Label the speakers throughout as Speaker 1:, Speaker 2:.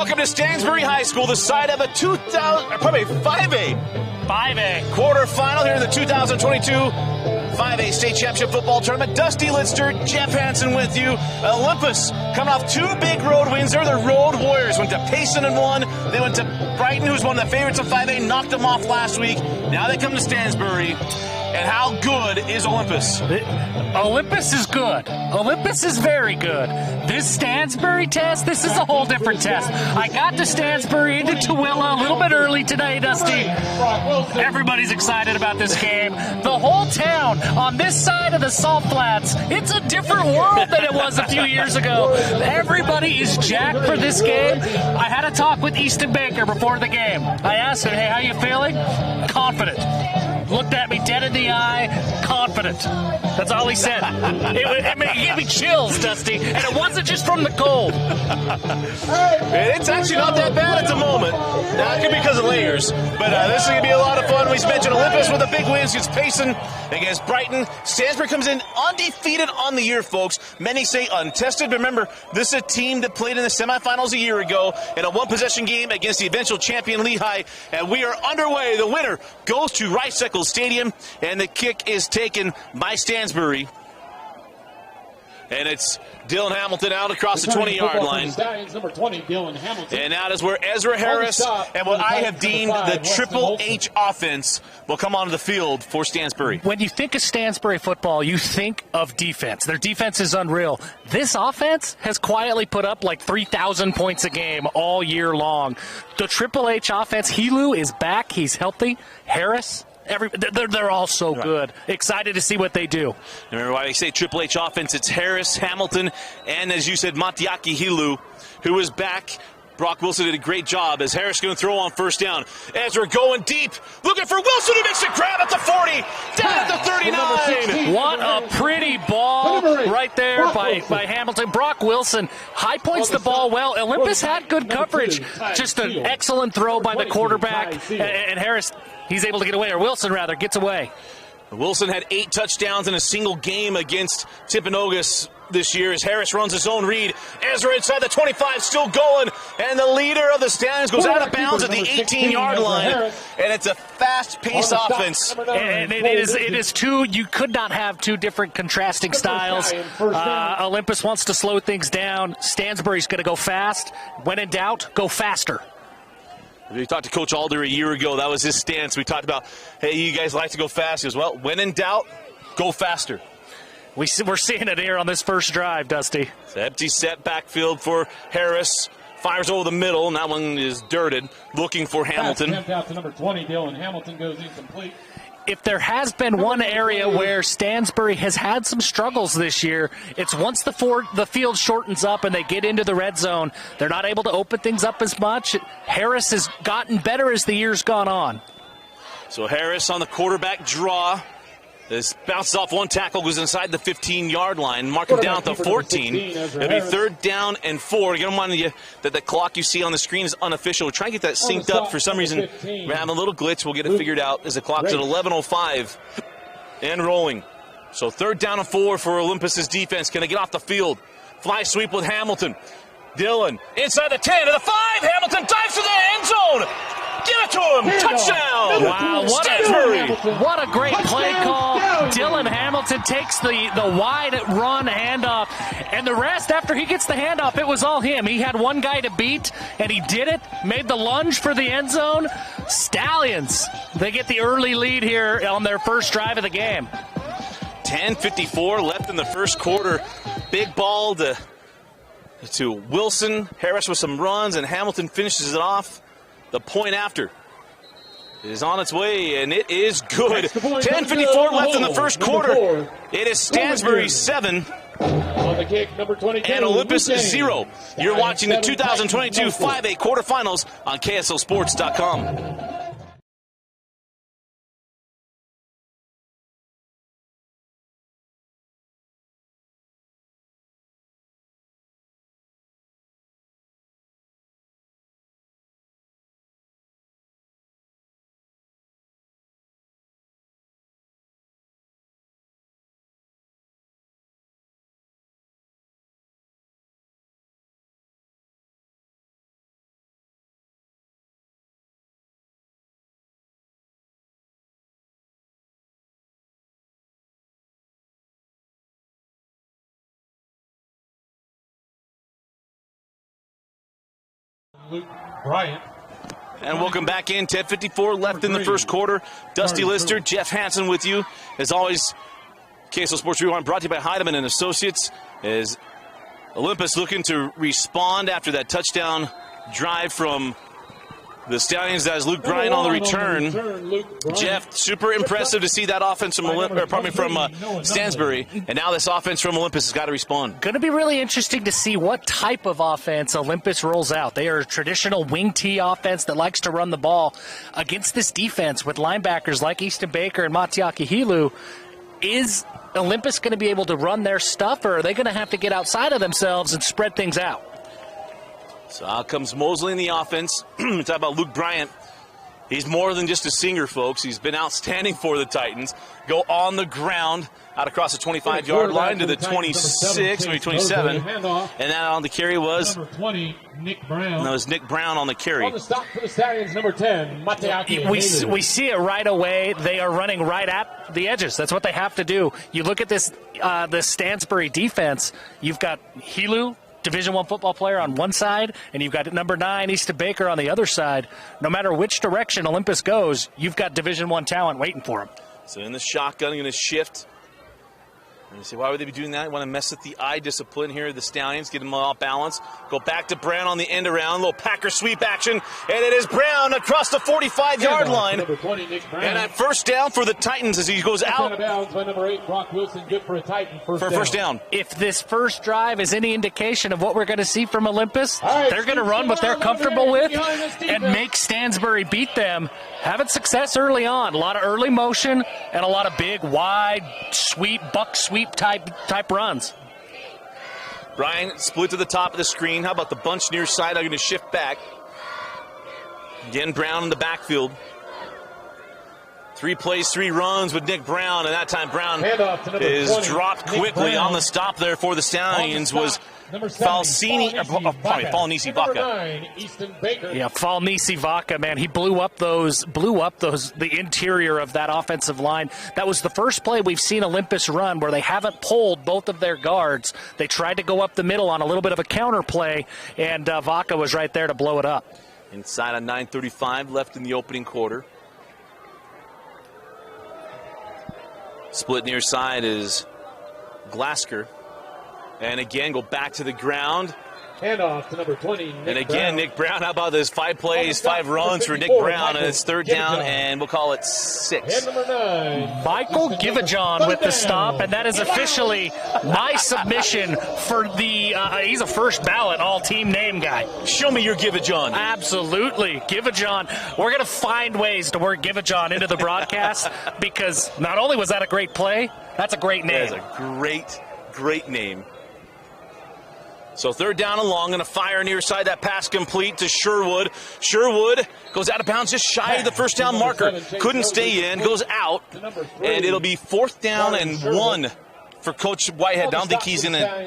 Speaker 1: Welcome to Stansbury High School, the site of a 5A quarterfinal here in the 2022 5A State Championship Football Tournament. Dusty Litster, Jeff Hansen with you. Olympus coming off two big road wins. They're the Road Warriors. Went to Payson and won. They went to Brighton, who's one of the favorites of 5A, knocked them off last week. Now they come to Stansbury. And how good is Olympus?
Speaker 2: Olympus is good. Olympus is very good. This Stansbury test, this is a whole different test. I got to Stansbury into Tooele a little bit early today, Dusty. Everybody's excited about this game. The whole town on this side of the Salt Flats, it's a different world than it was a few years ago. Everybody is jacked for this game. I had a talk with Easton Baker before the game. I asked him, hey, how you feeling? Confident. Looked at me dead in the eye, confident. That's all he said. It gave me chills, Dusty, and it wasn't just from the cold.
Speaker 1: It's actually not that bad at the moment. Now, it could be because of layers, but this is going to be a lot of fun. We mentioned Olympus with a big win against Payson, against Brighton. Stansbury comes in undefeated on the year, folks. Many say untested. Remember, this is a team that played in the semifinals a year ago in a one-possession game against the eventual champion Lehigh, and we are underway. The winner goes to Rice Eccles Stadium, and the kick is taken by Stansbury. And it's Dylan Hamilton out across the 20-yard line.
Speaker 3: Stallions, number 20, Dylan Hamilton.
Speaker 1: And that is where Ezra Harris and what I have deemed the Triple H offense will come onto the field for Stansbury.
Speaker 2: When you think of Stansbury football, you think of defense. Their defense is unreal. This offense has quietly put up like 3,000 points a game all year long. The Triple H offense, Helu is back. He's healthy. Harris. They're all so good. Excited to see what they do.
Speaker 1: Remember why they say Triple H offense? It's Harris, Hamilton, and as you said, Matiaki Helu, who is back. Brock Wilson did a great job as Harris going to throw on first down. Ezra going deep, looking for Wilson, who makes a grab at the 40, down at the 39.
Speaker 2: What a pretty ball right there by Hamilton. Brock Wilson high points the ball well. Olympus had good coverage. Just an excellent throw by the quarterback, and Harris, he's able to get away, or Wilson rather, gets away.
Speaker 1: Wilson had 8 touchdowns in a single game against Timpanogos this year as Harris runs his own read. Ezra inside the 25, still going, and the leader of the Stallions goes out of bounds at the 18-yard line, and it's a fast-paced offense.
Speaker 2: And it is two, you could not have two different contrasting styles. Olympus wants to slow things down. Stansbury's going to go fast. When in doubt, go faster.
Speaker 1: We talked to Coach Alder a year ago. That was his stance. We talked about, hey, you guys like to go fast. He goes, well, when in doubt, go faster.
Speaker 2: We're seeing it here on this first drive, Dusty.
Speaker 1: It's an empty set backfield for Harris. Fires over the middle, and that one is dirted. Looking for Hamilton.
Speaker 3: Attempt out to number 20, Dylan Hamilton goes incomplete.
Speaker 2: If there has been one area where Stansbury has had some struggles this year, it's once the field shortens up and they get into the red zone, they're not able to open things up as much. Harris has gotten better as the year's gone on.
Speaker 1: So Harris on the quarterback draw. This bounces off one tackle, goes inside the 15-yard line. Mark him down at the 14. It'll be 3rd down and 4. Get remind you that the clock you see on the screen is unofficial. We're trying to get that synced up. For some reason, we're having a little glitch. We'll get it figured out as the clock's at 11:05 and rolling. So 3rd down and 4 for Olympus's defense. Can they get off the field? Fly sweep with Hamilton. Dylan inside the 10 to the 5. Hamilton dives to the end zone. Give it to him. Touchdown.
Speaker 2: Wow, what a great play call. Dylan Hamilton takes the wide run handoff. And the rest, after he gets the handoff, it was all him. He had one guy to beat, and he did it. Made the lunge for the end zone. Stallions, they get the early lead here on their first drive of the game.
Speaker 1: 10:54 left in the first quarter. Big ball to Wilson. Harris with some runs, and Hamilton finishes it off. The point after is on its way, and it is good. 10:54 left in the first quarter. It is Stansbury 7
Speaker 3: on the kick, number 22,
Speaker 1: and Olympus 0. You're watching the 2022 5A quarterfinals on KSLSports.com.
Speaker 3: Luke Bryant.
Speaker 1: And welcome back in. 10:54 left in the first quarter. Dusty Lister, Jeff Hansen with you. As always, KSL Sports Rewind brought to you by Heidemann and Associates. As Olympus looking to respond after that touchdown drive from the Stallions. That is Luke Bryant on the return. Jeff, super impressive to see that offense from Stansbury. And now this offense from Olympus has got to respond.
Speaker 2: Going to be really interesting to see what type of offense Olympus rolls out. They are a traditional wing T offense that likes to run the ball against this defense with linebackers like Easton Baker and Matiaki Hilu. Is Olympus going to be able to run their stuff, or are they going to have to get outside of themselves and spread things out?
Speaker 1: So out comes Mosley in the offense. Talk about Luke Bryant. He's more than just a singer, folks. He's been outstanding for the Titans. Go on the ground, out across the 25-yard line to the 26, maybe 27. And that on the carry was
Speaker 3: number 20, Nick Brown.
Speaker 1: That was Nick Brown on the carry.
Speaker 3: On the stop for the Stallions, number 10, Matiaki.
Speaker 2: We see it right away. They are running right at the edges. That's what they have to do. You look at this Stansbury defense. You've got Hilu, Division I football player on one side, and you've got number 9, Easton Baker, on the other side. No matter which direction Olympus goes, you've got Division I talent waiting for him.
Speaker 1: So in the shotgun, going to shift. And you say, why would they be doing that? Want to mess with the eye discipline here of the Stallions, get them off balance. Go back to Brown on the end around, little Packer sweep action, and it is Brown across the 45-yard line.
Speaker 3: Number 20, Nick Brown.
Speaker 1: And at first down for the Titans as he goes out.
Speaker 3: Out of bounds by number 8, Brock Wilson, good for a Titan.
Speaker 1: First down.
Speaker 2: If this first drive is any indication of what we're going to see from Olympus,
Speaker 3: right,
Speaker 2: they're going to run what they're comfortable with and make Stansbury beat them. Having success early on, a lot of early motion and a lot of big, wide sweep, buck sweep type runs.
Speaker 1: Brian split to the top of the screen. How about the bunch near side? I'm going to shift back. Again, Brown in the backfield. 3 plays, 3 runs with Nick Brown, and that time Brown is
Speaker 3: 20,
Speaker 1: dropped quickly on the stop there for the Stallions. Was Falnisi Vaca.
Speaker 2: Yeah, Falnisi Vaca, man, he blew up the interior of that offensive line. That was the first play we've seen Olympus run where they haven't pulled both of their guards. They tried to go up the middle on a little bit of a counter play, and Vaca was right there to blow it up.
Speaker 1: Inside on 9:35 left in the opening quarter. Split near side is Glasker. And again, go back to the ground.
Speaker 3: Handoff to number 20, Nick
Speaker 1: and again,
Speaker 3: Brown.
Speaker 1: Nick Brown. How about this? 5 plays, 5 runs for Nick Brown, and it's third down, and we'll call it 6.
Speaker 3: And number 9,
Speaker 2: Michael Givajon with the stop, and that is officially my submission for the, he's a first ballot all-team name guy.
Speaker 1: Show me your Givajon.
Speaker 2: Absolutely. Givajon. We're going to find ways to work Givajon into the broadcast because not only was that a great play, that's a great name.
Speaker 1: That is a great name. So third down and long, going to fire near side. That pass complete to Sherwood. Sherwood goes out of bounds just shy of the first down marker. Couldn't stay in, goes out, and it'll be 4th down and 1 for Coach Whitehead. I don't think he's going to. I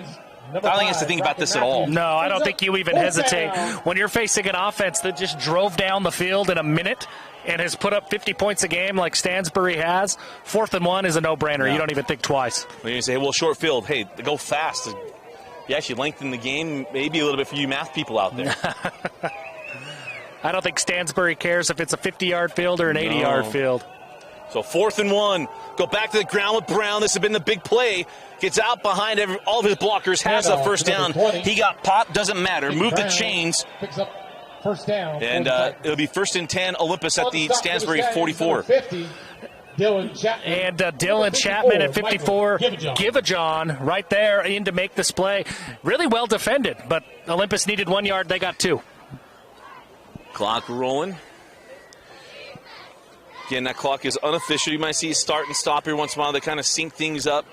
Speaker 1: don't think he has to think about this at all.
Speaker 2: No, I don't think you even hesitate. When you're facing an offense that just drove down the field in a minute and has put up 50 points a game like Stansbury has, 4th and 1 is a no-brainer.
Speaker 1: No.
Speaker 2: You don't even think twice.
Speaker 1: When you say, well, short field, hey, go fast. You actually lengthen the game maybe a little bit for you math people out there.
Speaker 2: I don't think Stansbury cares if it's a 50-yard field or an 80-yard field.
Speaker 1: So 4th and 1. Go back to the ground with Brown. This has been the big play. Gets out behind all of his blockers. Has a first down. He got popped. Doesn't matter. Move the chains.
Speaker 3: Picks up first down.
Speaker 1: And it'll be 1st and 10. Olympus at the Stansbury 44.
Speaker 3: Dylan Chapman.
Speaker 2: And Dylan Chapman at 54. Givajon right there in to make this play. Really well defended, but Olympus needed 1 yard. They got 2.
Speaker 1: Clock rolling. Again, that clock is unofficial. You might see start and stop here once in a while. They kind of sync things up.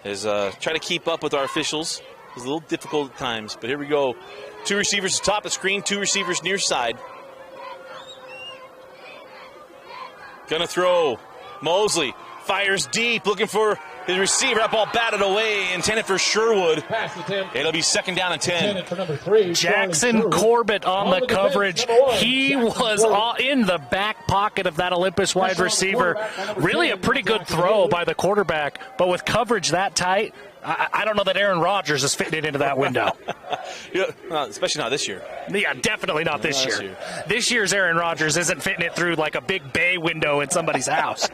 Speaker 1: As try to keep up with our officials. It's a little difficult at times, but here we go. 2 receivers top of the screen, 2 receivers near side. Gonna throw. Mosley fires deep, looking for His receiver, that ball batted away, intended for Sherwood.
Speaker 3: Pass attempt.
Speaker 1: It'll be second down and 10.
Speaker 3: Intended for number 3.
Speaker 2: Jackson Corbett on the coverage. He was in the back pocket of that Olympus wide receiver. Really a pretty good throw by the quarterback, but with coverage that tight, I don't know that Aaron Rodgers is fitting it into that window.
Speaker 1: Especially not this year.
Speaker 2: Yeah, definitely not this year. This year's Aaron Rodgers isn't fitting it through like a big bay window in somebody's house.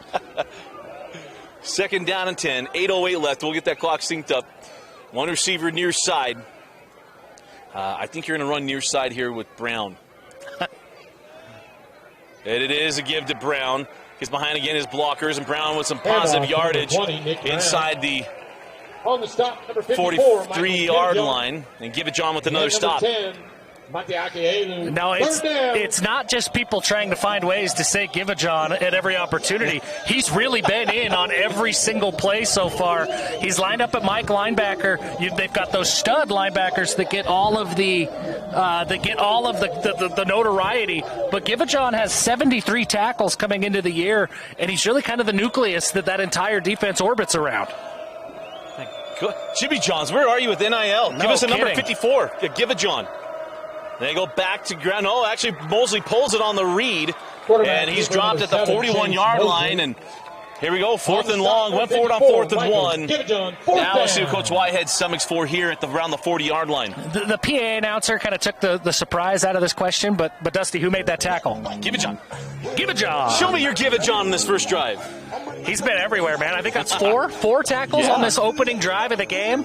Speaker 1: Second down and 10, 8:08 left. We'll get that clock synced up. One receiver near side. I think you're going to run near side here with Brown. And it is a give to Brown. He's behind again his blockers, and Brown with some positive yardage inside the
Speaker 3: on the stop, number
Speaker 1: 43-yard line. And give it John with another stop.
Speaker 3: 10,
Speaker 2: no, it's not just people trying to find ways to say give it John at every opportunity. He's really been in on every single play so far. He's lined up at Mike linebacker. They've got those stud linebackers that get all of the notoriety. But Give it John has 73 tackles coming into the year, and he's really kind of the nucleus that entire defense orbits around.
Speaker 1: Jimmy Johns, where are you with NIL?
Speaker 2: No
Speaker 1: Give us a number
Speaker 2: kidding.
Speaker 1: 54. Give it John. They go back to ground. No, actually, Mosley pulls it on the read, and he's dropped at the 41-yard line. And here we go, fourth and long. Went forward on 4th and 1. Now let's see what Coach Whitehead stomachs for here at around the 40-yard line.
Speaker 2: The PA announcer kind of took the surprise out of this question, but Dusty, who made that tackle?
Speaker 1: Give it John.
Speaker 2: Give it John.
Speaker 1: Show me your give it John in this first drive.
Speaker 2: He's been everywhere, man. I think that's four tackles on this opening drive of the game.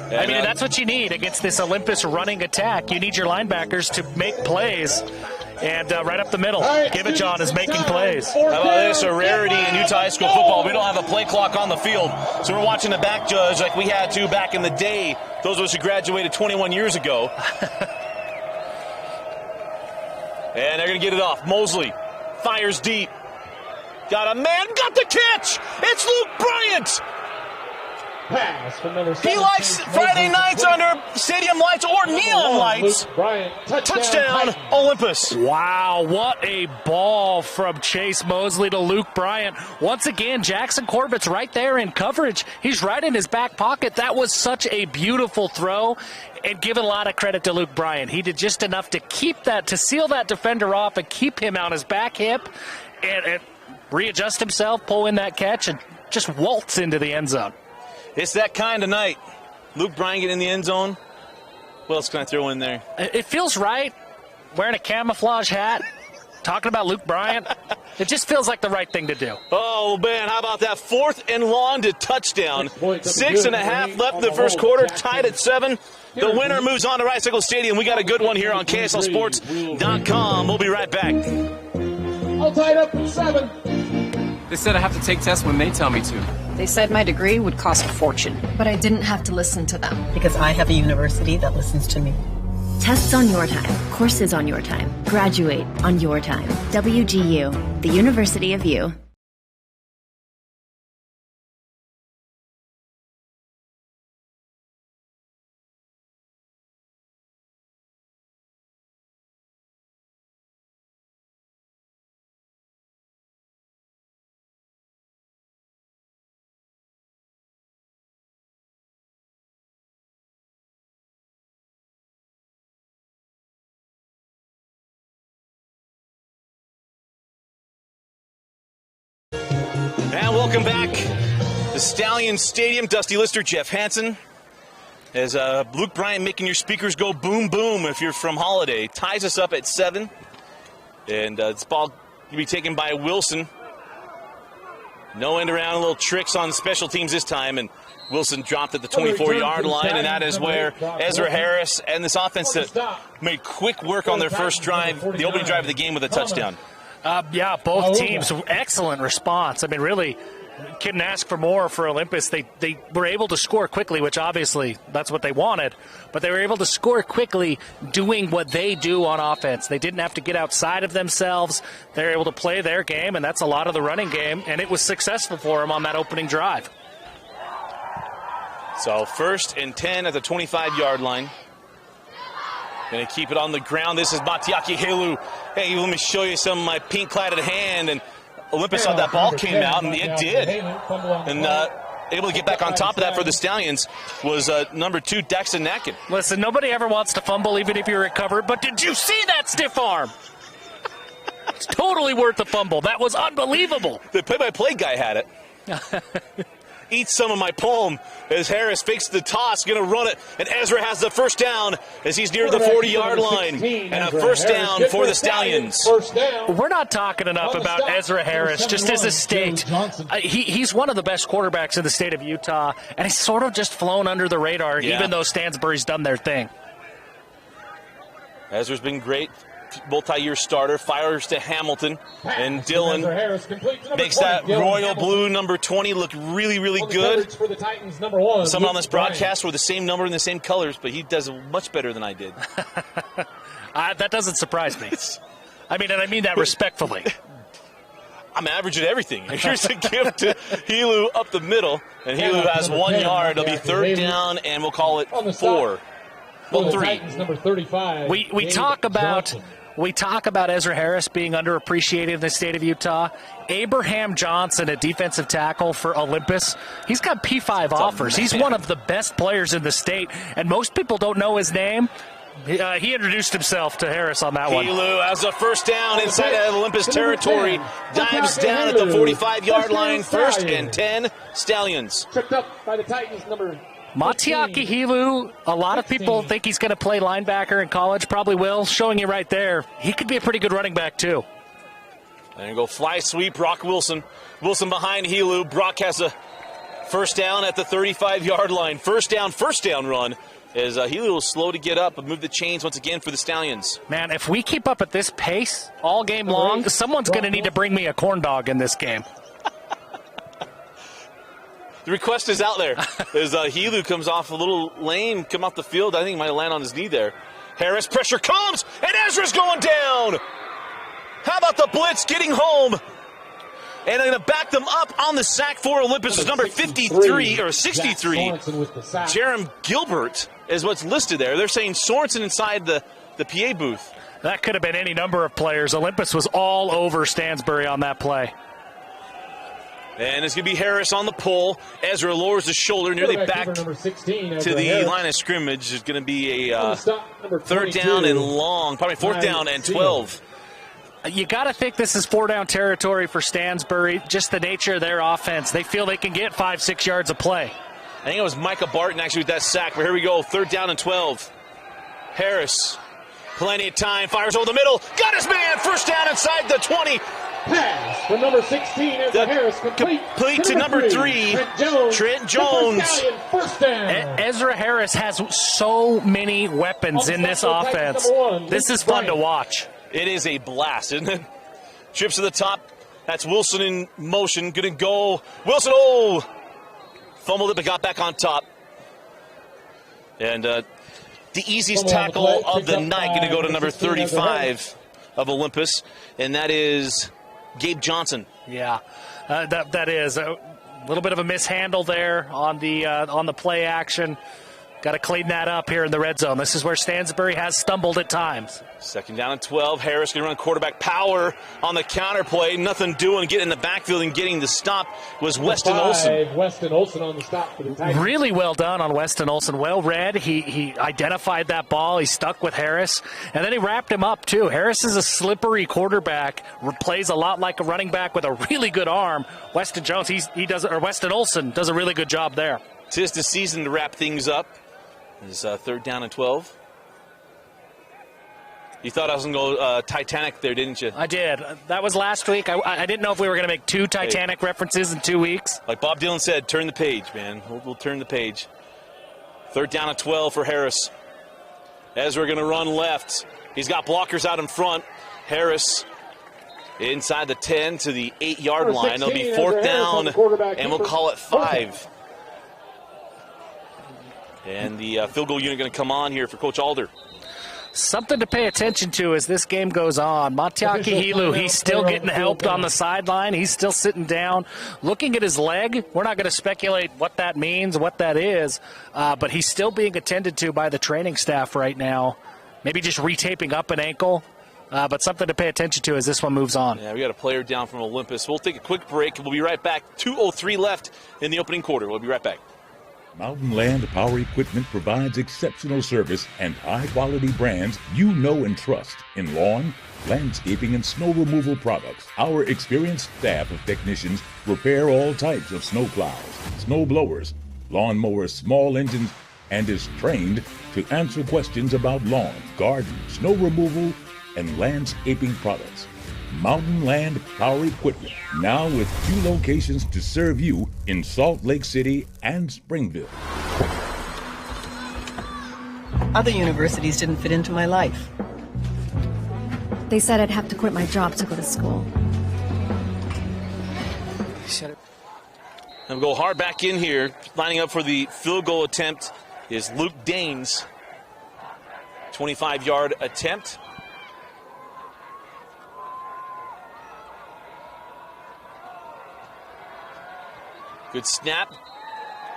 Speaker 2: I mean, that's what you need against this Olympus running attack. You need your linebackers to make plays. And right up the middle, Give it John is making plays.
Speaker 1: How about this? A rarity in Utah high school football. We don't have a play clock on the field, so we're watching the back judge like we had to back in the day. Those of us who graduated 21 years ago. And they're going to get it off. Mosley fires deep. Got a man, got the catch! It's Luke Bryant!
Speaker 3: Pass from number 17,
Speaker 1: He likes Friday nights under stadium lights or neon lights. Touchdown, Olympus.
Speaker 2: Wow, what a ball from Chase Mosley to Luke Bryant. Once again, Jackson Corbett's right there in coverage. He's right in his back pocket. That was such a beautiful throw, and give a lot of credit to Luke Bryant. He did just enough to keep that, to seal that defender off and keep him on his back hip and readjust himself, pull in that catch, and just waltz into the end zone.
Speaker 1: It's that kind of night. Luke Bryant get in the end zone. What else can I throw in there?
Speaker 2: It feels right. Wearing a camouflage hat, talking about Luke Bryant. It just feels like the right thing to do.
Speaker 1: Oh, man, how about that? 4th and long to touchdown. 6.5 left in the first quarter, tied at 7. The winner moves on to Rice-Eccles Stadium. We got a good one here on KSLSports.com. We'll be right back.
Speaker 3: All tied up at 7.
Speaker 4: They said I have to take tests when they tell me to.
Speaker 5: They said my degree would cost a fortune.
Speaker 6: But I didn't have to listen to them.
Speaker 7: Because I have a university that listens to me.
Speaker 8: Tests on your time. Courses on your time. Graduate on your time. WGU, the University of You.
Speaker 1: And welcome back. The Stallions Stadium. Dusty Lister, Jeff Hansen. As Luke Bryant making your speakers go boom, boom if you're from Holiday. Ties us up at 7. And this ball will be taken by Wilson. No end around, little tricks on special teams this time. And Wilson dropped at the 24-yard line. And that is where Ezra Harris and this offense made quick work on their first drive, the opening drive of the game with a touchdown.
Speaker 2: Yeah, both teams, excellent response. I mean, really, couldn't ask for more for Olympus. They were able to score quickly, which obviously that's what they wanted, but they were able to score quickly doing what they do on offense. They didn't have to get outside of themselves. They were able to play their game, and that's a lot of the running game, and it was successful for them on that opening drive.
Speaker 1: So 1st and 10 at the 25-yard line. Going to keep it on the ground. This is Matiaki Helu. Hey, let me show you some of my pink-cladded hand. And Olympus thought that ball came out, and it did. And able to get back on top of that for the Stallions was number 2, Daxton Natkin.
Speaker 2: Listen, nobody ever wants to fumble even if you recover, but did you see that stiff arm? It's totally worth the fumble. That was unbelievable.
Speaker 1: The play-by-play guy had it. Eat some of my palm as Harris fakes the toss, going to run it, and Ezra has the first down as he's near the 40-yard line. And a first down for the Stallions.
Speaker 2: We're not talking enough about Ezra Harris, just as a state. He's one of the best quarterbacks in the state of Utah, and he's sort of just flown under the radar, even though Stansbury's done their thing.
Speaker 1: Ezra's been great. Multi-year starter, fires to Hamilton, and Dylan makes that royal blue number 20 look really, really good. Someone on this broadcast were the same number and the same colors, but he does much better than I did.
Speaker 2: That doesn't surprise me. I mean that respectfully.
Speaker 1: I'm average at everything. Here's a gift to Helu up the middle, and Helu has 1 yard. It'll be third down, and we'll call it 4. Well, 3.
Speaker 3: Number 35.
Speaker 2: We talk about Ezra Harris being underappreciated in the state of Utah. Abraham Johnson, a defensive tackle for Olympus, he's got P5 offers. He's one of the best players in the state, and most people don't know his name. He introduced himself to Harris on that one.
Speaker 1: Helu has a first down inside of Olympus territory. Dives down at the 45-yard line. 1st and 10, Stallions.
Speaker 3: Tripped up by the Titans, number
Speaker 2: Matiaki Helu, a lot of people think he's going to play linebacker in college, probably will. Showing you right there, he could be a pretty good running back too.
Speaker 1: There you go, fly sweep, Brock Wilson. Wilson behind Helu. Brock has a first down at the 35-yard line. First down run as Helu was slow to get up and move the chains once again for the Stallions.
Speaker 2: Man, if we keep up at this pace all game long, someone's going to need to bring me a corn dog in this game.
Speaker 1: The request is out there as Helu comes off a little lame, come off the field. I think he might have landed on his knee there. Harris, pressure comes, and Ezra's going down. How about the blitz getting home? And they're going to back them up on the sack for Olympus. Number 53, or 63, Jerem Gilbert is what's listed there. They're saying Sorensen inside the PA booth.
Speaker 2: That could have been any number of players. Olympus was all over Stansbury on that play.
Speaker 1: And it's going to be Harris on the pull. Ezra lowers his shoulder nearly back to the line of scrimmage. It's going to be a third down and long, probably 4th down and 12.
Speaker 2: You got to think this is 4-down territory for Stansbury, just the nature of their offense. They feel they can get 5-6 yards of play.
Speaker 1: I think it was Micah Barton actually with that sack, but here we go, 3rd down and 12. Harris, plenty of time, fires over the middle, got his man, first down inside the 20.
Speaker 3: Pass from number 16 as Harris complete
Speaker 1: to number 3, Trent Jones.
Speaker 3: First down.
Speaker 2: Ezra Harris has so many weapons in this offense. This is fun to watch.
Speaker 1: It is a blast, isn't it? Trips to the top. That's Wilson in motion. Going to go. Wilson, fumbled it, but got back on top. And the easiest tackle of the night going to go to number 35 of Olympus, and that is Gabe Johnson.
Speaker 2: Yeah, that is a little bit of a mishandle there on the play action. Got to clean that up here in the red zone. This is where Stansbury has stumbled at times.
Speaker 1: 2nd down and 12. Harris going to run quarterback power on the counter play. Nothing doing. Getting in the backfield and getting the stop was Weston Olson.
Speaker 3: Weston Olson on the stop for the Titans.
Speaker 2: Really well done on Weston Olson. Well read. He identified that ball. He stuck with Harris. And then he wrapped him up, too. Harris is a slippery quarterback. Plays a lot like a running back with a really good arm. Weston Olson does a really good job there.
Speaker 1: 'Tis the season to wrap things up. It's 3rd down and 12. You thought I was going to go Titanic there, didn't you?
Speaker 2: I did. That was last week. I didn't know if we were going to make 2 Titanic references in 2 weeks.
Speaker 1: Like Bob Dylan said, turn the page, man. We'll turn the page. 3rd down and 12 for Harris. Ezra going to run left. He's got blockers out in front. Harris inside the 10 to the 8-yard line. It'll be 4th down, and we'll call it 5. And the field goal unit going to come on here for Coach Alder.
Speaker 2: Something to pay attention to as this game goes on. Matiaki Helu, he's still getting helped on the sideline. He's still sitting down, looking at his leg. We're not going to speculate what that means, what that is, but he's still being attended to by the training staff right now. Maybe just retaping up an ankle. but something to pay attention to as this one moves on.
Speaker 1: Yeah, we got a player down from Olympus. We'll take a quick break. We'll be right back. 2:03 left in the opening quarter. We'll be right back.
Speaker 9: Mountain Land Power Equipment provides exceptional service and high-quality brands you know and trust in lawn, landscaping, and snow removal products. Our experienced staff of technicians repair all types of snow plows, snow blowers, lawn mowers, small engines, and is trained to answer questions about lawn, garden, snow removal, and landscaping products. Mountain Land Power Equipment, now with 2 locations to serve you in Salt Lake City and Springville.
Speaker 7: Other universities didn't fit into my life.
Speaker 8: They said I'd have to quit my job to go to school.
Speaker 1: And we'll go hard back in here. Lining up for the field goal attempt is Luke Daines. 25-yard attempt. Good snap.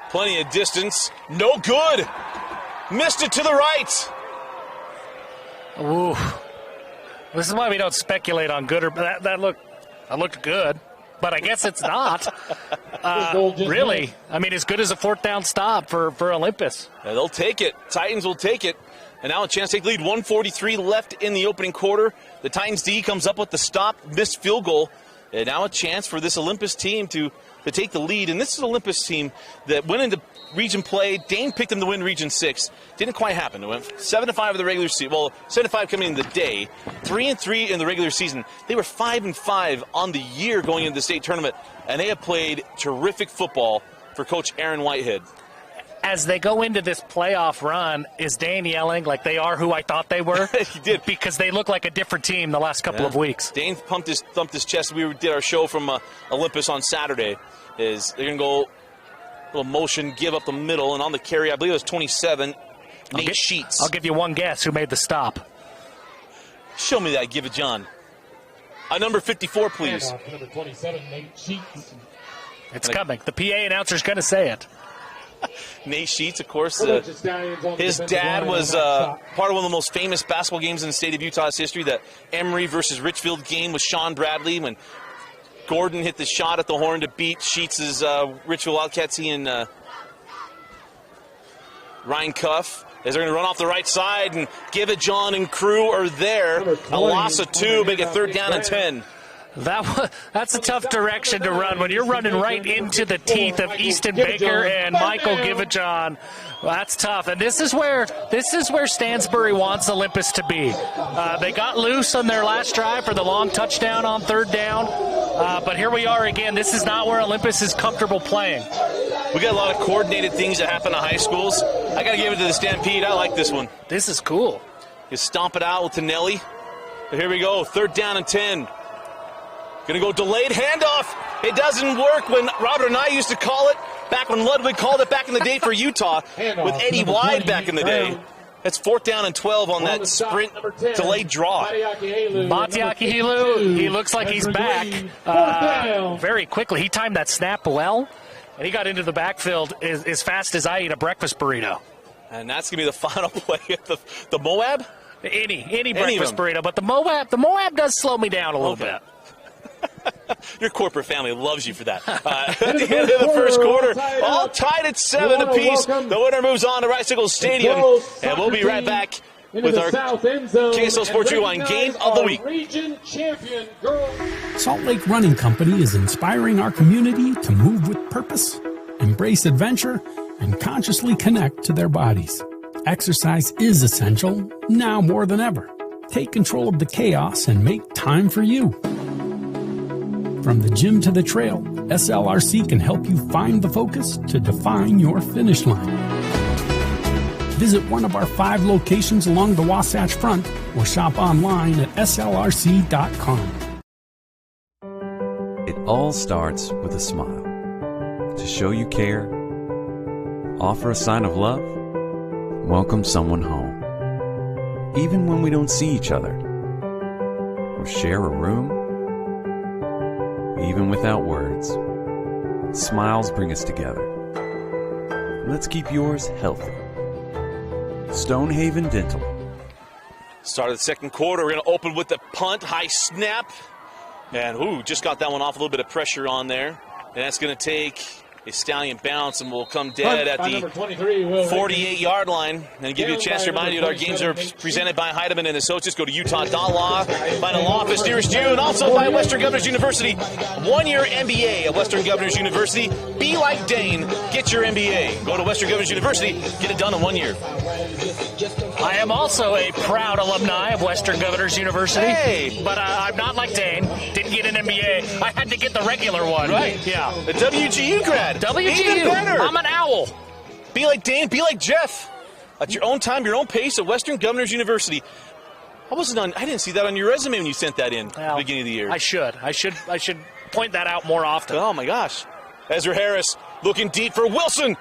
Speaker 1: Plenty of distance. No good. Missed it to the right.
Speaker 2: Ooh. This is why we don't speculate on good or bad. That looked good, but I guess it's not. Really. I mean, as good as a 4th down stop for Olympus.
Speaker 1: Yeah, they'll take it. Titans will take it. And now a chance to take the lead. 1:43 left in the opening quarter. The Titans D comes up with the stop, missed field goal. And now a chance for this Olympus team to take the lead. And this is an Olympus team that went into region play. Dane picked them to win Region 6. Didn't quite happen. It went 7-5 in the regular season. Well, 7-5 coming in the day. 3-3 in the regular season. They were 5-5 on the year going into the state tournament. And they have played terrific football for Coach Aaron Whitehead.
Speaker 2: As they go into this playoff run, is Dane yelling like they are who I thought they were?
Speaker 1: He did.
Speaker 2: Because they look like a different team the last couple of weeks.
Speaker 1: Dane thumped his chest. We did our show from Olympus on Saturday. They're going to go a little motion, give up the middle, and on the carry, I believe it was 27, Nate Sheets.
Speaker 2: I'll give you one guess who made the stop.
Speaker 1: Show me that. Give it, John. Number 54, please.
Speaker 3: Number 27, Nate Sheets.
Speaker 2: It's coming. The PA announcer's going to say it.
Speaker 1: Nate Sheets, of course, his dad was part of one of the most famous basketball games in the state of Utah's history, the Emory versus Richfield game with Sean Bradley, when Gordon hit the shot at the horn to beat Sheets' Richfield Wildcats. He and Ryan Cuff, as they're going to run off the right side, and Give It John and crew are there. A loss of 2, make it 3rd down and 10.
Speaker 2: That's a tough direction to run when you're running right into the teeth of Easton Baker and Michael Givejohn. Well, that's tough, and this is where Stansbury wants Olympus to be. They got loose on their last drive for the long touchdown on 3rd down, but here we are again. This is not where Olympus is comfortable playing.
Speaker 1: We got a lot of coordinated things that happen in high schools. I got to give it to the Stampede. I like this one.
Speaker 2: This is cool.
Speaker 1: You stomp it out with Tonelli. But here we go, 3rd down and 10. Going to go delayed handoff. It doesn't work when Robert and I used to call it, back when Ludwig called it back in the day for Utah, with Eddie Wide back in the day. That's 4th down and 12 on that sprint delayed draw.
Speaker 2: Matiaki Hilu, he looks like he's back very quickly. He timed that snap well, and he got into the backfield as fast as I eat a breakfast burrito.
Speaker 1: And that's going to be the final play of the Moab?
Speaker 2: Any breakfast burrito, but the Moab does slow me down a little bit.
Speaker 1: Your corporate family loves you for that. At the end of the first quarter, all tied at 7 apiece. The winner moves on to Rice-Eagles Stadium, and we'll be right back with our KSL Sports Rewind Game of the Week.
Speaker 10: Salt Lake Running Company is inspiring our community to move with purpose, embrace adventure, and consciously connect to their bodies. Exercise is essential, now more than ever. Take control of the chaos and make time for you. From the gym to the trail, SLRC can help you find the focus to define your finish line. Visit one of our 5 locations along the Wasatch Front or shop online at slrc.com.
Speaker 11: It all starts with a smile. To show you care, offer a sign of love, welcome someone home. Even when we don't see each other or share a room, even without words, smiles bring us together. Let's keep yours healthy. Stonehaven Dental.
Speaker 1: Start of the second quarter. We're going to open with the punt, high snap. And, just got that one off. A little bit of pressure on there. And that's going to take a Stallion bounce and will come dead at the 48-yard line. And give you a chance to remind you that our games are presented by Heidemann and Associates. Go to utah.law, find a law office nearest you, and also by Western Governors University. 1-year MBA at Western Governors University. Be like Dane, get your MBA. Go to Western Governors University, get it done in 1 year.
Speaker 2: I am also a proud alumni of Western Governors University.
Speaker 1: Hey!
Speaker 2: But I'm not like Dane. Didn't get an MBA. I had to get the regular one.
Speaker 1: Right.
Speaker 2: Yeah.
Speaker 1: The WGU grad.
Speaker 2: WGU.
Speaker 1: Even better.
Speaker 2: I'm an owl.
Speaker 1: Be like Dane. Be like Jeff. At your own time, your own pace at Western Governors University. I didn't see that on your resume when you sent that in at the beginning of the year.
Speaker 2: I should point that out more often.
Speaker 1: Oh, my gosh. Ezra Harris looking deep for Wilson.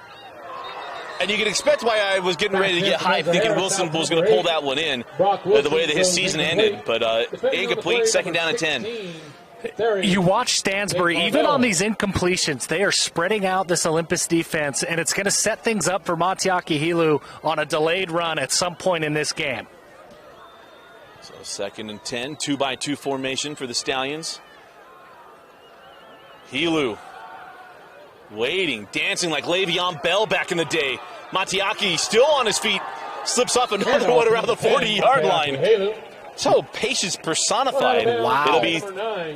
Speaker 1: And you can expect why I was getting ready to get hyped, thinking Wilson was going to pull that one in the way that his season ended. But incomplete, second down and 10.
Speaker 2: You watch Stansbury, even on these incompletions, they are spreading out this Olympus defense, and it's going to set things up for Matiaki Hilu on a delayed run at some point in this game.
Speaker 1: So second and 10, 2-by-2 formation for the Stallions. Hilu waiting, dancing like Le'Veon Bell back in the day. Matiaki still on his feet, slips off another one around the 40-yard line. So patience personified.
Speaker 2: Wow.
Speaker 1: It'll be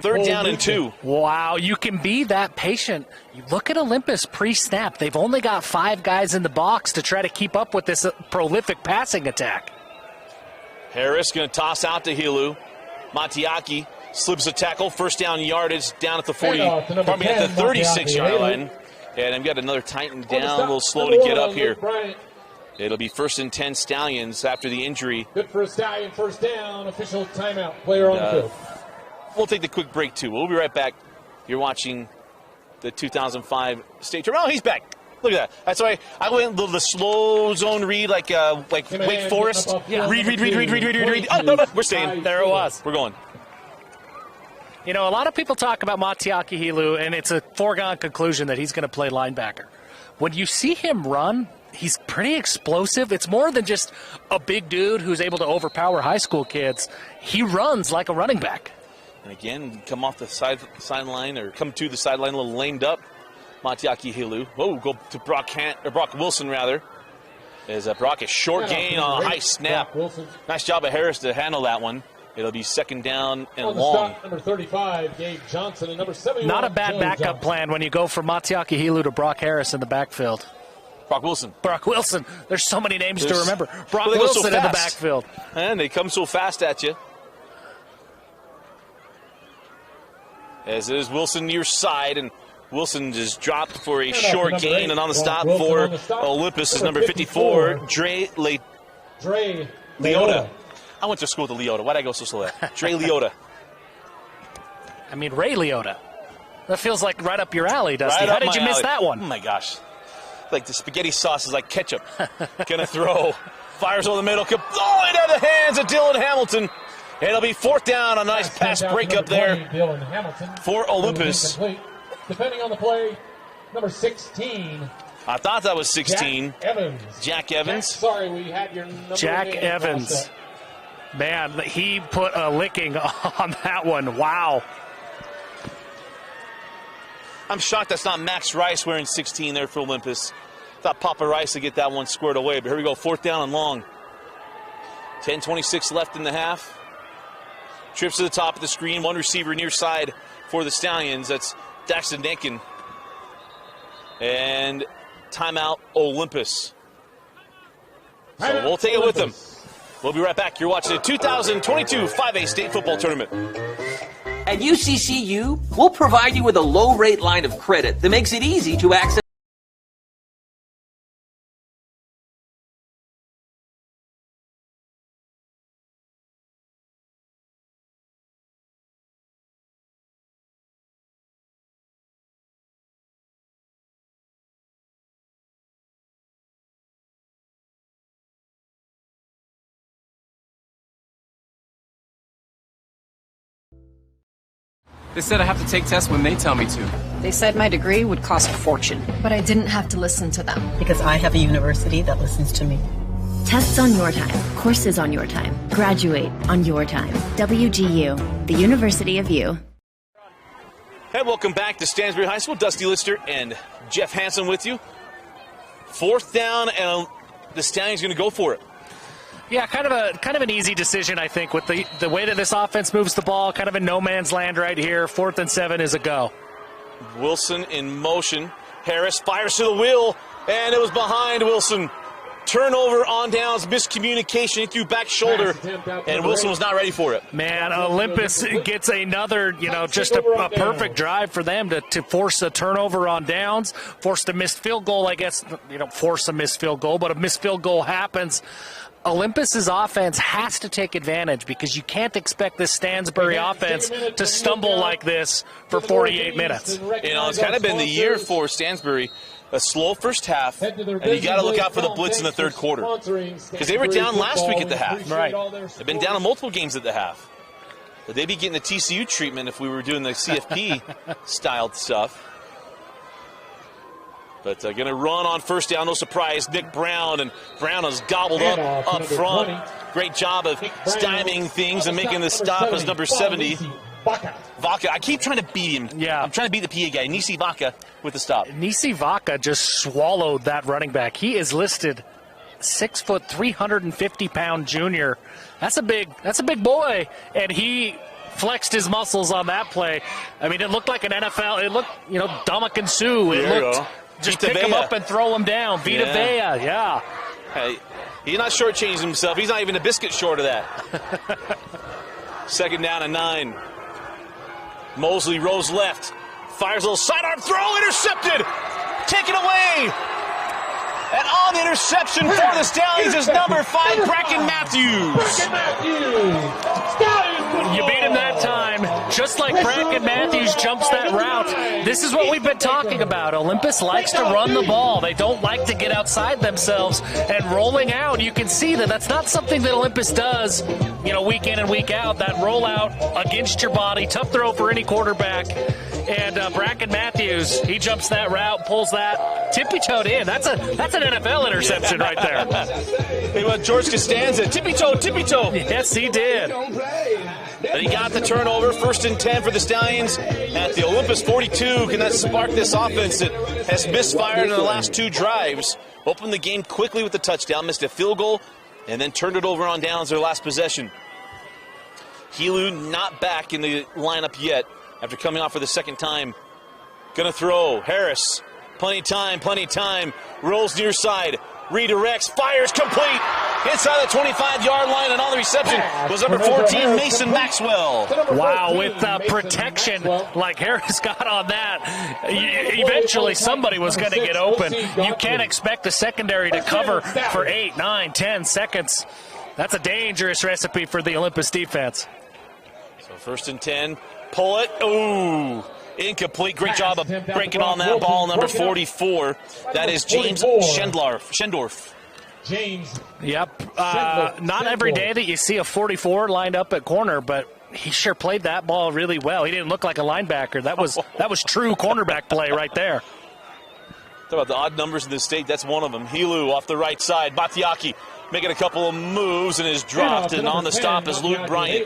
Speaker 1: third down and 2.
Speaker 2: Wow, you can be that patient. You look at Olympus pre-snap. They've only got 5 guys in the box to try to keep up with this prolific passing attack.
Speaker 1: Harris going to toss out to Hilu. Matiaki slips a tackle, first down yardage down at the 36-yard line. And I've got another Titan down, a little slow to get up here. It'll be first and 10 Stallions after the injury.
Speaker 3: Good for a Stallion, first down, official timeout, player on the field.
Speaker 1: We'll take the quick break, too. We'll be right back. You're watching the 2005 state tournament. Oh, he's back. Look at that. That's why I went the slow zone read like Wake Forest. Yeah. Read. Oh, no, we're staying.
Speaker 2: There it was.
Speaker 1: We're going.
Speaker 2: You know, a lot of people talk about Matiaki Hilu, and it's a foregone conclusion that he's going to play linebacker. When you see him run, he's pretty explosive. It's more than just a big dude who's able to overpower high school kids. He runs like a running back.
Speaker 1: And again, come off the sideline or come to the sideline a little lamed up. Matiaki Hilu. Whoa, go to Brock Wilson, rather. As Brock, a short gain on a high snap. Nice job of Harris to handle that one. It'll be second down and long.
Speaker 3: Number 35, Gabe Johnson, and number 71.
Speaker 2: Not a bad backup plan when you go from Matiaki Hilu to Brock Harris in the backfield.
Speaker 1: Brock Wilson.
Speaker 2: There's so many names to remember. Brock Wilson in the backfield.
Speaker 1: And they come so fast at you. As is Wilson near side, and Wilson just dropped for a short gain, and on the stop for Olympus is number 54, Dre Leota. I went to school with Leota. Why'd I go so slow? Dre Leota.
Speaker 2: I mean, Ray Leota. That feels like right up your alley, Dusty. How did you miss that one?
Speaker 1: Oh, my gosh. Like the spaghetti sauce is like ketchup. Gonna throw. Fires over the middle. Oh, into the hands of Dylan Hamilton. It'll be fourth down. A nice pass breakup there for Olympus.
Speaker 3: Depending on the play, number 16.
Speaker 1: I thought that was 16. Jack Evans.
Speaker 3: Sorry, we had your number.
Speaker 2: Jack Evans. Man, he put a licking on that one. Wow.
Speaker 1: I'm shocked that's not Max Rice wearing 16 there for Olympus. Thought Papa Rice would get that one squared away, but here we go, fourth down and long. 10:26 left in the half. Trips to the top of the screen, one receiver near side for the Stallions. That's Daxton Nankin. And timeout Olympus. So we'll take it with them. We'll be right back. You're watching the 2022 5A State Football Tournament.
Speaker 12: At UCCU, we'll provide you with a low-rate line of credit that makes it easy to access.
Speaker 4: They said I have to take tests when they tell me to.
Speaker 5: They said my degree would cost a fortune.
Speaker 6: But I didn't have to listen to them.
Speaker 7: Because I have a university that listens to me.
Speaker 8: Tests on your time. Courses on your time. Graduate on your time. WGU, the University of You.
Speaker 1: Hey, welcome back to Stansbury High School. Dusty Lister and Jeff Hansen with you. 4th down, and the Stallions going to go for it.
Speaker 2: Yeah, kind of an easy decision, I think, with the way that this offense moves the ball. Kind of in no man's land right here. 4th and 7 is a go.
Speaker 1: Wilson in motion. Harris fires to the wheel, and it was behind Wilson. Turnover on downs, miscommunication, he threw back shoulder, and Wilson was not ready for it.
Speaker 2: Man, Olympus gets another, just a perfect drive for them to force a turnover on downs, forced a missed field goal, I guess. Force a missed field goal, but a missed field goal happens. Olympus's offense has to take advantage because you can't expect this Stansbury offense to stumble like this for 48 minutes.
Speaker 1: It's kind of been the year for Stansbury. A slow first half, and you got to look out for the blitz in the third quarter. Because they were down last week at the half.
Speaker 2: Right.
Speaker 1: They've been down in multiple games at the half. But they'd be getting the TCU treatment if we were doing the CFP-styled stuff. But going to run on first down, no surprise. Nick Brown, and Brown is gobbled up front. Great job of stymieing things and making the stop as number 70. Vaca. I keep trying to beat him.
Speaker 2: Yeah.
Speaker 1: I'm trying to beat the PA guy. Nisi Vaca with the stop.
Speaker 2: Nisi Vaca just swallowed that running back. He is listed 6 foot, 350-pound junior. That's a big boy. And he flexed his muscles on that play. I mean, it looked like an NFL. It looked, Dominican Sue. It looked just pick him up and throw him down. Vita Vea, yeah.
Speaker 1: Hey, he's not shortchanging himself. He's not even a biscuit short of that. 2nd down and 9. Mosley rolls left, fires a little sidearm throw, intercepted, taken away. And on the interception for the Stallions is number 5, Bracken Matthews.
Speaker 2: You beat him that time, just like Bracken Matthews jumps that route. This is what we've been talking about. Olympus likes to run the ball. They don't like to get outside themselves. And rolling out, you can see that that's not something that Olympus does, week in and week out. That rollout against your body, tough throw for any quarterback. And Bracken Matthews, he jumps that route, pulls that, tippy-toed in. That's an NFL interception right there.
Speaker 1: Hey, well, George Costanza, tippy-toe.
Speaker 2: Yes, he did.
Speaker 1: And he got the turnover, 1st and 10 for the Stallions at the Olympus 42. Can that spark this offense that has misfired in the last 2 drives? Opened the game quickly with the touchdown, missed a field goal, and then turned it over on downs their last possession. Helu not back in the lineup yet after coming off for the 2nd time. Gonna throw. Harris. Plenty of time. Rolls near side. Redirects. Fires complete. Inside the 25-yard line, and on the reception was number 14, Mason Maxwell.
Speaker 2: Wow, with protection like Harris got on that, eventually somebody was going to get open. You can't expect the secondary to cover for 8, 9, 10 seconds. That's a dangerous recipe for the Olympus defense.
Speaker 1: So 1st and 10. Pull it. Ooh. Incomplete. Great job of breaking on that ball, number 44. That is James Schendorf.
Speaker 2: Yep. Not every day that you see a 44 lined up at corner, but he sure played that ball really well. He didn't look like a linebacker. That was true cornerback play right there.
Speaker 1: Talk about the odd numbers in the state. That's one of them. Helu off the right side. Batiaki making a couple of moves and is dropped. And on the stop is Luke Bryant.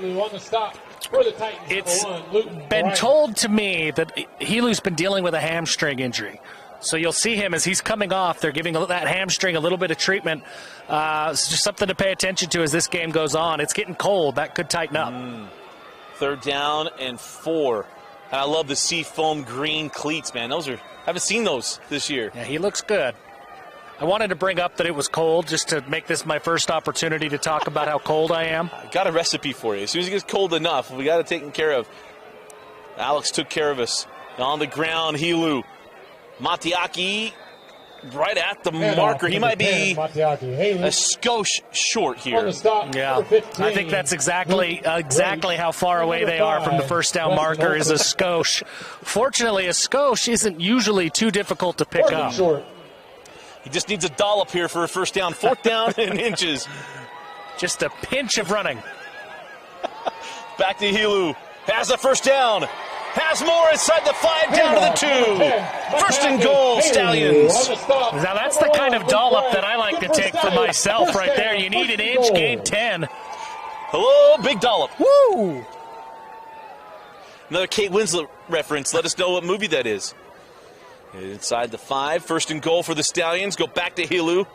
Speaker 2: It's been told to me that Helu's been dealing with a hamstring injury. So you'll see him as he's coming off. They're giving that hamstring a little bit of treatment. It's just something to pay attention to as this game goes on. It's getting cold. That could tighten up.
Speaker 1: 3rd down and 4. And I love the seafoam green cleats, man. I haven't seen those this year.
Speaker 2: Yeah, he looks good. I wanted to bring up that it was cold just to make this my first opportunity to talk about how cold I am.
Speaker 1: I got a recipe for you. As soon as it gets cold enough, we got it taken care of. Alex took care of us. On the ground, Helu. Matiaki right at the marker. He might be a skosh short here.
Speaker 2: Yeah, I think that's exactly how far away they are from the first down marker is a skosh. Fortunately, a skosh isn't usually too difficult to pick up.
Speaker 1: He just needs a dollop here for a first down. 4th down and inches.
Speaker 2: Just a pinch of running.
Speaker 1: Back to Helu. Has the first down. Has more inside the 5, down to the 2. First and goal, Stallions.
Speaker 2: Now that's the kind of dollop that I like to take for myself right there. You need an inch, gain 10.
Speaker 1: Hello, big dollop.
Speaker 2: Woo!
Speaker 1: Another Kate Winslet reference. Let us know what movie that is. Inside the 5, first and goal for the Stallions. Go back to Hilu.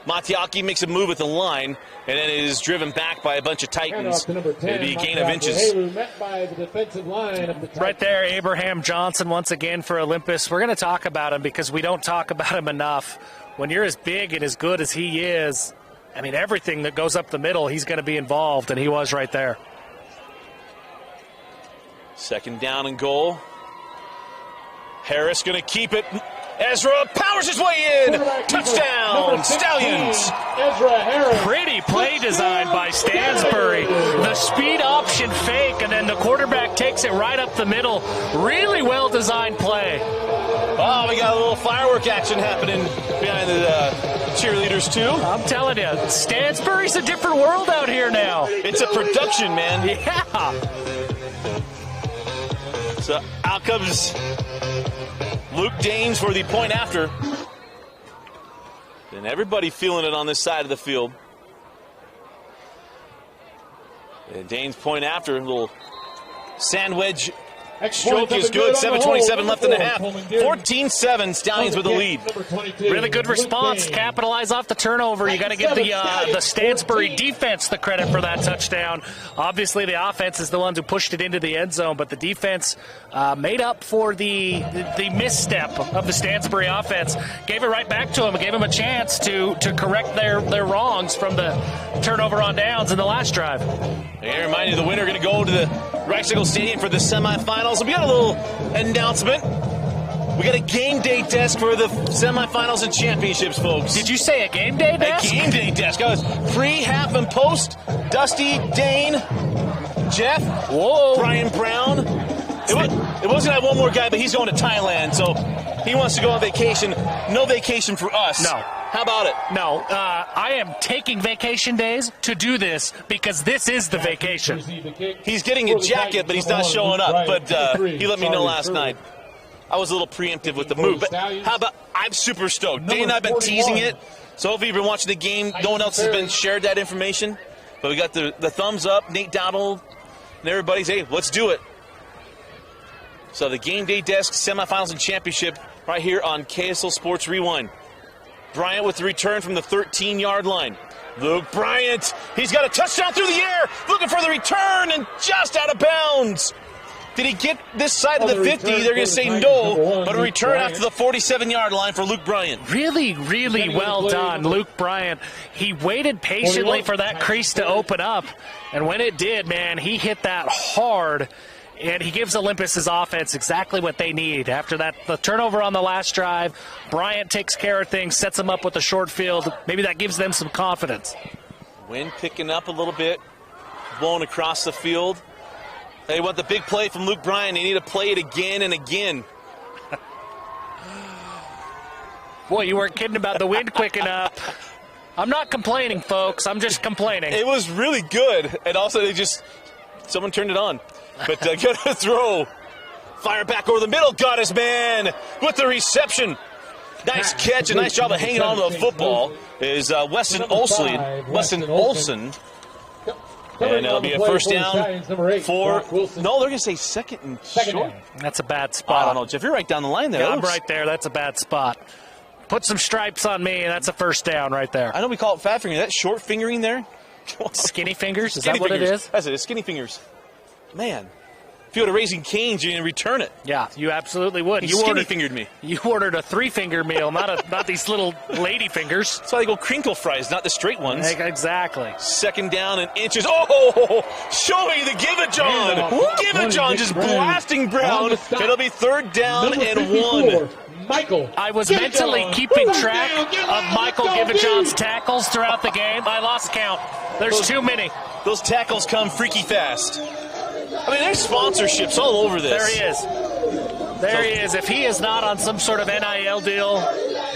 Speaker 1: Matiaki makes a move at the line, and then is driven back by a bunch of Titans. It'll be a gain of inches.
Speaker 2: Right there, Abraham Johnson once again for Olympus. We're going to talk about him because we don't talk about him enough. When you're as big and as good as he is, I mean, everything that goes up the middle, he's going to be involved, and he was right there.
Speaker 1: Second down and goal. Harris going to keep it. Ezra powers his way in. Touchdown, Stallions.
Speaker 3: Ezra Harris.
Speaker 2: Pretty play design by Stansbury. The speed option fake, and then the quarterback takes it right up the middle. Really well designed play.
Speaker 1: Oh, we got a little firework action happening behind the cheerleaders, too.
Speaker 2: I'm telling you, Stansbury's a different world out here now.
Speaker 1: It's a production, man.
Speaker 2: Yeah.
Speaker 1: So out comes Luke Danes for the point after. And everybody feeling it on this side of the field. And Danes point after, a little sand wedge stroke is good. 7:27 left in the half. 14-7, Stallions with the lead.
Speaker 2: Really good response. Capitalize off the turnover. You got to give the Stansbury defense the credit for that touchdown. Obviously, the offense is the ones who pushed it into the end zone, but the defense made up for the misstep of the Stansbury offense. Gave it right back to him and gave him a chance to correct their wrongs from the turnover on downs in the last drive.
Speaker 1: I remind you, the winner going to go to the Reichsiegel Stadium for the semifinals. We got a little announcement. We got a game day desk for the semifinals and championships, folks.
Speaker 2: Did you say a game day desk?
Speaker 1: A game day desk. I was pre, half, and post. Dusty, Dane, Jeff, Brian Brown. It wasn't that one more guy, but he's going to Thailand, so he wants to go on vacation. No vacation for us.
Speaker 2: No.
Speaker 1: How about it?
Speaker 2: No, I am taking vacation days to do this because this is the vacation.
Speaker 1: He's getting a jacket, but he's not showing up. But he let me know last night. I was a little preemptive with the move. But how about, I'm super stoked. Dane and I have been teasing it. So hopefully you've been watching the game. No one else has been shared that information. But we got the thumbs up, Nate Dowdle, and everybody's, hey, let's do it. So the game day desk, semifinals and championship right here on KSL Sports Rewind. Bryant with the return from the 13-yard line. Luke Bryant, he's got a touchdown through the air, looking for the return and just out of bounds. Did he get this side of the 50? They're going to say no, but a return after the 47-yard line for Luke Bryant.
Speaker 2: Really, really well done, Luke Bryant. He waited patiently for that crease to open up, and when it did, man, he hit that hard. And he gives Olympus' offense exactly what they need. After that, the turnover on the last drive, Bryant takes care of things, sets them up with a short field. Maybe that gives them some confidence.
Speaker 1: Wind picking up a little bit, blowing across the field. They want the big play from Luke Bryant. They need to play it again and again.
Speaker 2: Boy, you weren't kidding about the wind quicking up. I'm not complaining, folks. I'm just complaining.
Speaker 1: It was really good. And also, someone turned it on. But got a throw. Fire back over the middle. Got his man with the reception. Nice catch. A nice job of hanging on to the football is Weston Olson. And it'll be a first down for... No, they're going to say second and short.
Speaker 2: That's a bad spot.
Speaker 1: I don't know, Jeff. You're right down the line there.
Speaker 2: Yeah, I'm right there. That's a bad spot. Put some stripes on me, and that's a first down right there.
Speaker 1: I know we call it fat fingering. That short fingering there?
Speaker 2: Skinny fingers? Is that what it is?
Speaker 1: That's it. Skinny fingers. Man, if you would have Raising Cane's, you're going to return it.
Speaker 2: Yeah, you absolutely would.
Speaker 1: He skinny-fingered me.
Speaker 2: You ordered a 3-finger meal, not these little lady fingers.
Speaker 1: That's why they go crinkle fries, not the straight ones.
Speaker 2: Exactly.
Speaker 1: Second down and inches. Oh, showing the Give-A-John. Give-A-John just blasting Brown. It'll be third down and 1.
Speaker 3: Michael.
Speaker 2: I was mentally keeping track of Michael Give-A-John's tackles throughout the game. I lost count. There's too many.
Speaker 1: Those tackles come freaky fast. I mean, there's sponsorships all over this.
Speaker 2: There he is. There he is. If he is not on some sort of NIL deal,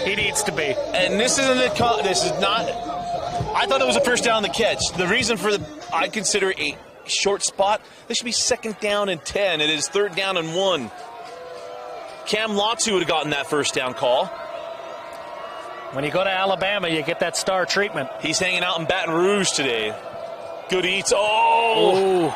Speaker 2: he needs to be.
Speaker 1: And this is not. I thought it was a first down on the catch. The reason for I consider a short spot. This should be 2nd down and 10. It is 3rd down and 1. Cam Lotzu would have gotten that first down call.
Speaker 2: When you go to Alabama, you get that star treatment.
Speaker 1: He's hanging out in Baton Rouge today. Good eats. Oh!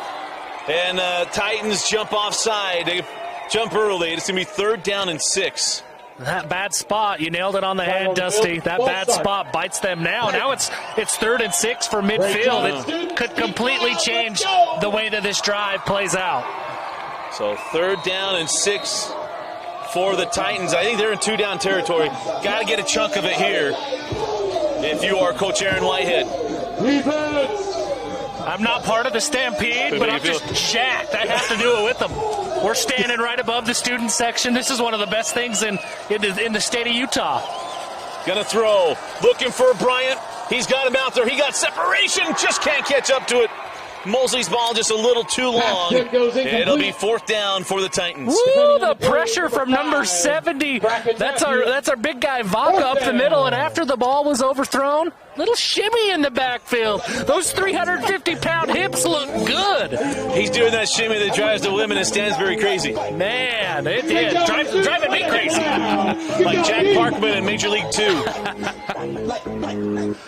Speaker 1: And Titans jump offside. They jump early. It's going to be 3rd down and 6.
Speaker 2: That bad spot, you nailed it on the head, Dusty. That bad spot bites them now. Now it's 3rd and 6 for midfield. It could completely change the way that this drive plays out.
Speaker 1: So 3rd down and 6 for the Titans. I think they're in 2-down territory. Got to get a chunk of it here if you are Coach Aaron Whitehead.
Speaker 2: I'm not part of the stampede, but I'm just jacked. I have to do it with them. We're standing right above the student section. This is one of the best things in the state of Utah.
Speaker 1: Gonna throw. Looking for Bryant. He's got him out there. He got separation. Just can't catch up to it. Mosley's ball just a little too long. It'll be 4th down for the Titans.
Speaker 2: Woo, the pressure from number 70. That's our big guy Vaca up the middle, and after the ball was overthrown, little shimmy in the backfield. Those 350-pound hips look good.
Speaker 1: He's doing that shimmy that drives the women in Stansbury crazy.
Speaker 2: Man, it did. Driving me crazy.
Speaker 1: Like Jack Parkman in Major League 2.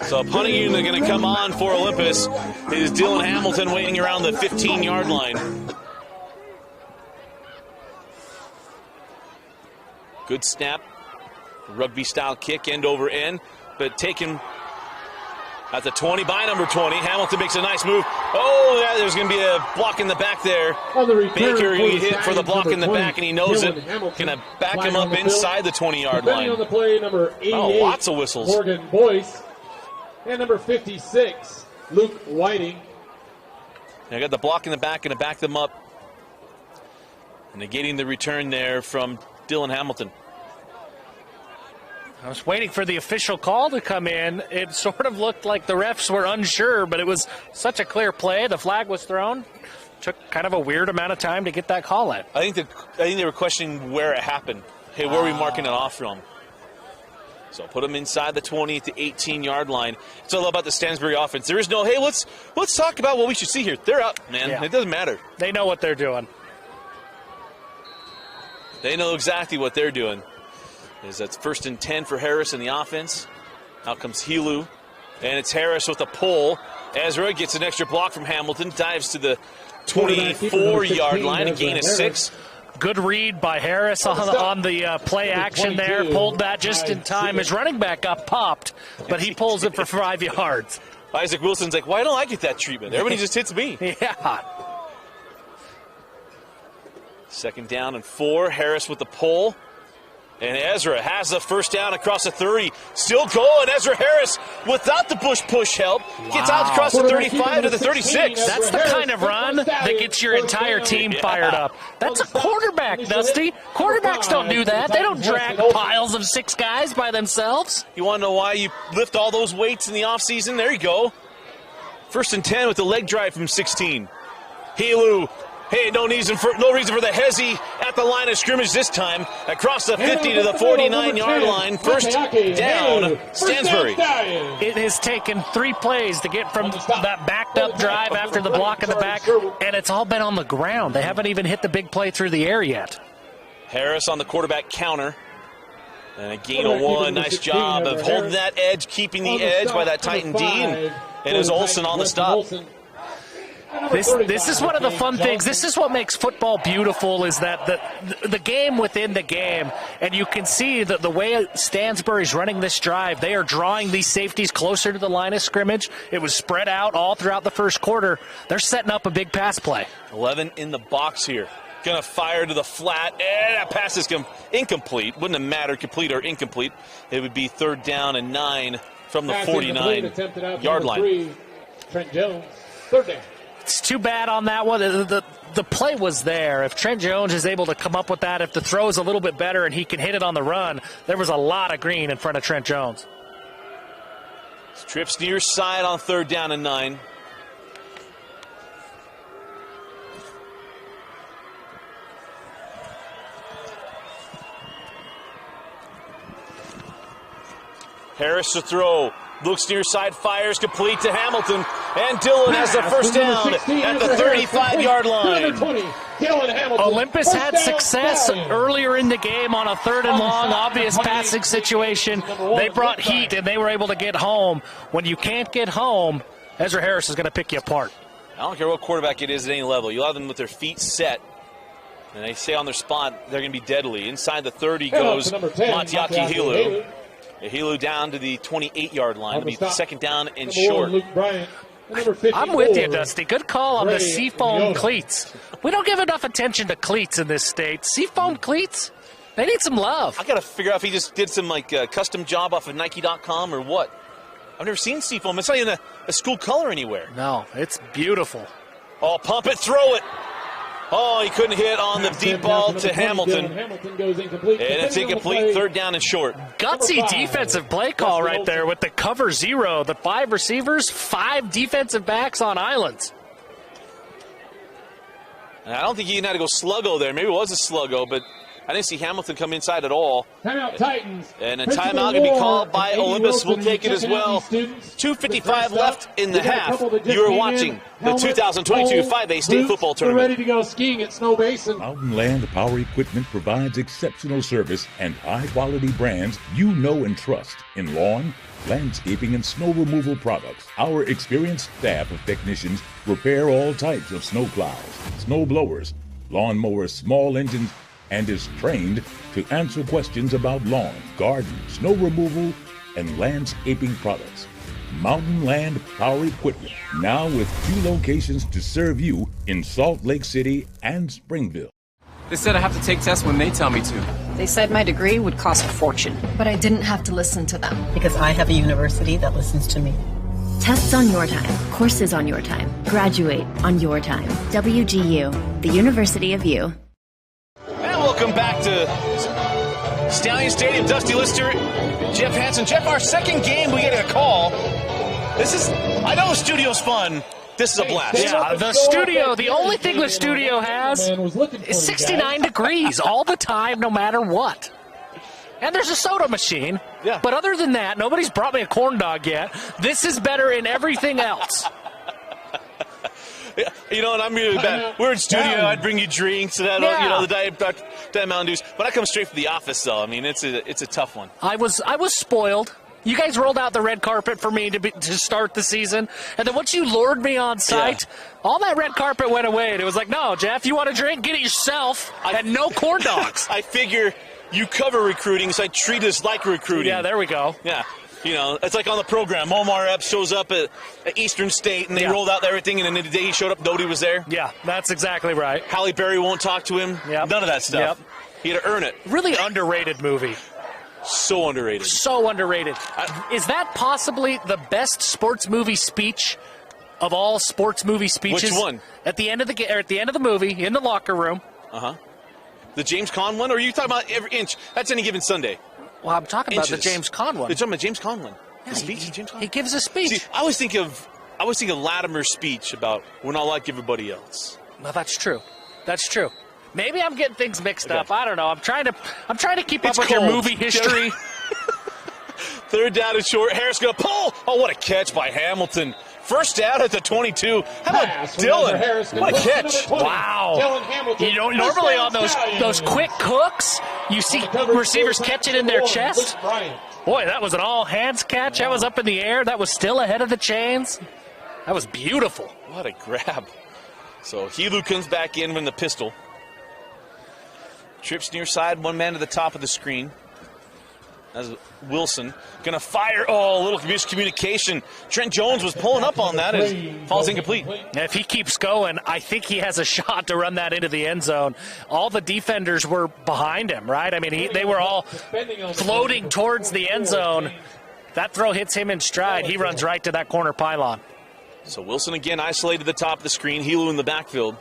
Speaker 1: So a punting unit going to come on for Olympus. It is Dylan Hamilton waiting around the 15-yard line. Good snap. Rugby-style kick, end over end, but taken at the 20 by number 20. Hamilton makes a nice move. Oh, yeah, there's going to be a block in the back there. Baker going to get hit for the block in the back, and he knows it. Going to back him up inside the 20-yard line.
Speaker 3: On the play, number 88,
Speaker 1: lots of whistles.
Speaker 3: Morgan Boyce. And number 56, Luke Whiting.
Speaker 1: I got the block in the back, going to back them up. Negating the return there from Dylan Hamilton.
Speaker 2: I was waiting for the official call to come in. It sort of looked like the refs were unsure, but it was such a clear play. The flag was thrown. Took kind of a weird amount of time to get that call in.
Speaker 1: I think they were questioning where it happened. Hey, where are we marking it off from? So put them inside the 20 at the 18-yard line. It's all about the Stansbury offense. There is no, hey, let's talk about what we should see here. They're up, man. Yeah. It doesn't matter.
Speaker 2: They know what they're doing.
Speaker 1: They know exactly what they're doing. That's 1st and 10 for Harris in the offense. Out comes Helu. And it's Harris with a pull. Ezra gets an extra block from Hamilton. Dives to the 24-yard line. A gain of 6.
Speaker 2: Good read by Harris on the play action there. Pulled that just in time. His running back got popped, but he pulls it for 5 yards.
Speaker 1: Isaac Wilson's like, why don't I get that treatment? Everybody just hits me.
Speaker 2: Yeah.
Speaker 1: 2nd down and 4. Harris with the pull. And Ezra has the 1st down across the 30. Still going. Ezra Harris, without the push help, gets out across the 35 to the 36.
Speaker 2: That's the kind of run that gets your entire team fired up. That's a quarterback, Dusty. Quarterbacks don't do that. They don't drag piles of 6 guys by themselves.
Speaker 1: You want to know why you lift all those weights in the offseason? There you go. 1st and 10 with the leg drive from 16. Helu. Hey, no reason for the hezzy at the line of scrimmage this time. Across the 50 to the 49-yard line. 1st down, Stansbury.
Speaker 2: It has taken 3 plays to get from that backed-up drive after the block in the back, and it's all been on the ground. They haven't even hit the big play through the air yet.
Speaker 1: Harris on the quarterback counter. And a gain of 1. Nice job of holding that edge, keeping the edge by that Titan D. And it is Olsen on the stop.
Speaker 2: This is one of the fun things. This is what makes football beautiful, is that the game within the game. And you can see that the way Stansbury's running this drive, they are drawing these safeties closer to the line of scrimmage. It was spread out all throughout the first quarter. They're setting up a big pass play.
Speaker 1: 11 in the box here. Going to fire to the flat. And that pass is incomplete. Wouldn't have mattered, complete or incomplete. It would be 3rd down and 9 from the 49-yard line.
Speaker 3: Trent Jones, 3rd down.
Speaker 2: It's too bad on that one. The play was there. If Trent Jones is able to come up with that, if the throw is a little bit better and he can hit it on the run, there was a lot of green in front of Trent Jones.
Speaker 1: Trips near side on 3rd down and 9. Harris to throw. Looks near side, fires complete to Hamilton. And Dillon has the first down at the 35-yard line.
Speaker 2: Olympus had success earlier in the game on a 3rd and long, obvious passing situation. They brought heat, and they were able to get home. When you can't get home, Ezra Harris is going to pick you apart.
Speaker 1: I don't care what quarterback it is at any level. You allow them with their feet set, and they stay on their spot, they're going to be deadly. Inside the 30 goes Matiaki Helu. Helu down to the 28-yard line. It'll be 2nd down and short.
Speaker 2: I'm with you, Dusty. Good call on the seafoam cleats. We don't give enough attention to cleats in this state. Seafoam cleats, they need some love.
Speaker 1: I got to figure out if he just did some custom job off of Nike.com or what. I've never seen seafoam. It's not even a school color anywhere.
Speaker 2: No, it's beautiful.
Speaker 1: Oh, pump it, throw it. Oh, he couldn't hit on the deep ball to Hamilton. And it's incomplete, 3rd down and short.
Speaker 2: Gutsy defensive play call right there with the cover 0. The 5 receivers, 5 defensive backs on islands.
Speaker 1: And I don't think he even had to go sluggo there. Maybe it was a sluggo, but I didn't see Hamilton come inside at all.
Speaker 3: Timeout Titans.
Speaker 1: And a timeout going to be called by Olympus. We'll take it as well. 2:55 left in the half. You are watching the 2022 5A State Football Tournament.
Speaker 3: Ready to go skiing at Snow Basin.
Speaker 9: Mountain Land Power Equipment provides exceptional service and high-quality brands you know and trust in lawn, landscaping, and snow removal products. Our experienced staff of technicians repair all types of snow plows, snow blowers, lawn mowers, small engines, and is trained to answer questions about lawn, garden, snow removal, and landscaping products. Mountain Land Power Equipment, now with 2 locations to serve you in Salt Lake City and Springville.
Speaker 4: They said I have to take tests when they tell me to.
Speaker 5: They said my degree would cost a fortune.
Speaker 6: But I didn't have to listen to them.
Speaker 7: Because I have a university that listens to me.
Speaker 8: Tests on your time, courses on your time, graduate on your time. WGU, the University of You.
Speaker 1: And welcome back to Stallion Stadium. Dusty Lister, Jeff Hansen. Jeff, our 2nd game, we get a call. I know the studio's fun. This is a blast.
Speaker 2: Yeah, the studio, the only thing the studio has is 69 degrees all the time, no matter what. And there's a soda machine.
Speaker 1: Yeah.
Speaker 2: But other than that, nobody's brought me a corn dog yet. This is better in everything else.
Speaker 1: You know, and I'm really bad. We're in studio. I'd bring you drinks, and the Diet Mountain Dews. But I come straight from the office, though. I mean, it's a tough one.
Speaker 2: I was spoiled. You guys rolled out the red carpet for me to start the season, and then once you lured me on site, all that red carpet went away. And it was like, no, Jeff, you want a drink? Get it yourself. And no corn dogs.
Speaker 1: I figure you cover recruiting, so I treat us like recruiting.
Speaker 2: Yeah, there we go.
Speaker 1: Yeah. You know, it's like on the program. Omar Epps shows up at Eastern State, and they rolled out everything, and then the day he showed up, nobody was there.
Speaker 2: Yeah, that's exactly right.
Speaker 1: Halle Berry won't talk to him.
Speaker 2: Yep.
Speaker 1: None of that stuff.
Speaker 2: Yep.
Speaker 1: He had to earn it.
Speaker 2: Really underrated movie.
Speaker 1: So underrated.
Speaker 2: So underrated. Is that possibly the best sports movie speech of all sports movie speeches?
Speaker 1: Which one?
Speaker 2: At the end of the movie, in the locker room.
Speaker 1: The James Conn one, or are you talking about every inch? That's any given Sunday.
Speaker 2: Well, I'm talking about the James Conn one.
Speaker 1: You're talking about James Conn one.
Speaker 2: Yeah,
Speaker 1: The speech of James Conn?
Speaker 2: He gives a speech.
Speaker 1: See, I was thinking Latimer's speech about we're not like everybody else.
Speaker 2: Well, that's true. That's true. Maybe I'm getting things mixed up. I don't know. I'm trying to keep up with your movie history.
Speaker 1: 3rd down and short. Harris going to pull. Oh, what a catch by Hamilton. First down at the 22. How about Dillon? What a catch.
Speaker 2: Wow. You know, normally on those quick hooks, you see receivers catch it in their chest. Boy, that was an all-hands catch. That was up in the air. That was still ahead of the chains. That was beautiful.
Speaker 1: What a grab. So Helu comes back in with the pistol. Trips near side, one man to the top of the screen. That's Wilson. Going to fire. Oh, a little miscommunication. Trent Jones was pulling up on that. It falls incomplete.
Speaker 2: If he keeps going, I think he has a shot to run that into the end zone. All the defenders were behind him, right? I mean, they were all floating towards the end zone. That throw hits him in stride. He runs right to that corner pylon.
Speaker 1: So Wilson again isolated the top of the screen. Helu in the backfield.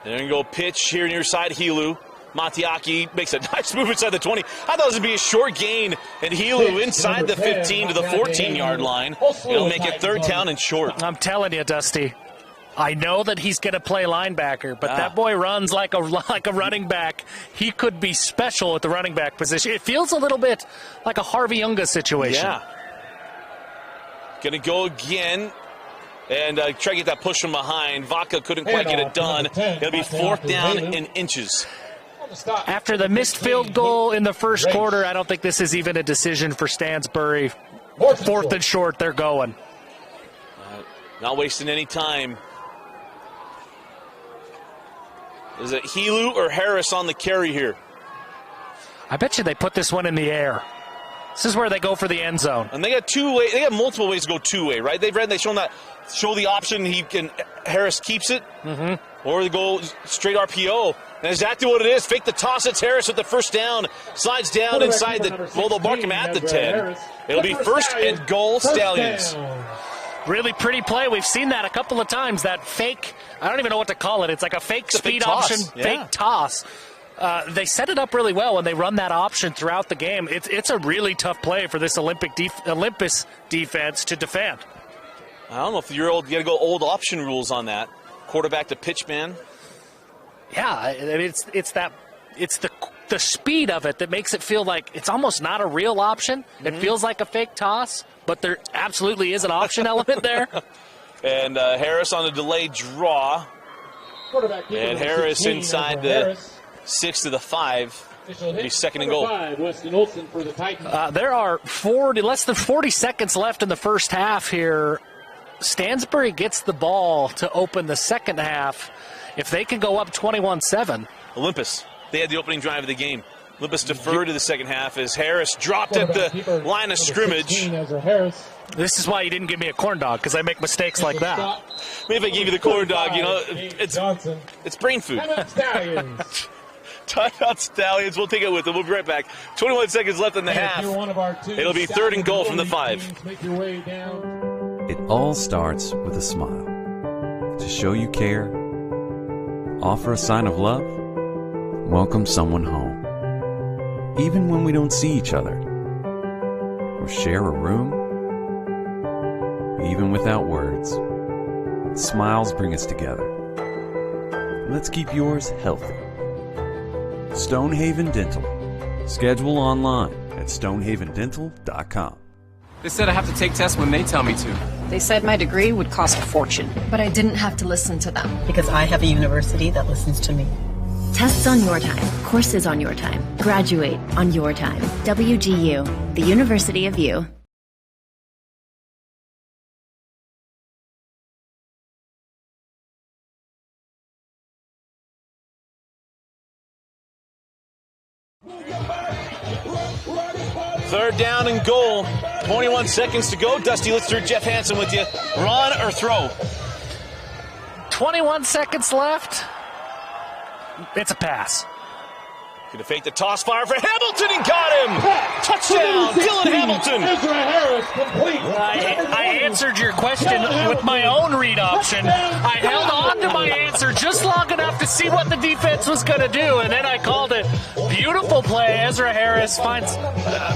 Speaker 1: And they're going to go pitch here near side. Helu. Matiaki makes a nice move inside the 20. I thought it was going to be a short gain, and Helu inside the 15 to the 14-yard line. It'll make it 3rd down and short.
Speaker 2: I'm telling you, Dusty, I know that he's going to play linebacker, but that boy runs like a running back. He could be special at the running back position. It feels a little bit like a Harvey Unga situation.
Speaker 1: Yeah. Going to go again. and try to get that push from behind. Vaca couldn't quite get it done. It'll be 4th down in inches.
Speaker 2: After the missed field goal in the first quarter, I don't think this is even a decision for Stansbury. 4th and short, they're going.
Speaker 1: Not wasting any time. Is it Helu or Harris on the carry here?
Speaker 2: I bet you they put this one in the air. This is where they go for the end zone.
Speaker 1: And they got two-way. They got multiple ways to go two-way, right? They've shown the option. Harris keeps it, or they go straight RPO. And exactly what it is. Fake the toss. It's Harris with the first down. Slides down inside they'll mark him at the 10. It'll be 1st and goal, Stallions.
Speaker 2: Really pretty play. We've seen that a couple of times. That fake, I don't even know what to call it. It's like a fake speed option, fake toss. They set it up really well when they run that option throughout the game. It's a really tough play for this Olympus defense to defend.
Speaker 1: I don't know if you got to go old option rules on that. Quarterback to pitch man.
Speaker 2: Yeah, I mean, it's the speed of it that makes it feel like it's almost not a real option. It feels like a fake toss, but there absolutely is an option element there.
Speaker 1: And Harris on a delayed draw. And Harris inside the 6 to the 5. It'll be 2nd and goal.
Speaker 2: There are less than 40 seconds left in the first half here. Stansbury gets the ball to open the second half. If they can go up 21-7.
Speaker 1: Olympus, they had the opening drive of the game. Olympus deferred to the second half as Harris dropped at the line of scrimmage.
Speaker 2: This is why you didn't give me a corn dog, because I make mistakes like that.
Speaker 1: Maybe if I gave you the corn dog, it's brain food. Timeout Stallions. We'll take it with them. We'll be right back. 21 seconds left in the half. It'll be 3rd and goal from the 5.
Speaker 11: It all starts with a smile. To show you care, offer a sign of love, welcome someone home. Even when we don't see each other, or share a room, even without words, smiles bring us together. Let's keep yours healthy. Stonehaven Dental. Schedule online at stonehavendental.com.
Speaker 4: They said I have to take tests when they tell me to.
Speaker 5: They said my degree would cost a fortune.
Speaker 6: But I didn't have to listen to them.
Speaker 7: Because I have a university that listens to me.
Speaker 8: Tests on your time, courses on your time, graduate on your time. WGU, the University of You.
Speaker 1: Third down and goal. 21 seconds to go. Dusty Litzer, Jeff Hansen with you. Run or throw?
Speaker 2: 21 seconds left. It's a pass.
Speaker 1: Gonna fake the toss, fire for Hamilton, and got him! Touchdown, Dylan Hamilton!
Speaker 2: I answered your question with my own read option. I held on to my answer just long enough to see what the defense was going to do, and then I called it. Beautiful play. Ezra Harris finds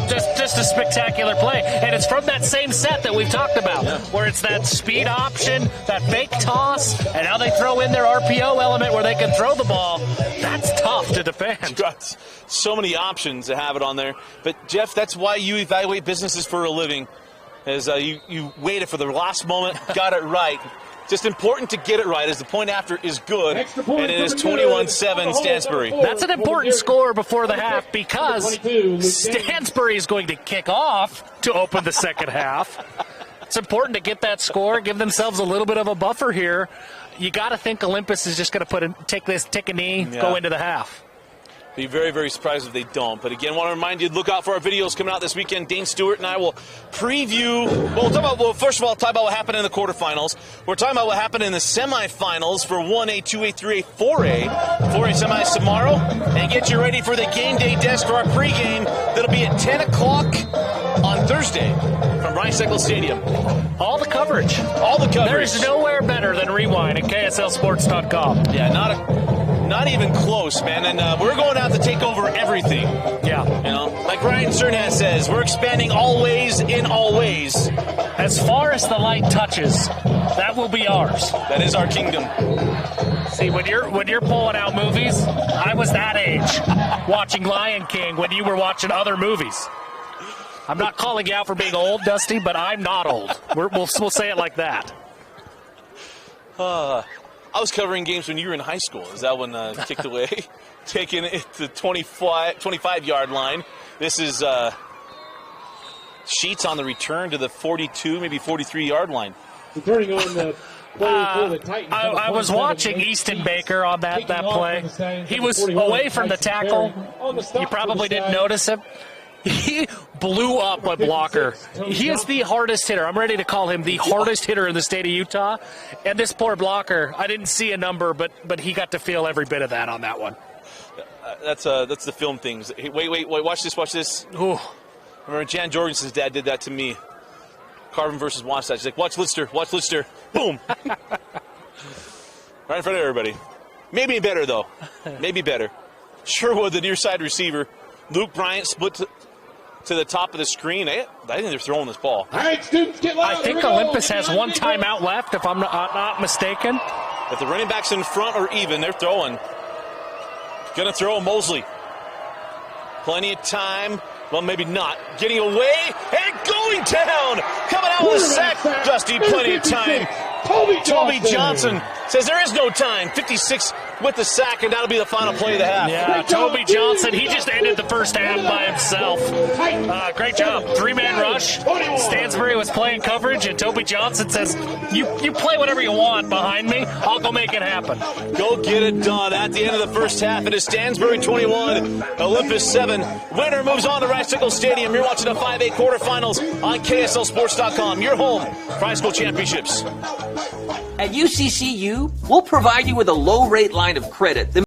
Speaker 2: just a spectacular play, and it's from that same set that we've talked about, where it's that speed option, that fake toss, and now they throw in their RPO element where they can throw the ball. That's tough to defend.
Speaker 1: So many options to have it on there. But, Jeff, that's why you evaluate businesses for a living, is you waited for the last moment, got it right. Just important to get it right, as the point after is good, and it is 21-7 Stansbury.
Speaker 2: That's an important score before the half, because Stansbury is going to kick off to open the second half. It's important to get that score, give themselves a little bit of a buffer here. You got to think Olympus is just going to take a knee, go into the half.
Speaker 1: Be very, very surprised if they don't. But again, want to remind you, look out for our videos coming out this weekend. Dane Stewart and I will preview. First of all, talk about what happened in the quarterfinals. We're talking about what happened in the semifinals for 1A, 2A, 3A, 4A. 4A semis tomorrow. And get you ready for the game day desk for our pregame. That'll be at 10 o'clock on Thursday from Rhine-Cycle Stadium.
Speaker 2: All the coverage.
Speaker 1: All the coverage.
Speaker 2: There is nowhere better than Rewind at KSLSports.com.
Speaker 1: Yeah, not even close, man. And we're going out to take over everything.
Speaker 2: Yeah.
Speaker 1: Like Ryan Cernaz says, we're expanding always in all ways.
Speaker 2: As far as the light touches, that will be ours.
Speaker 1: That is our kingdom.
Speaker 2: See, when you're pulling out movies, I was that age, watching Lion King when you were watching other movies. I'm not calling you out for being old, Dusty, but I'm not old. We'll say it like that.
Speaker 1: I was covering games when you were in high school. Is that one kicked away? Taking it to the 25-yard line. This is Sheets on the return to the 42, maybe 43-yard line.
Speaker 3: Returning on the play for the Titans.
Speaker 2: I was watching Easton Baker on that play. He was away from the tackle. You probably didn't notice him. He blew up a blocker. He is the hardest hitter. I'm ready to call him the hardest hitter in the state of Utah. And this poor blocker, I didn't see a number, but he got to feel every bit of that on that one.
Speaker 1: That's the film things. Hey, wait, watch this. Ooh. Remember Jan Jorgensen's dad did that to me. Carvin versus Wasatch. He's like, watch Lister. Boom. Right in front of everybody. Maybe better, though. Maybe better. Sherwood, the near side receiver. Luke Bryant split to the top of the screen. I think they're throwing this ball.
Speaker 3: All right, students, get loud.
Speaker 2: I think Olympus has one timeout left, if I'm not mistaken.
Speaker 1: If the running back's in front or even, they're throwing. Going to throw Mosley. Plenty of time. Well, maybe not. Getting away and going down. Coming out with a sack. Dusty, plenty of time. Toby Johnson says there is no time. 56 with the sack, and that'll be the final play of the half.
Speaker 2: Yeah, Toby Johnson, he just ended the first half by himself. Great job. Three-man rush. Stansbury was playing coverage, and Toby Johnson says, you play whatever you want behind me. I'll go make it happen.
Speaker 1: Go get it done. At the end of the first half, it is Stansbury 21, Olympus 7. Winner moves on to Rice-Tickle Stadium. You're watching the 5A quarterfinals on KSLSports.com. Your home for high school championships.
Speaker 12: At UCCU, we'll provide you with a low-rate line of credit that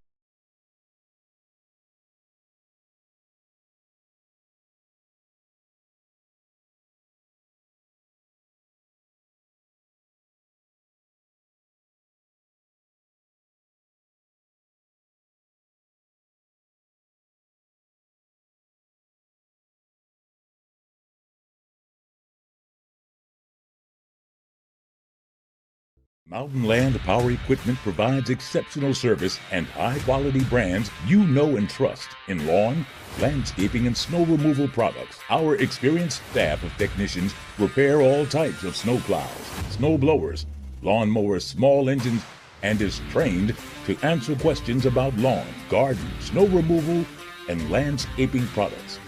Speaker 9: Mountain Land Power Equipment provides exceptional service and high-quality brands you know and trust in lawn, landscaping, and snow removal products. Our experienced staff of technicians repair all types of snow plows, snow blowers, lawn mowers, small engines, and is trained to answer questions about lawn, garden, snow removal, and landscaping products.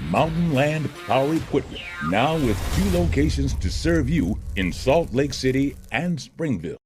Speaker 9: Mountain Land Power Equipment, now with 2 locations to serve you in Salt Lake City and Springville.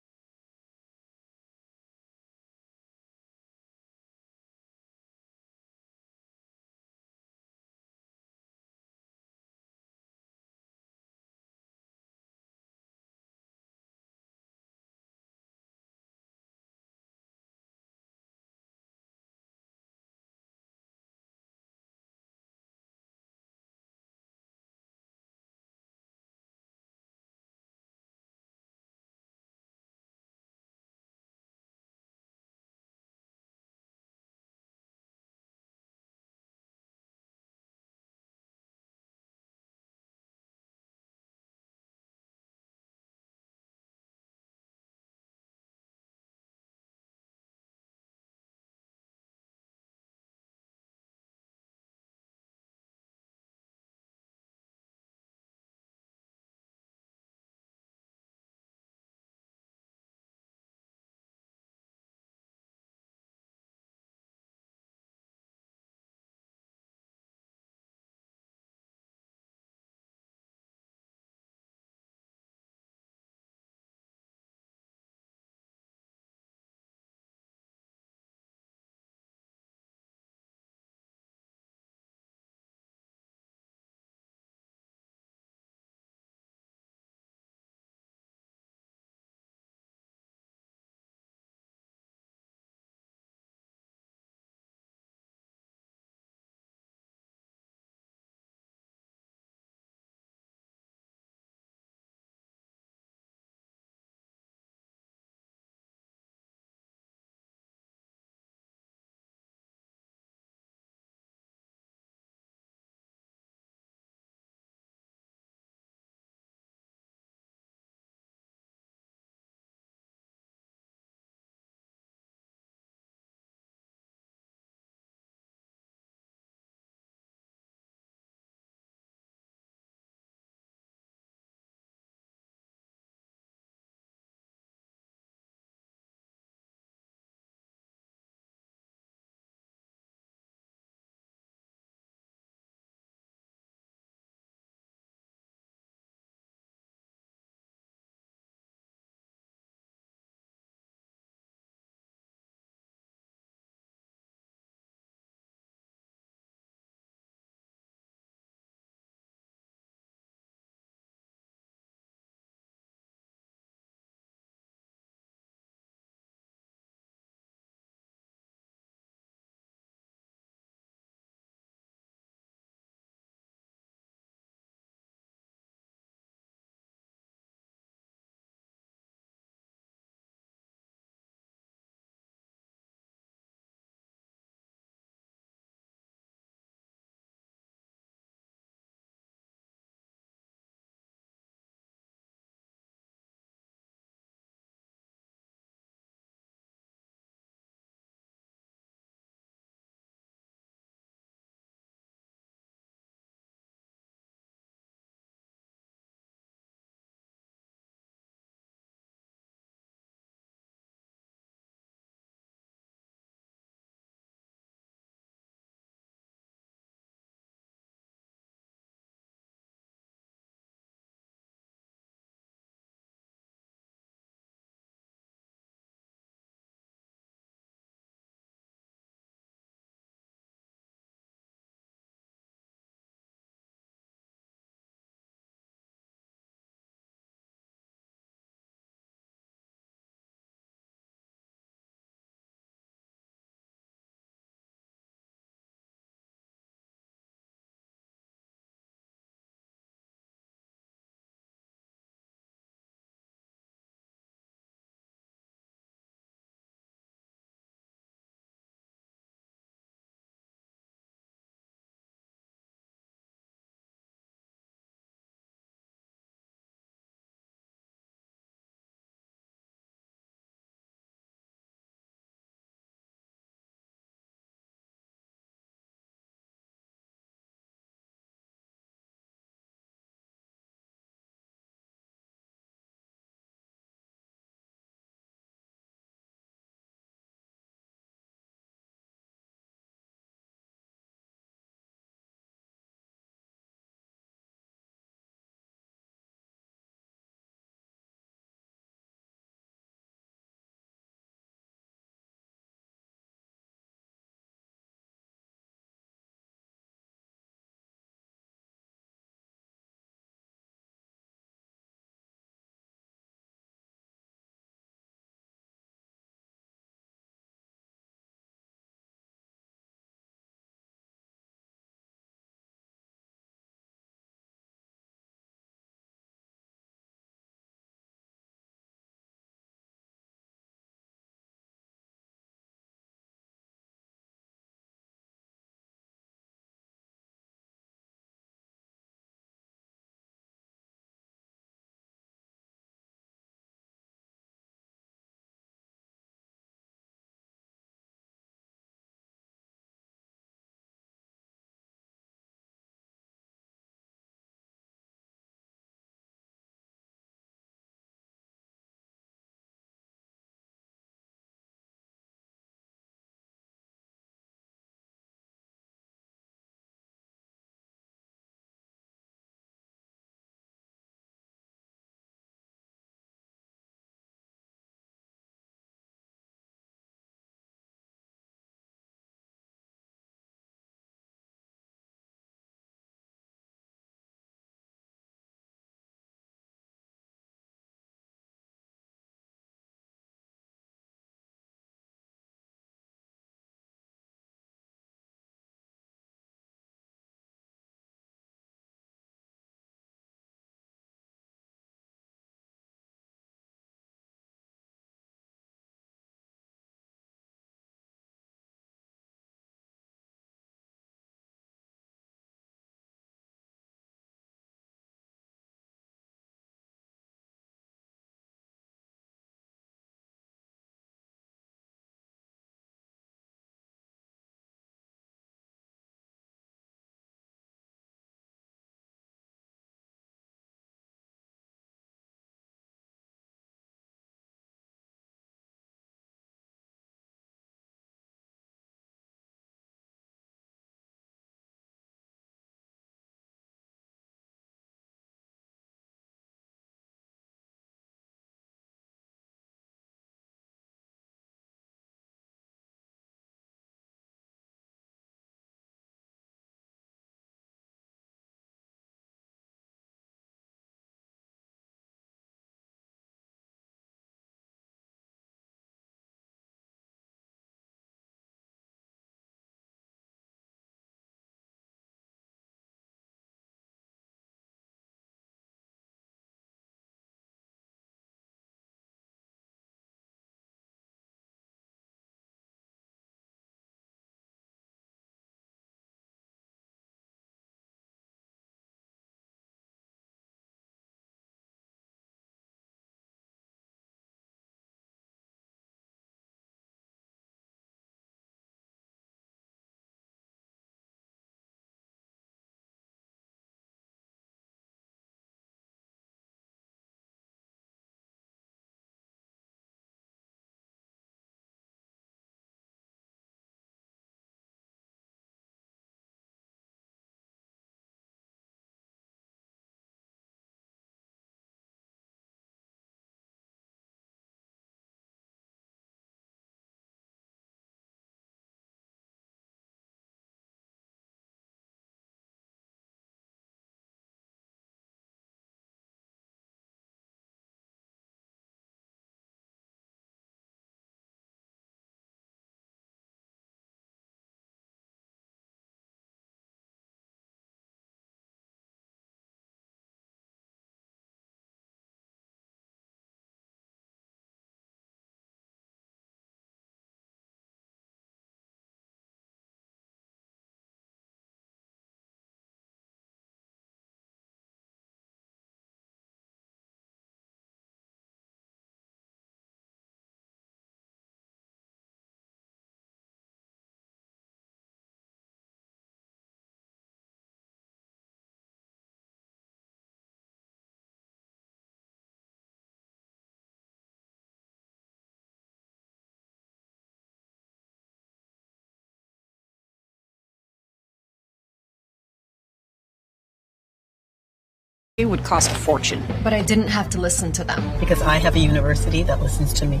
Speaker 5: It would cost a fortune.
Speaker 6: But I didn't have to listen to them.
Speaker 7: Because I have a university that listens to me.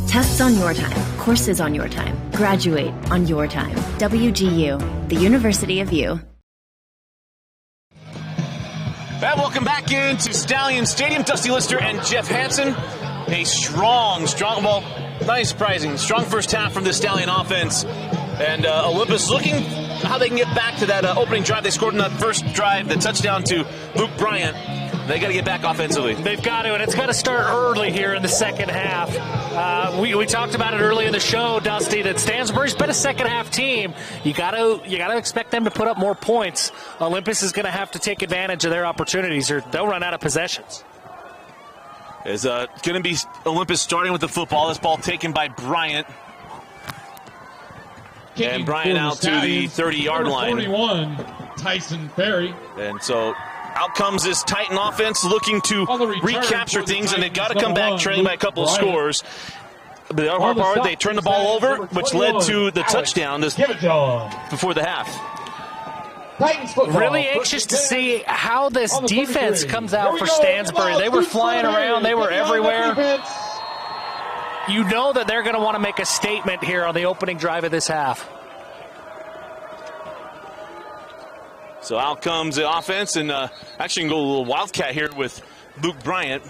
Speaker 8: Tests on your time, courses on your time, graduate on your time. WGU, the University of You.
Speaker 1: And welcome back into Stallions Stadium. Dusty Lister and Jeff Hansen. A strong, well, not surprising, strong first half from the Stallion offense. And Olympus looking how they can get back to that opening drive. They scored in that first drive, the touchdown to Luke Bryant. They got to get back offensively.
Speaker 2: They've got to, and it's got to start early here in the second half. We talked about it early in the show, Dusty, that Stansbury's been a second half team. You got to expect them to put up more points. Olympus is going to have to take advantage of their opportunities, or they'll run out of possessions.
Speaker 1: It's going to be Olympus starting with the football. This ball taken by Bryant. And Bryant out to the 30-yard line.
Speaker 3: 41, Tyson Ferry.
Speaker 1: And so out comes this Titan offense looking to recapture things, and they've got to come back trailing by a couple of scores. But the hard part, they turned the ball over, which led to the touchdown before the half.
Speaker 2: Really anxious to see how this defense comes out for Stansbury. They were flying around. They were everywhere. You know that they're going to want to make a statement here on the opening drive of this half.
Speaker 1: So out comes the offense, and actually can go a little wildcat here with Luke Bryant.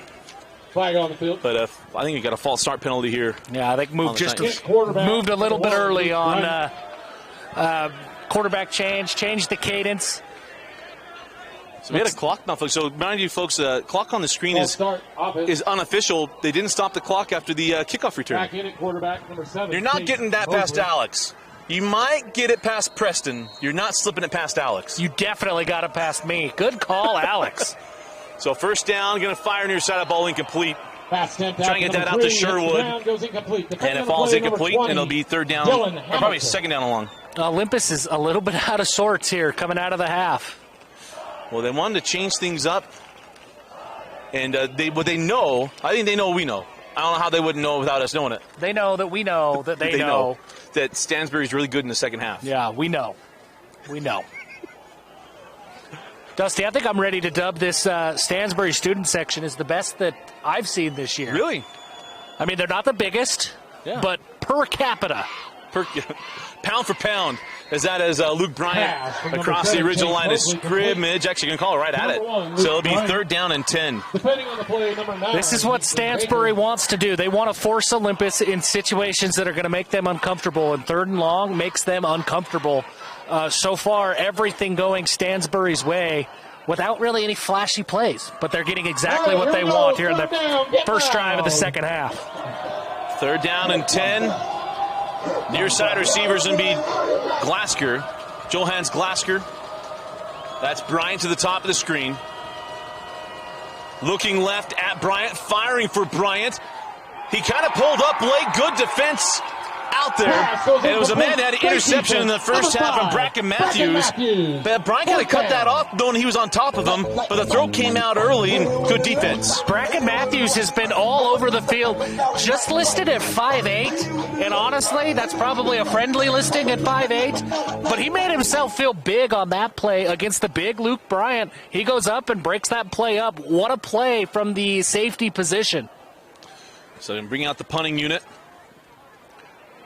Speaker 3: Flag on the field.
Speaker 1: But I think you got a false start penalty here.
Speaker 2: Yeah, they moved moved a little bit early on quarterback changed the cadence.
Speaker 1: So we had a clock malfunction. So mind you, folks, clock on the screen is unofficial. They didn't stop the clock after the kickoff return.
Speaker 3: Back in at quarterback, number 7.
Speaker 1: You're not getting that past Alex. You might get it past Preston. You're not slipping it past Alex.
Speaker 2: You definitely got it past me. Good call, Alex.
Speaker 1: So first down, going to fire near side, ball incomplete.
Speaker 3: Trying
Speaker 1: to get that out to Sherwood. And it falls incomplete, and it'll be third down, or probably second down along.
Speaker 2: Olympus is a little bit out of sorts here coming out of the half.
Speaker 1: Well, they wanted to change things up. And what they know, I think they know we know. I don't know how they wouldn't know without us knowing it.
Speaker 2: They know that we know that they know.
Speaker 1: That Stansbury's really good in the second half.
Speaker 2: Yeah, we know. We know. Dusty, I think I'm ready to dub this Stansbury student section as the best that I've seen this year.
Speaker 1: Really?
Speaker 2: I mean, they're not the biggest, but per capita.
Speaker 1: Pound for pound, as Luke Bryant across the original line of scrimmage. Actually, going to call it right at it. So it'll be third down and 10.
Speaker 3: Depending on the play, number 9.
Speaker 2: This is what Stansbury wants to do. They want to force Olympus in situations that are going to make them uncomfortable, and third and long makes them uncomfortable. So far, everything going Stansbury's way without really any flashy plays, but they're getting exactly what they want here in the first drive of the second half.
Speaker 1: Third down and 10. Near side receivers going to be Glasker, Johannes Glasker. That's Bryant to the top of the screen. Looking left at Bryant, firing for Bryant. He kind of pulled up late, good defense out there. And it was a man that had an interception in the first half from Bracken Matthews. But Bryant kind of cut that off, knowing he was on top of him. But the throw came out early, and good defense.
Speaker 2: Bracken Matthews has been all over the field, just listed at 5'8". And honestly, that's probably a friendly listing at 5'8". But he made himself feel big on that play against the big Luke Bryant. He goes up and breaks that play up. What a play from the safety position.
Speaker 1: So they bring out the punting unit.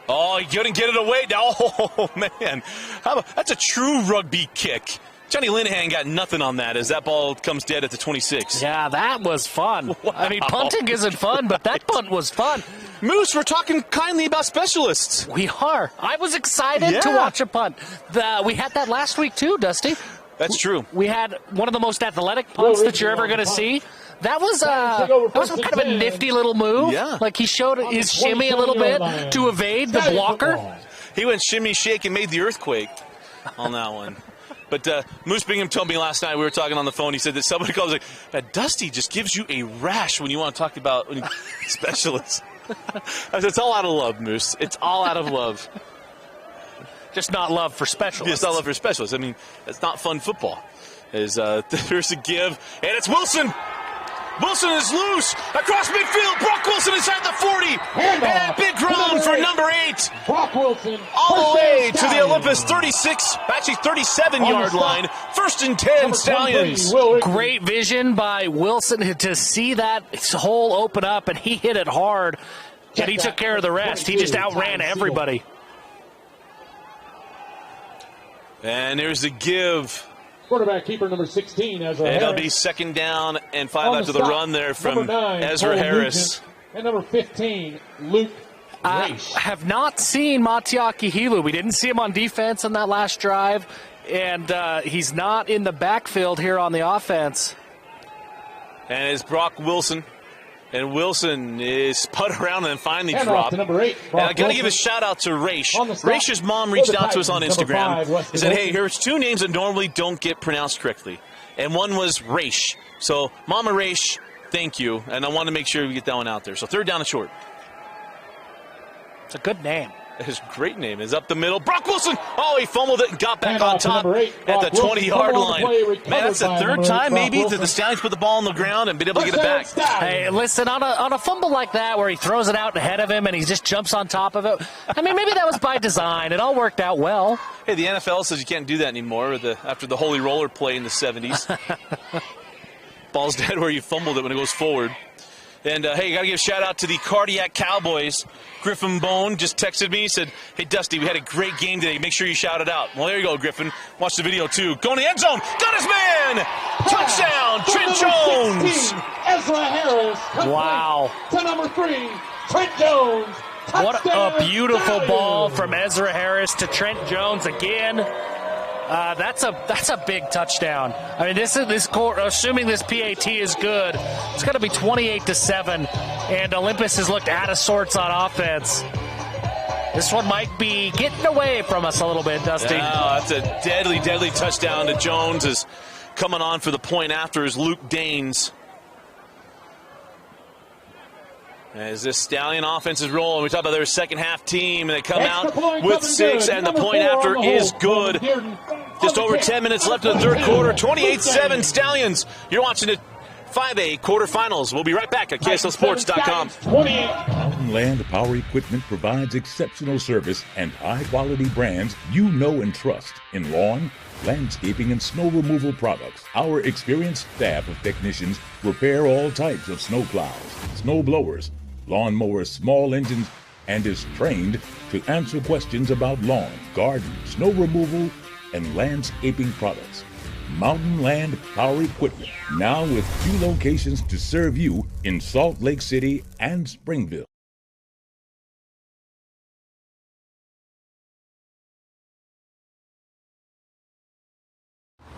Speaker 1: Oh, he couldn't get it away. Oh, man. That's a true rugby kick. Johnny Linehan got nothing on that as that ball comes dead at the 26.
Speaker 2: Yeah, that was fun.
Speaker 1: Wow.
Speaker 2: I mean, punting isn't fun, but that punt was fun.
Speaker 1: Moose, we're talking kindly about specialists.
Speaker 2: We are. I was excited to watch a punt. We had that last week, too, Dusty.
Speaker 1: That's true.
Speaker 2: We had one of the most athletic punts that you're ever going to see. That was kind of a nifty little move.
Speaker 1: Yeah.
Speaker 2: Like he showed his shimmy a little bit to evade the blocker.
Speaker 1: He went shimmy, shake, and made the earthquake on that one. But Moose Bingham told me last night, we were talking on the phone, he said that somebody calls like, that Dusty just gives you a rash when you want to talk about specialists. I said, it's all out of love, Moose. It's all out of love.
Speaker 2: Just not love for specialists.
Speaker 1: Just not love for specialists. I mean, that's not fun football. There's a give, and it's Wilson. Wilson is loose across midfield. Brock Wilson inside the 40. And a big run for number 8. it
Speaker 3: Brock Wilson.
Speaker 1: all the way to the Olympus 37-yard line. 1st and 10, Stallions.
Speaker 2: Great vision by Wilson to see that hole open up, and he hit it hard, and he took care of the rest. He just outran everybody.
Speaker 1: And there's the give.
Speaker 3: Quarterback keeper number 16, Ezra Harris.
Speaker 1: It'll be 2nd down and 5 after the run there from 9, Ezra Harris.
Speaker 3: And number 15, Luke
Speaker 2: I have not seen Matiaki Hilu. We didn't see him on defense on that last drive, and he's not in the backfield here on the offense.
Speaker 1: And it's Brock Wilson. And Wilson is spun around and finally dropped.
Speaker 3: Number 8,
Speaker 1: and I got to give a shout out to Raish. Raish's mom reached out to us on Instagram and said, hey, here's 2 names that normally don't get pronounced correctly. And one was Raish. So, Mama Raish, thank you. And I want to make sure we get that one out there. So, 3rd down and short.
Speaker 2: It's a good name.
Speaker 1: His great name is up the middle. Brock Wilson. Oh, he fumbled it and got back on top at the 20-yard line. Man, that's the 3rd time maybe that the Stallions put the ball on the ground and been able to get it back.
Speaker 2: Hey, listen, on a fumble like that where he throws it out ahead of him and he just jumps on top of it, I mean, maybe that was by design. It all worked out well.
Speaker 1: Hey, the NFL says you can't do that anymore after the Holy Roller play in the 70s. Ball's dead where you fumbled it when it goes forward. And, hey, you got to give a shout-out to the Cardiac Cowboys. Griffin Bone just texted me. He said, hey, Dusty, we had a great game today. Make sure you shout it out. Well, there you go, Griffin. Watch the video, too. Going to the end zone. Got his man. Touchdown, Trent Jones.
Speaker 3: 16, Ezra Harris.
Speaker 2: Wow.
Speaker 3: To number 3, Trent Jones.
Speaker 2: What a beautiful ball from Ezra Harris to Trent Jones again. That's a big touchdown. I mean, this court, assuming this PAT is good, it's going to be 28-7, and Olympus has looked out of sorts on offense. This one might be getting away from us a little bit, Dusty.
Speaker 1: Yeah, that's a deadly, deadly touchdown to Jones. Is coming on for the point after is Luke Daines. As this Stallion offense is rolling, we talk about their second half team, and they come out with 6, and the point after is good. Just over 10 minutes left in the 3rd quarter, 28-7 Stallions. You're watching the 5A quarterfinals. We'll be right back at KSLSports.com.
Speaker 9: Mountain Land Power Equipment provides exceptional service and high-quality brands you know and trust in lawn, landscaping, and snow removal products. Our experienced staff of technicians repair all types of snow plows, snow blowers, lawn mowers, small engines, and is trained to answer questions about lawn, garden, snow removal, and landscaping products. Mountain Land Power Equipment, now with 2 locations to serve you in Salt Lake City and Springville.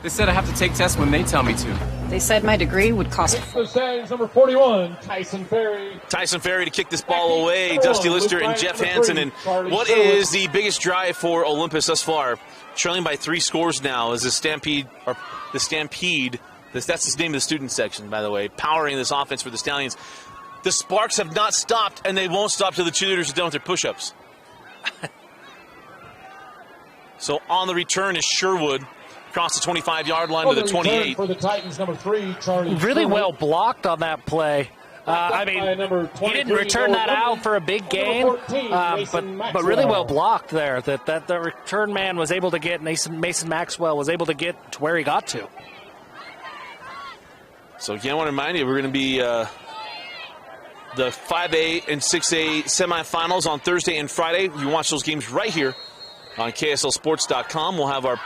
Speaker 4: They said I have to take tests when they tell me to.
Speaker 5: They said my degree would cost.
Speaker 3: The Stallions, number 41, Tyson Ferry.
Speaker 1: Tyson Ferry to kick this ball away. Dusty Lister and Jeff Hansen. And what is the biggest drive for Olympus thus far? Trailing by 3 scores now is the Stampede. That's the name of the student section, by the way. Powering this offense for the Stallions. The sparks have not stopped, and they won't stop till the cheerleaders are done with their push-ups. So on the return is Sherwood. Across the 25-yard line to the 28.
Speaker 3: For the Titans, number 3, Charlie.
Speaker 2: Really well blocked on that play. I mean, he didn't return that out for a big gain, but really well blocked there. That the return man was able to get, Mason Maxwell was able to get to where he got to.
Speaker 1: So again, I want to remind you, we're going to be the 5A and 6A semifinals on Thursday and Friday. You can watch those games right here on KSLSports.com. We'll have our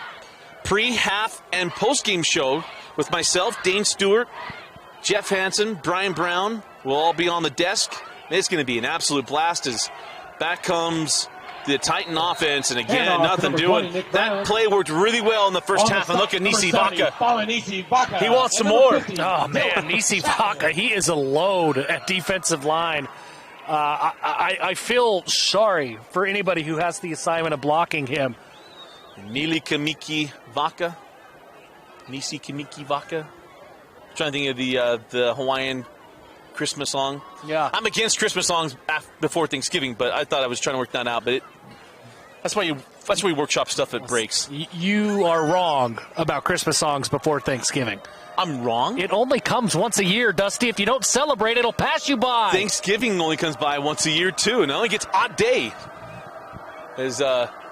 Speaker 1: pre-half and post-game show with myself, Dane Stewart, Jeff Hansen, Brian Brown. We'll all be on the desk. It's going to be an absolute blast as back comes the Titan offense. And again, nothing doing. That play worked really well in the first half. And look at Nisi Vaca. He wants some more.
Speaker 2: Oh, man, Nisi Vaca, he is a load at defensive line. I feel sorry for anybody who has the assignment of blocking him.
Speaker 1: Nili Kamiki Vaca. Nisi Kamiki Vaca. I'm trying to think of the Hawaiian Christmas song.
Speaker 2: Yeah.
Speaker 1: I'm against Christmas songs before Thanksgiving, but I thought I was trying to work that out. But that's why we workshop stuff at breaks.
Speaker 2: You are wrong about Christmas songs before Thanksgiving.
Speaker 1: I'm wrong?
Speaker 2: It only comes once a year, Dusty. If you don't celebrate, it'll pass you by.
Speaker 1: Thanksgiving only comes by once a year, too, and it only gets odd day. As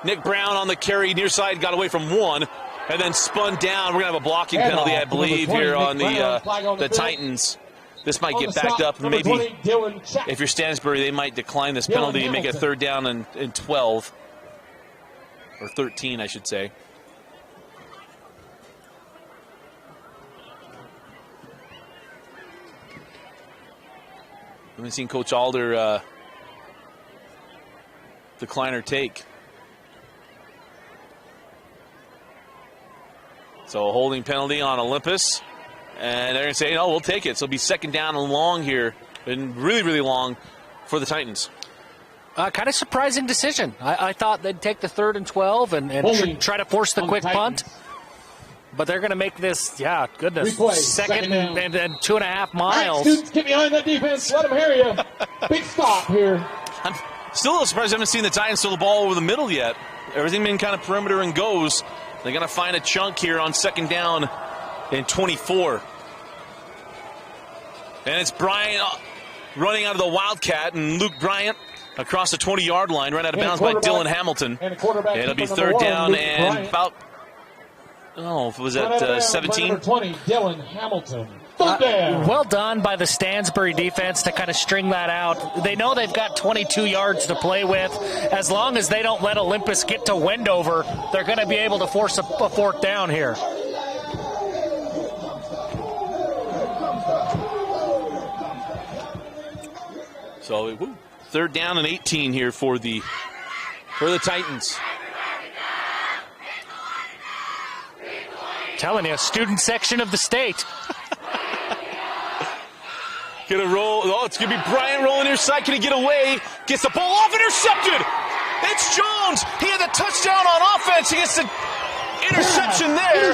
Speaker 1: Nick Brown on the carry near side got away from one and then spun down. We're going to have a blocking penalty, I believe, here on the Titans. This might get backed up. Maybe if you're Stansbury, they might decline this penalty and make it 3rd down and 12. Or 13, I should say. I haven't seen Coach Alder decline or take. So a holding penalty on Olympus. And they're going to say, no, we'll take it. So it'll be 2nd down and long here. And really, really long for the Titans.
Speaker 2: Kind of surprising decision. I thought they'd take the 3rd and 12 and try to force the quick punt. But they're going to make this, goodness, 2nd and 2.5 miles.
Speaker 3: All right, students, get behind that defense. Let them hear you. Big stop here.
Speaker 1: I'm still a little surprised I haven't seen the Titans throw the ball over the middle yet. Everything been kind of perimeter and goes. They're going to find a chunk here on 2nd down and 24. And it's Bryant running out of the Wildcat, and Luke Bryant across the 20-yard line, right out of bounds by Dylan Hamilton. It'll be 3rd down and about, was that 17?
Speaker 3: Number 20, Dylan Hamilton. 3rd down.
Speaker 2: Well done by the Stansbury defense to kind of string that out. They know they've got 22 yards to play with. As long as they don't let Olympus get to Wendover, they're going to be able to force a 4th down here.
Speaker 1: So 3rd down and 18 here for the Titans.
Speaker 2: Telling you, student section of the state.
Speaker 1: Gonna roll. Oh, it's gonna be Bryant rolling near side. Can he get away? Gets the ball off, intercepted. It's Jones. He had the touchdown on offense. He gets the interception there,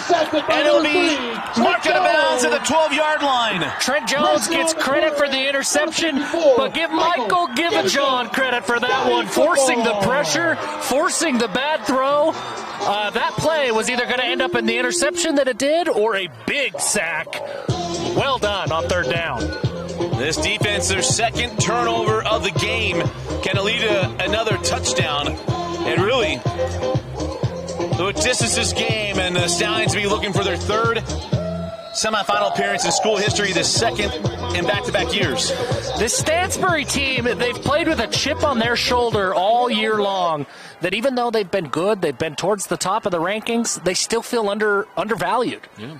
Speaker 1: and it'll be marked out of bounds at the 12-yard line.
Speaker 2: Trent Jones gets credit for the interception, but give Michael Givajon credit for that one, forcing the pressure, forcing the bad throw. That play was either going to end up in the interception that it did or a big sack. Well done on 3rd down.
Speaker 1: This defense, their 2nd turnover of the game. Can it lead to another touchdown? And really, so it distances this game, and the Stallions will be looking for their 3rd semifinal appearance in school history, the 2nd in back-to-back years.
Speaker 2: This Stansbury team, they've played with a chip on their shoulder all year long, that even though they've been good, they've been towards the top of the rankings, they still feel undervalued.
Speaker 1: Yeah.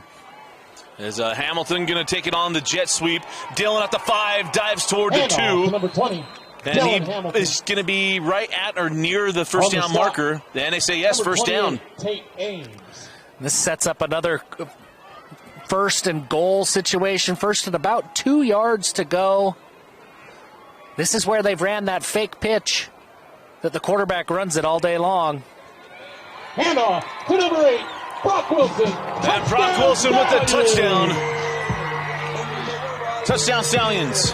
Speaker 1: As Hamilton going to take it on the jet sweep. Dylan at the 5, dives toward the 2.
Speaker 3: Number 20.
Speaker 1: And he is going to be right at or near the 1st down marker. Then they say yes, 1st down.
Speaker 2: This sets up another 1st and goal situation. 1st and about 2 yards to go. This is where they've ran that fake pitch that the quarterback runs it all day long.
Speaker 3: Handoff to number 8, Brock Wilson.
Speaker 1: And Brock Wilson with the touchdown. Touchdown Stallions.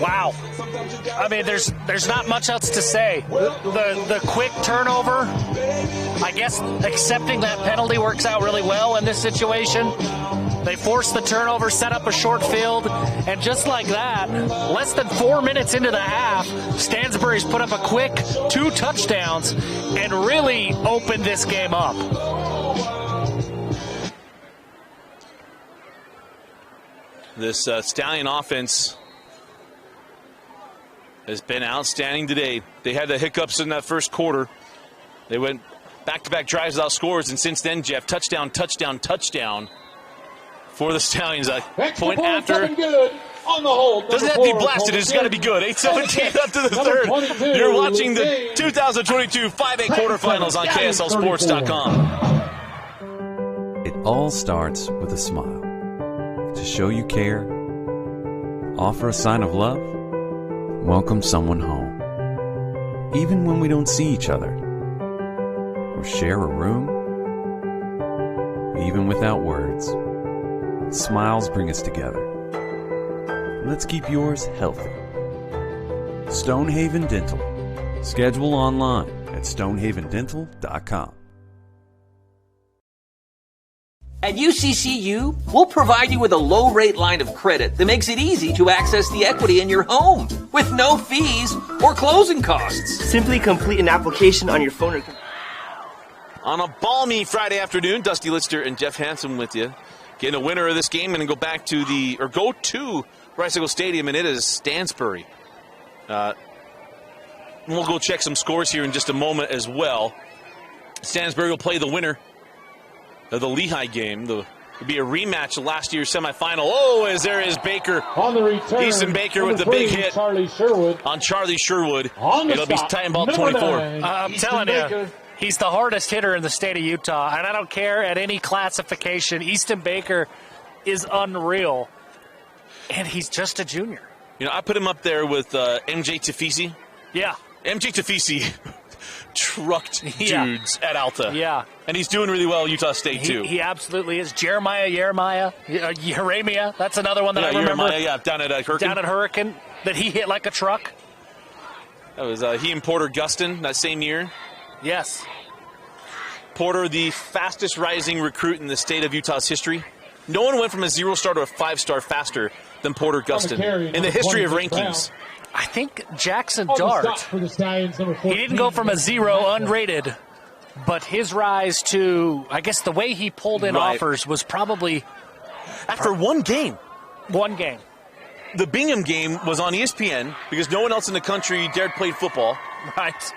Speaker 2: Wow. I mean, there's not much else to say. The quick turnover, I guess accepting that penalty works out really well in this situation. They force the turnover, set up a short field, and just like that, less than 4 minutes into the half, Stansbury's put up a quick 2 touchdowns and really opened this game up.
Speaker 1: This Stallion offense has been outstanding today. They had the hiccups in that 1st quarter. They went back-to-back drives without scores, and since then, Jeff, touchdown, touchdown, touchdown for the Stallions. Point after.
Speaker 3: Good on the hold.
Speaker 1: Doesn't have to be blasted. It's got to be good. 8:17 up to the 3rd. You're watching the 2022 5A quarterfinals on KSLSports.com.
Speaker 11: It all starts with a smile. To show you care, offer a sign of love, welcome someone home. Even when we don't see each other, or share a room, even without words, smiles bring us together. Let's keep yours healthy. Stonehaven Dental. Schedule online at stonehavendental.com.
Speaker 12: At UCCU, we'll provide you with a low-rate line of credit that makes it easy to access the equity in your home with no fees or closing costs.
Speaker 13: Simply complete an application on your phone or computer.
Speaker 1: On a balmy Friday afternoon, Dusty Lister and Jeff Hansen with you. Getting a winner of this game and go back to go to Bicycle Stadium, and it is Stansbury. We'll go check some scores here in just a moment as well. Stansbury will play the winner of the Lehigh game. It'll be a rematch of last year's semifinal. Oh, as there is Baker.
Speaker 3: On the return,
Speaker 1: Easton Baker with the big hit
Speaker 3: Charlie Sherwood.
Speaker 1: on Charlie Sherwood.
Speaker 3: It'll
Speaker 1: be tight ball 24.
Speaker 2: I'm telling you, he's the hardest hitter in the state of Utah, and I don't care at any classification. Easton Baker is unreal, and he's just a junior.
Speaker 1: You know, I put him up there with MJ Tafisi.
Speaker 2: Yeah.
Speaker 1: MJ Tafisi trucked dudes at Alta.
Speaker 2: Yeah.
Speaker 1: And he's doing really well at Utah State, too.
Speaker 2: He absolutely is. Jeremiah, that's another one that I remember.
Speaker 1: Down at Hurricane.
Speaker 2: Down at Hurricane, that he hit like a truck.
Speaker 1: That was he and Porter Gustin that same year.
Speaker 2: Yes.
Speaker 1: Porter, the fastest rising recruit in the state of Utah's history. No one went from a 0-star to a 5-star faster than Porter Gustin in the history of rankings.
Speaker 2: I think Jackson Dart,
Speaker 3: For the Stallions, number 14,
Speaker 2: he didn't go from a 0 unrated, but his rise to, I guess the way he pulled in offers was probably...
Speaker 1: After one game.
Speaker 2: One game.
Speaker 1: The Bingham game was on ESPN because no one else in the country dared play football.
Speaker 2: Right.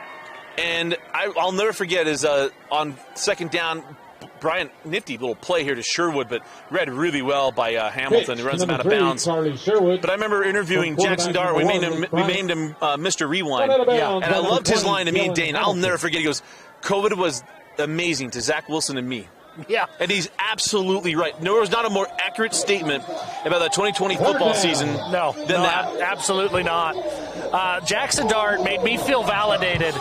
Speaker 1: And I'll never forget is on second down, Brian, nifty little play here to Sherwood, but read really well by Hamilton. He runs him out of bounds. But I remember interviewing Jackson Dart. We named him Mr. Rewind.
Speaker 3: Yeah.
Speaker 1: And I loved his line to me and Dane. I'll never forget. He goes, COVID was amazing to Zach Wilson and me.
Speaker 2: Yeah.
Speaker 1: And he's absolutely right. There was not a more accurate statement about the 2020 football season than that.
Speaker 2: Absolutely not. Jackson Dart made me feel validated.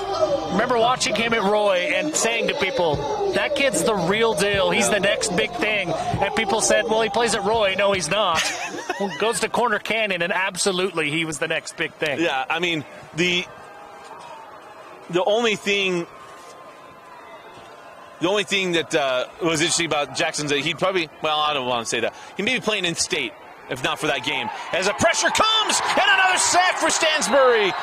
Speaker 2: Remember watching him at Roy and saying to people, that kid's the real deal. He's the next big thing. And people said, well, he plays at Roy. No, he's not. Goes to Corner Canyon, and absolutely he was the next big thing.
Speaker 1: Yeah, I mean, the only thing that was interesting about Jackson's that he'd probably, well, I don't want to say that. He may be playing in state, if not for that game. As the pressure comes, and another sack for Stansbury.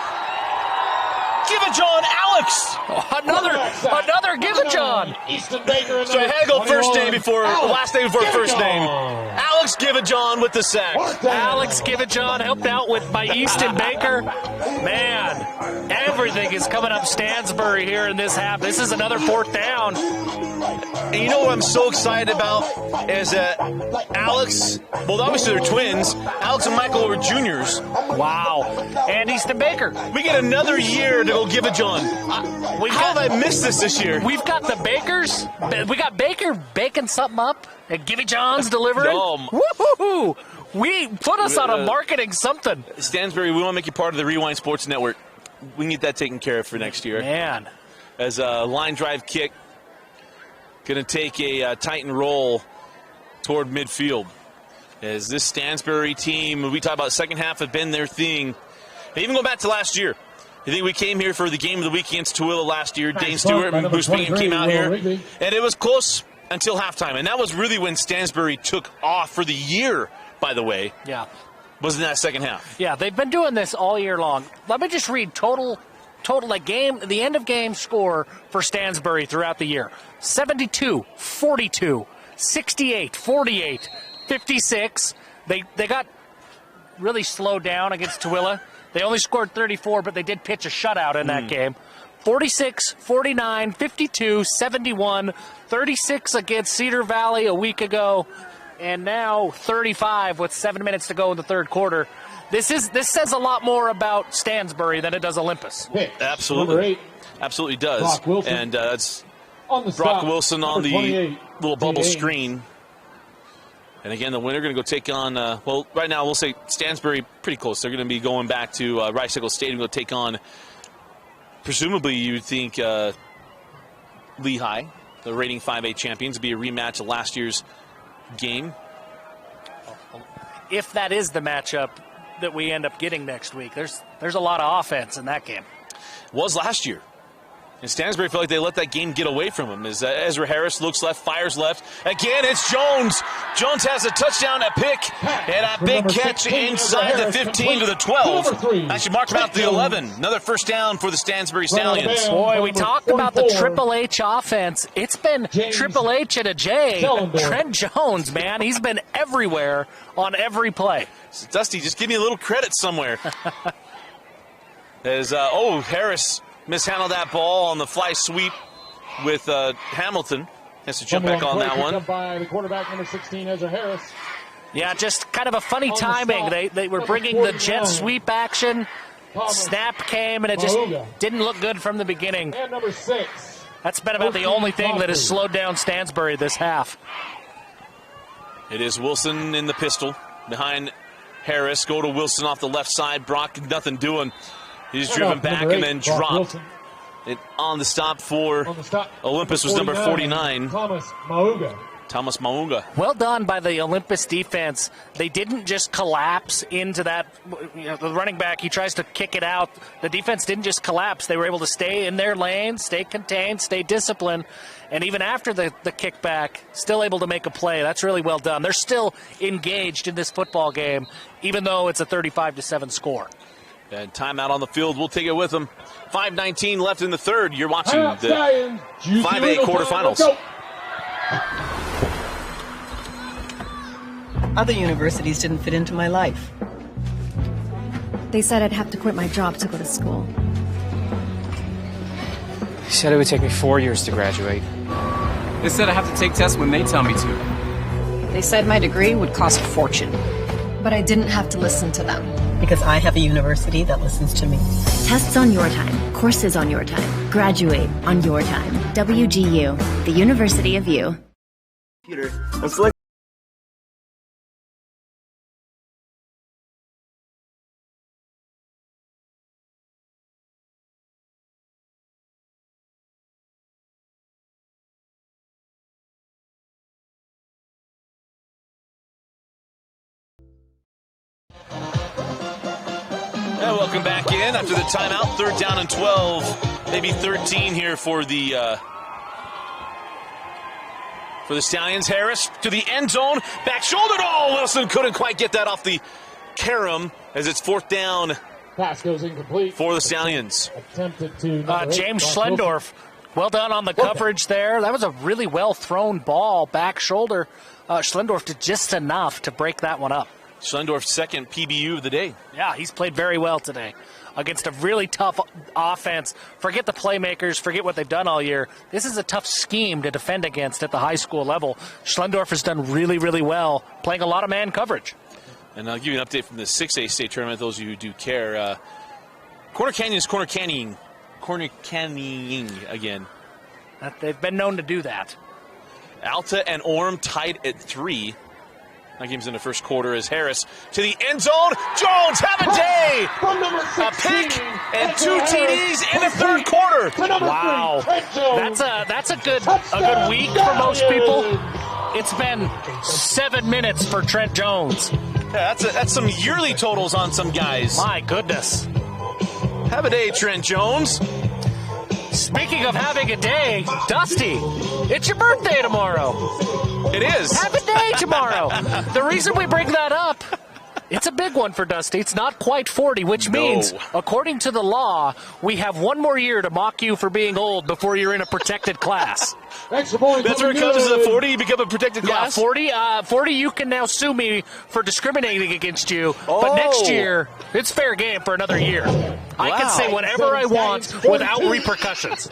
Speaker 1: Give it, John, Alex.
Speaker 2: Another give it, John.
Speaker 3: Easton Baker.
Speaker 1: So I had to go last day before first name. Alex Give-A-John with the sack.
Speaker 2: Alex Give-A-John helped out by Easton Baker. Man, everything is coming up Stansbury here in this half. This is another fourth down.
Speaker 1: And you know what I'm so excited about is that Alex, well, obviously they're twins. Alex and Michael were juniors.
Speaker 2: Wow. And Easton Baker.
Speaker 1: We get another year to go give it, John. How have I missed this year?
Speaker 2: We've got the Bakers. We got Baker baking something up. And Give It John's delivering. Woo-hoo-hoo. We put us on a marketing something.
Speaker 1: Stansbury, we want to make you part of the Rewind Sports Network. We can get that taken care of for next year.
Speaker 2: Man.
Speaker 1: As a line drive kick, going to take a Titan roll toward midfield. As this Stansbury team, we talk about second half, have been their thing. And even go back to last year. I think we came here for the game of the week against Tooele last year. Dane Stewart and Bruce Bingham came out here. And it was close until halftime. And that was really when Stansbury took off for the year, by the way.
Speaker 2: Yeah.
Speaker 1: Was in that second half.
Speaker 2: Yeah, they've been doing this all year long. Let me just read total the end of game score for Stansbury throughout the year. 72, 42, 68, 48, 56. They got really slowed down against Tooele. They only scored 34, but they did pitch a shutout in that game. 46, 49, 52, 71, 36 against Cedar Valley a week ago, and now 35 with 7 minutes to go in the third quarter. This says a lot more about Stansbury than it does Olympus.
Speaker 1: Absolutely. Absolutely does.
Speaker 3: Brock Wilson.
Speaker 1: And it's
Speaker 3: On the
Speaker 1: Brock
Speaker 3: stop,
Speaker 1: Wilson on the
Speaker 3: 28,
Speaker 1: little bubble
Speaker 3: D8.
Speaker 1: screen. And again, the winner going to go take on, well, right now we'll say Stansbury pretty close. They're going to be going back to Rice-Eccles Stadium to take on, presumably you would think, Lehigh, the reigning 5A champions. It'll be a rematch of last year's game.
Speaker 2: If that is the matchup that we end up getting next week, there's a lot of offense in that game.
Speaker 1: Was last year. And Stansbury felt like they let that game get away from him as Ezra Harris looks left, fires left. Again, it's Jones. Jones has a touchdown, a pick, and a big catch inside the 15 to the 12. Actually marked him out to the 11. Another first down for the Stansbury Stallions.
Speaker 2: Boy, we talked about the Triple H offense. It's been Triple H and a J. Trent Jones, man, he's been everywhere on every play.
Speaker 1: So Dusty, just give me a little credit somewhere. As, Harris mishandled that ball on the fly sweep with Hamilton. Has to jump back on that one.
Speaker 3: By the quarterback, number 16, Ezra Harris.
Speaker 2: Yeah, just kind of a funny timing. They were bringing the jet sweep action. Snap came, and it just didn't look good from the beginning.
Speaker 3: And number 6.
Speaker 2: That's been about the only thing that has slowed down Stansbury this half.
Speaker 1: It is Wilson in the pistol behind Harris. Go to Wilson off the left side. Brock, nothing doing. He's driven back and then dropped. It on the stop for Olympus was number 49. Thomas Maunga.
Speaker 2: Well done by the Olympus defense. They didn't just collapse into that. The running back, he tries to kick it out. The defense didn't just collapse. They were able to stay in their lane, stay contained, stay disciplined. And even after the kickback, still able to make a play. That's really well done. They're still engaged in this football game, even though it's a 35-7 score.
Speaker 1: And timeout on the field. We'll take it with them. 5:19 left in the third. You're watching the 5A quarterfinals.
Speaker 7: Other universities didn't fit into my life.
Speaker 6: They said I'd have to quit my job to go to school.
Speaker 4: They said it would take me 4 years to graduate. They said I have to take tests when they tell me to.
Speaker 5: They said my degree would cost a fortune.
Speaker 6: But I didn't have to listen to them.
Speaker 7: Because I have a university that listens to me.
Speaker 8: Tests on your time. Courses on your time. Graduate on your time. WGU, the University of You.
Speaker 13: I'm selecting.
Speaker 1: And welcome back in after the timeout. 3rd down and 12, maybe 13 here for the Stallions. Harris to the end zone, back shoulder. Oh, Wilson couldn't quite get that off the carom as it's 4th down.
Speaker 3: Pass goes incomplete
Speaker 1: for the Stallions.
Speaker 3: Attempted to
Speaker 2: James Schlendorf. Well done on the coverage there. That was a really well thrown ball, back shoulder. Schlendorf did just enough to break that one up.
Speaker 1: Schlendorf's second PBU of the day.
Speaker 2: Yeah, he's played very well today against a really tough offense. Forget the playmakers, forget what they've done all year. This is a tough scheme to defend against at the high school level. Schlendorf has done really, really well, playing a lot of man coverage.
Speaker 1: And I'll give you an update from the 6A state tournament, those of you who do care. Corner Canyon's corner canyoning again.
Speaker 2: They've been known to do that.
Speaker 1: Alta and Orem tied at 3. That game's in the first quarter as Harris to the end zone. Jones, have a day! A pick and 2 TDs in the 3rd quarter.
Speaker 2: Wow, that's a good week for most people. It's been 7 minutes for Trent Jones.
Speaker 1: Yeah, that's some yearly totals on some guys.
Speaker 2: My goodness.
Speaker 1: Have a day, Trent Jones.
Speaker 2: Speaking of having a day, Dusty, it's your birthday tomorrow.
Speaker 1: It is.
Speaker 2: Have a day tomorrow. The reason we bring that up, it's a big one for Dusty. It's not quite 40, which means, according to the law, we have 1 more year to mock you for being old before you're in a protected class.
Speaker 1: That's where it comes to 40, you become a protected class?
Speaker 2: Yeah, 40, you can now sue me for discriminating against you. But next year, it's fair game for another year. I can say whatever I want without repercussions.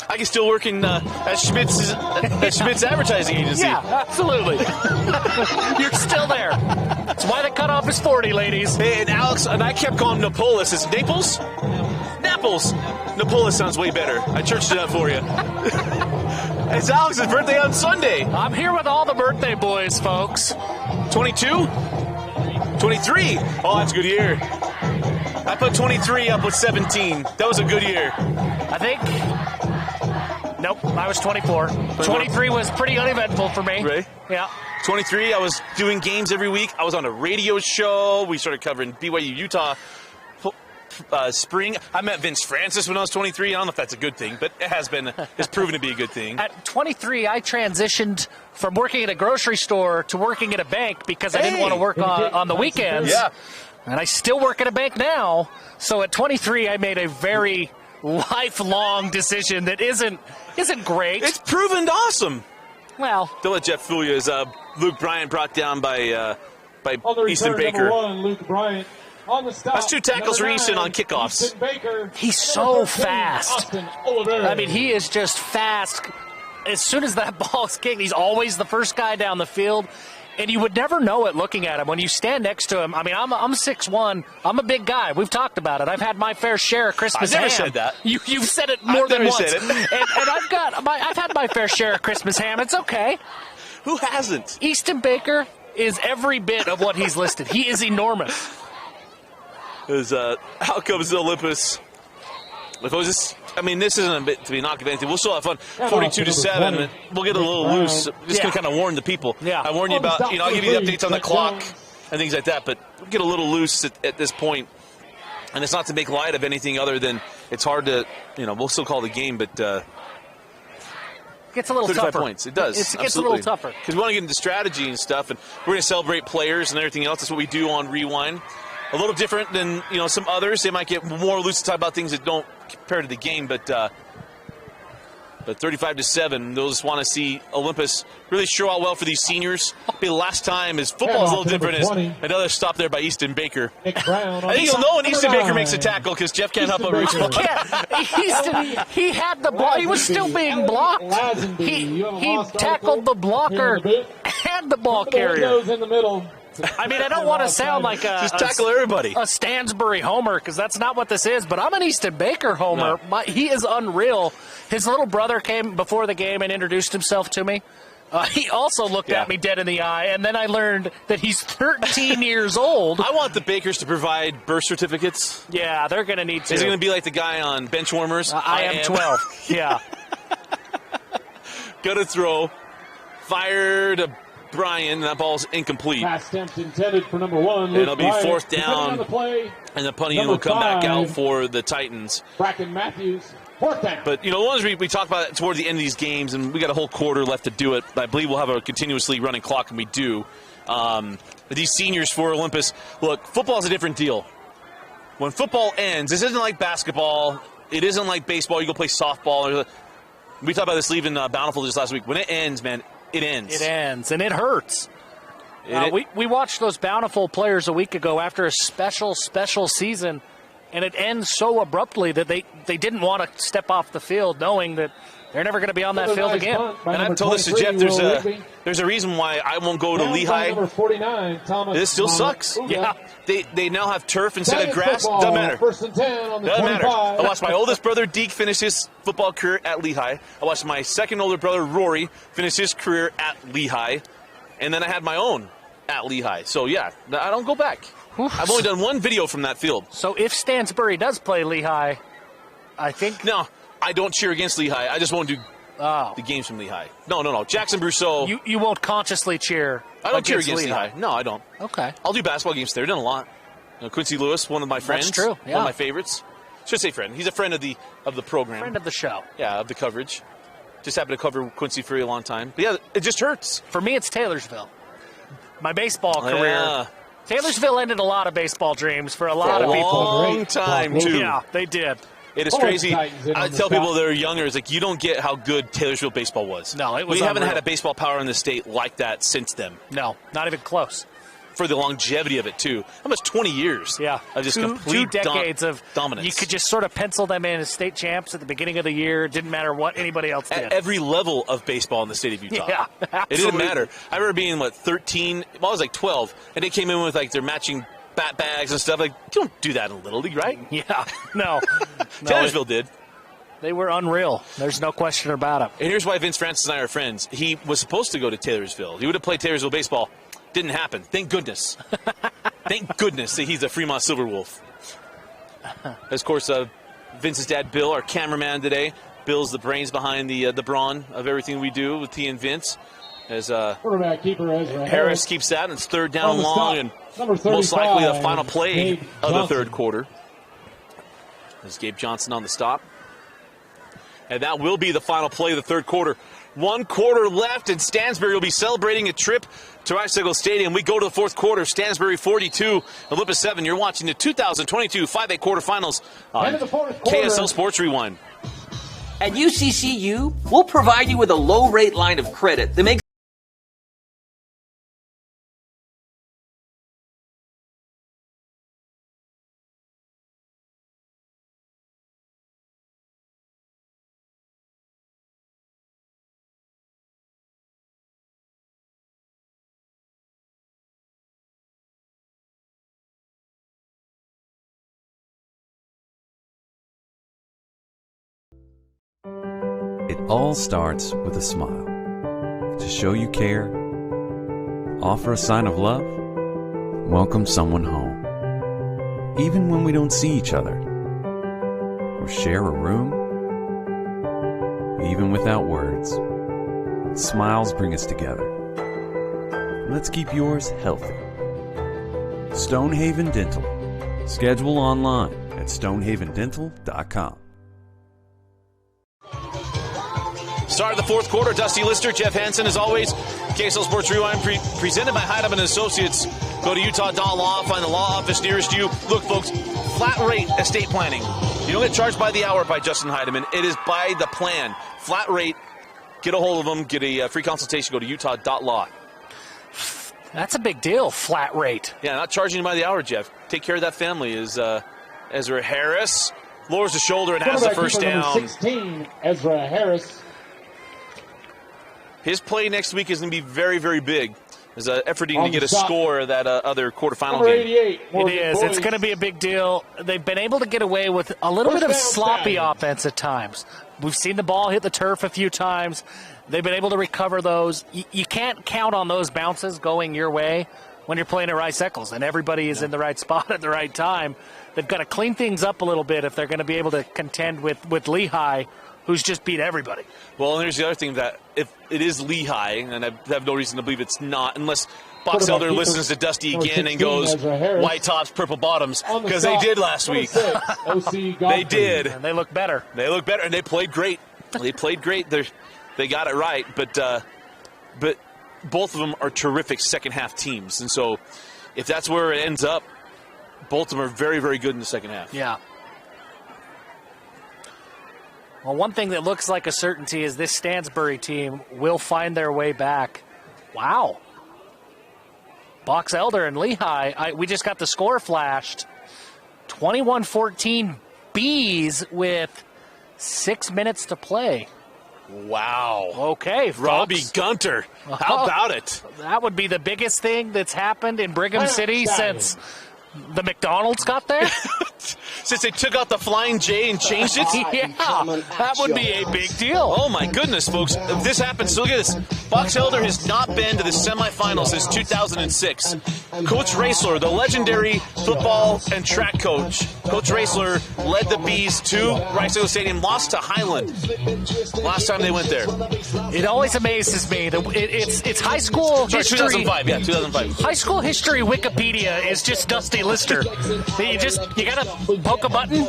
Speaker 1: I can still work in at Schmidt's advertising agency.
Speaker 2: Yeah, absolutely. You're still there. That's why the cutoff is 40, ladies.
Speaker 1: Hey, and Alex, and I kept calling him Napolis. It's Naples? Naples. Napolis sounds way better. I churched it up for you. It's Alex's birthday on Sunday.
Speaker 2: I'm here with all the birthday boys, folks.
Speaker 1: 22? 23? Oh, that's a good year. I put 23 up with 17. That was a good year.
Speaker 2: I think... Nope, I was 24. 23 was pretty uneventful for me.
Speaker 1: Right?
Speaker 2: Yeah.
Speaker 1: 23, I was doing games every week. I was on a radio show. We started covering BYU Utah spring. I met Vince Francis when I was 23. I don't know if that's a good thing, but it's proven to be a good thing.
Speaker 2: At 23, I transitioned from working at a grocery store to working at a bank because I didn't want to work on the weekends.
Speaker 1: Yeah.
Speaker 2: And I still work at a bank now. So at 23, I made a very lifelong decision that isn't great.
Speaker 1: It's proven awesome.
Speaker 2: Well,
Speaker 1: don't let Jeff fool you. As Luke Bryant brought down by Easton Baker.
Speaker 3: Number 1, Luke Bryant. On the stop,
Speaker 1: that's 2 tackles for Easton on kickoffs.
Speaker 2: He's so fast. I mean, he is just fast. As soon as that ball is kicked, he's always the first guy down the field. And you would never know it looking at him. When you stand next to him, I mean, I'm 6'1". I'm a big guy. We've talked about it. I've had my fair share of Christmas ham.
Speaker 1: I've never said that.
Speaker 2: You've said it more than once.
Speaker 1: Said it.
Speaker 2: and I've had my fair share of Christmas ham. It's okay.
Speaker 1: Who hasn't?
Speaker 2: Easton Baker is every bit of what he's listed. He is enormous.
Speaker 1: How comes Olympus? If it was just, I mean, this isn't a bit to be knocking anything. We'll still have fun. 42-7. We'll get a little loose. Just to kind of warn the people.
Speaker 2: Yeah.
Speaker 1: I warn you about, I'll give you the updates on the clock and things like that, but we'll get a little loose at this point. And it's not to make light of anything other than it's hard to, we'll still call the game, but
Speaker 2: it gets a little
Speaker 1: 35
Speaker 2: tougher.
Speaker 1: points. It does.
Speaker 2: It gets a little tougher.
Speaker 1: Because we want to get into strategy and stuff, and we're going to celebrate players and everything else. That's what we do on Rewind. A little different than some others. They might get more loose to talk about things that don't compare to the game, but 35-7. They'll just want to see Olympus really show out well for these seniors. It'll be the last time. As football is a little different. As another stop there by Easton Baker. I think you'll know when Easton Baker makes a tackle because Jeff can't help but reach for
Speaker 2: it. He had the block. He was still being blocked. He tackled the blocker and the ball carrier.
Speaker 3: In the middle.
Speaker 2: I mean, I don't want to sound like
Speaker 1: just tackle everybody.
Speaker 2: A Stansbury homer, because that's not what this is, but I'm an Easton Baker homer.
Speaker 1: No.
Speaker 2: He is unreal. His little brother came before the game and introduced himself to me. He also looked at me dead in the eye, and then I learned that he's 13 years old.
Speaker 1: I want the Bakers to provide birth certificates.
Speaker 2: Yeah, they're going to need to.
Speaker 1: Is it going to be like the guy on bench warmers?
Speaker 2: I am 12. Yeah.
Speaker 1: Go to throw. Fire to Brian. That ball's incomplete.
Speaker 3: Pass attempt intended for number 1.
Speaker 1: It'll be
Speaker 3: Bryant.
Speaker 1: 4th down, and the punting will come back out for the Titans.
Speaker 3: Bracken Matthews. 4th down.
Speaker 1: But, the ones we talk about toward the end of these games, and we got a whole quarter left to do it. I believe we'll have a continuously running clock, and we do. These seniors for Olympus, look, football's a different deal. When football ends, this isn't like basketball. It isn't like baseball. You go play softball. We talked about this leaving Bountiful just last week. When it ends, man, it ends.
Speaker 2: It ends, and it hurts. We watched those Bountiful players a week ago after a special season, and it ends so abruptly that they didn't want to step off the field knowing that they're never going to be on that field again.
Speaker 1: And I've told this to Jeff, there's a reason why I won't go to Lehigh.
Speaker 3: Number 49, Thomas.
Speaker 1: This still sucks.
Speaker 2: Yeah.
Speaker 1: They now have turf instead of grass. Doesn't matter.
Speaker 3: 1st and 10 on the
Speaker 1: Doesn't
Speaker 3: 25.
Speaker 1: matter. I watched my oldest brother, Deke, finish his football career at Lehigh. I watched my second older brother, Rory, finish his career at Lehigh. And then I had my own at Lehigh. So, yeah, I don't go back. I've only done one video from that field.
Speaker 2: So if Stansbury does play Lehigh, I think...
Speaker 1: No, I don't cheer against Lehigh. I just won't do the games from Lehigh. No. Jackson Brousseau.
Speaker 2: You won't consciously cheer
Speaker 1: I don't cheer against Lehigh. No, I don't.
Speaker 2: Okay.
Speaker 1: I'll do basketball games there. Done a lot. Quincy Lewis, one of my friends.
Speaker 2: That's true, yeah.
Speaker 1: One of my favorites. Should say friend. He's a friend of the program.
Speaker 2: Friend of the show.
Speaker 1: Yeah, of the coverage. Just happened to cover Quincy for a long time. But yeah, it just hurts.
Speaker 2: For me, it's Taylorsville. My baseball career.
Speaker 1: Yeah.
Speaker 2: Taylorsville ended a lot of baseball dreams for a lot of people.
Speaker 1: Long time, too.
Speaker 2: Yeah, they did.
Speaker 1: It is crazy. I tell people that are younger, it's like, you don't get how good Taylorsville baseball was.
Speaker 2: No, it was
Speaker 1: We haven't
Speaker 2: unreal.
Speaker 1: had a baseball power in the state like that since then.
Speaker 2: No, not even close.
Speaker 1: For the longevity of it, too. Almost 20 years.
Speaker 2: Yeah.
Speaker 1: Of just
Speaker 2: two
Speaker 1: complete
Speaker 2: decades of
Speaker 1: dominance.
Speaker 2: You could just sort of pencil them in as state champs at the beginning of the year. It didn't matter what anybody else did.
Speaker 1: At every level of baseball in the state of Utah.
Speaker 2: Yeah, absolutely.
Speaker 1: It didn't matter. I remember being, 13? Well, I was like 12. And they came in with, their matching bat bags and stuff. Like, you don't do that in Little League, right?
Speaker 2: Yeah. No.
Speaker 1: Taylorsville did.
Speaker 2: They were unreal. There's no question about it.
Speaker 1: And here's why Vince Francis and I are friends. He was supposed to go to Taylorsville. He would have played Taylorsville baseball. Didn't happen. Thank goodness. Thank goodness that he's a Fremont Silverwolf. Of course, Vince's dad, Bill, our cameraman today. Bill's the brains behind the brawn of everything we do with T and Vince. As
Speaker 3: quarterback keeper Ezra
Speaker 1: Harris keeps that, and it's 3rd down and long, and most likely the final play of the 3rd quarter. There's Gabe Johnson on the stop. And that will be the final play of the third quarter. 1 quarter left, and Stansbury will be celebrating a trip to Rice-Eagles Stadium. We go to the fourth quarter. Stansbury 42, Olympus 7. You're watching the 2022 5A quarterfinals on KSL Sports Rewind.
Speaker 12: At UCCU, we'll provide you with a low-rate line of credit that makes
Speaker 11: It all starts with a smile. To show you care, offer a sign of love, welcome someone home. Even when we don't see each other, or share a room, even without words, smiles bring us together. Let's keep yours healthy. Stonehaven Dental. Schedule online at stonehavendental.com.
Speaker 1: Start of the fourth quarter. Dusty Lister, Jeff Hansen, as always. KSL Sports Rewind presented by Heidemann Associates. Go to Utah.law, find the law office nearest you. Look, folks, flat rate estate planning. You don't get charged by the hour by Justin Heidemann. It is by the plan. Flat rate. Get a hold of them. Get a free consultation. Go to Utah.law.
Speaker 2: That's a big deal, flat rate.
Speaker 1: Yeah, not charging you by the hour, Jeff. Take care of that family. Is Ezra Harris lowers the shoulder and has the first down.
Speaker 3: Number 16, Ezra Harris.
Speaker 1: His play next week is going to be very, very big. There's efforting to get a score of that other quarterfinal game.
Speaker 2: It is. It's going to be a big deal. They've been able to get away with a little bit of sloppy offense at times. We've seen the ball hit the turf a few times. They've been able to recover those. You can't count on those bounces going your way when you're playing at Rice-Eccles, and everybody is in the right spot at the right time. They've got to clean things up a little bit if they're going to be able to contend with Lehigh, who's just beat everybody.
Speaker 1: Well, and here's the other thing, that if it is Lehigh, and I have no reason to believe it's not, unless Box Elder listens to Dusty again and goes, white tops, purple bottoms, because they did last week. They did.
Speaker 2: And they look better.
Speaker 1: They look better, and they played great. They played great. They got it right, but both of them are terrific second-half teams. And so if that's where it ends up, both of them are very, very good in the second half.
Speaker 2: Yeah. Well, one thing that looks like a certainty is this Stansbury team will find their way back. Wow. Box Elder and Lehigh, we just got the score flashed. 21-14 Bees with 6 minutes to play.
Speaker 1: Wow.
Speaker 2: Okay, folks.
Speaker 1: Robbie Gunter. How about it?
Speaker 2: That would be the biggest thing that's happened in Brigham City since the McDonald's got there?
Speaker 1: Since they took out the Flying J and changed it?
Speaker 2: Yeah, that would be a big deal.
Speaker 1: Oh, my goodness, folks. If this happens, look at this. Box Elder has not been to the semifinals since 2006. Coach Raisler, the legendary football and track coach, Coach Raisler led the Bees to Rice-Eccles Stadium, lost to Highland last time they went there.
Speaker 2: It always amazes me that it's high school history.
Speaker 1: 2005, yeah, 2005.
Speaker 2: High school history Wikipedia is just Dusty Lister. You gotta poke a button,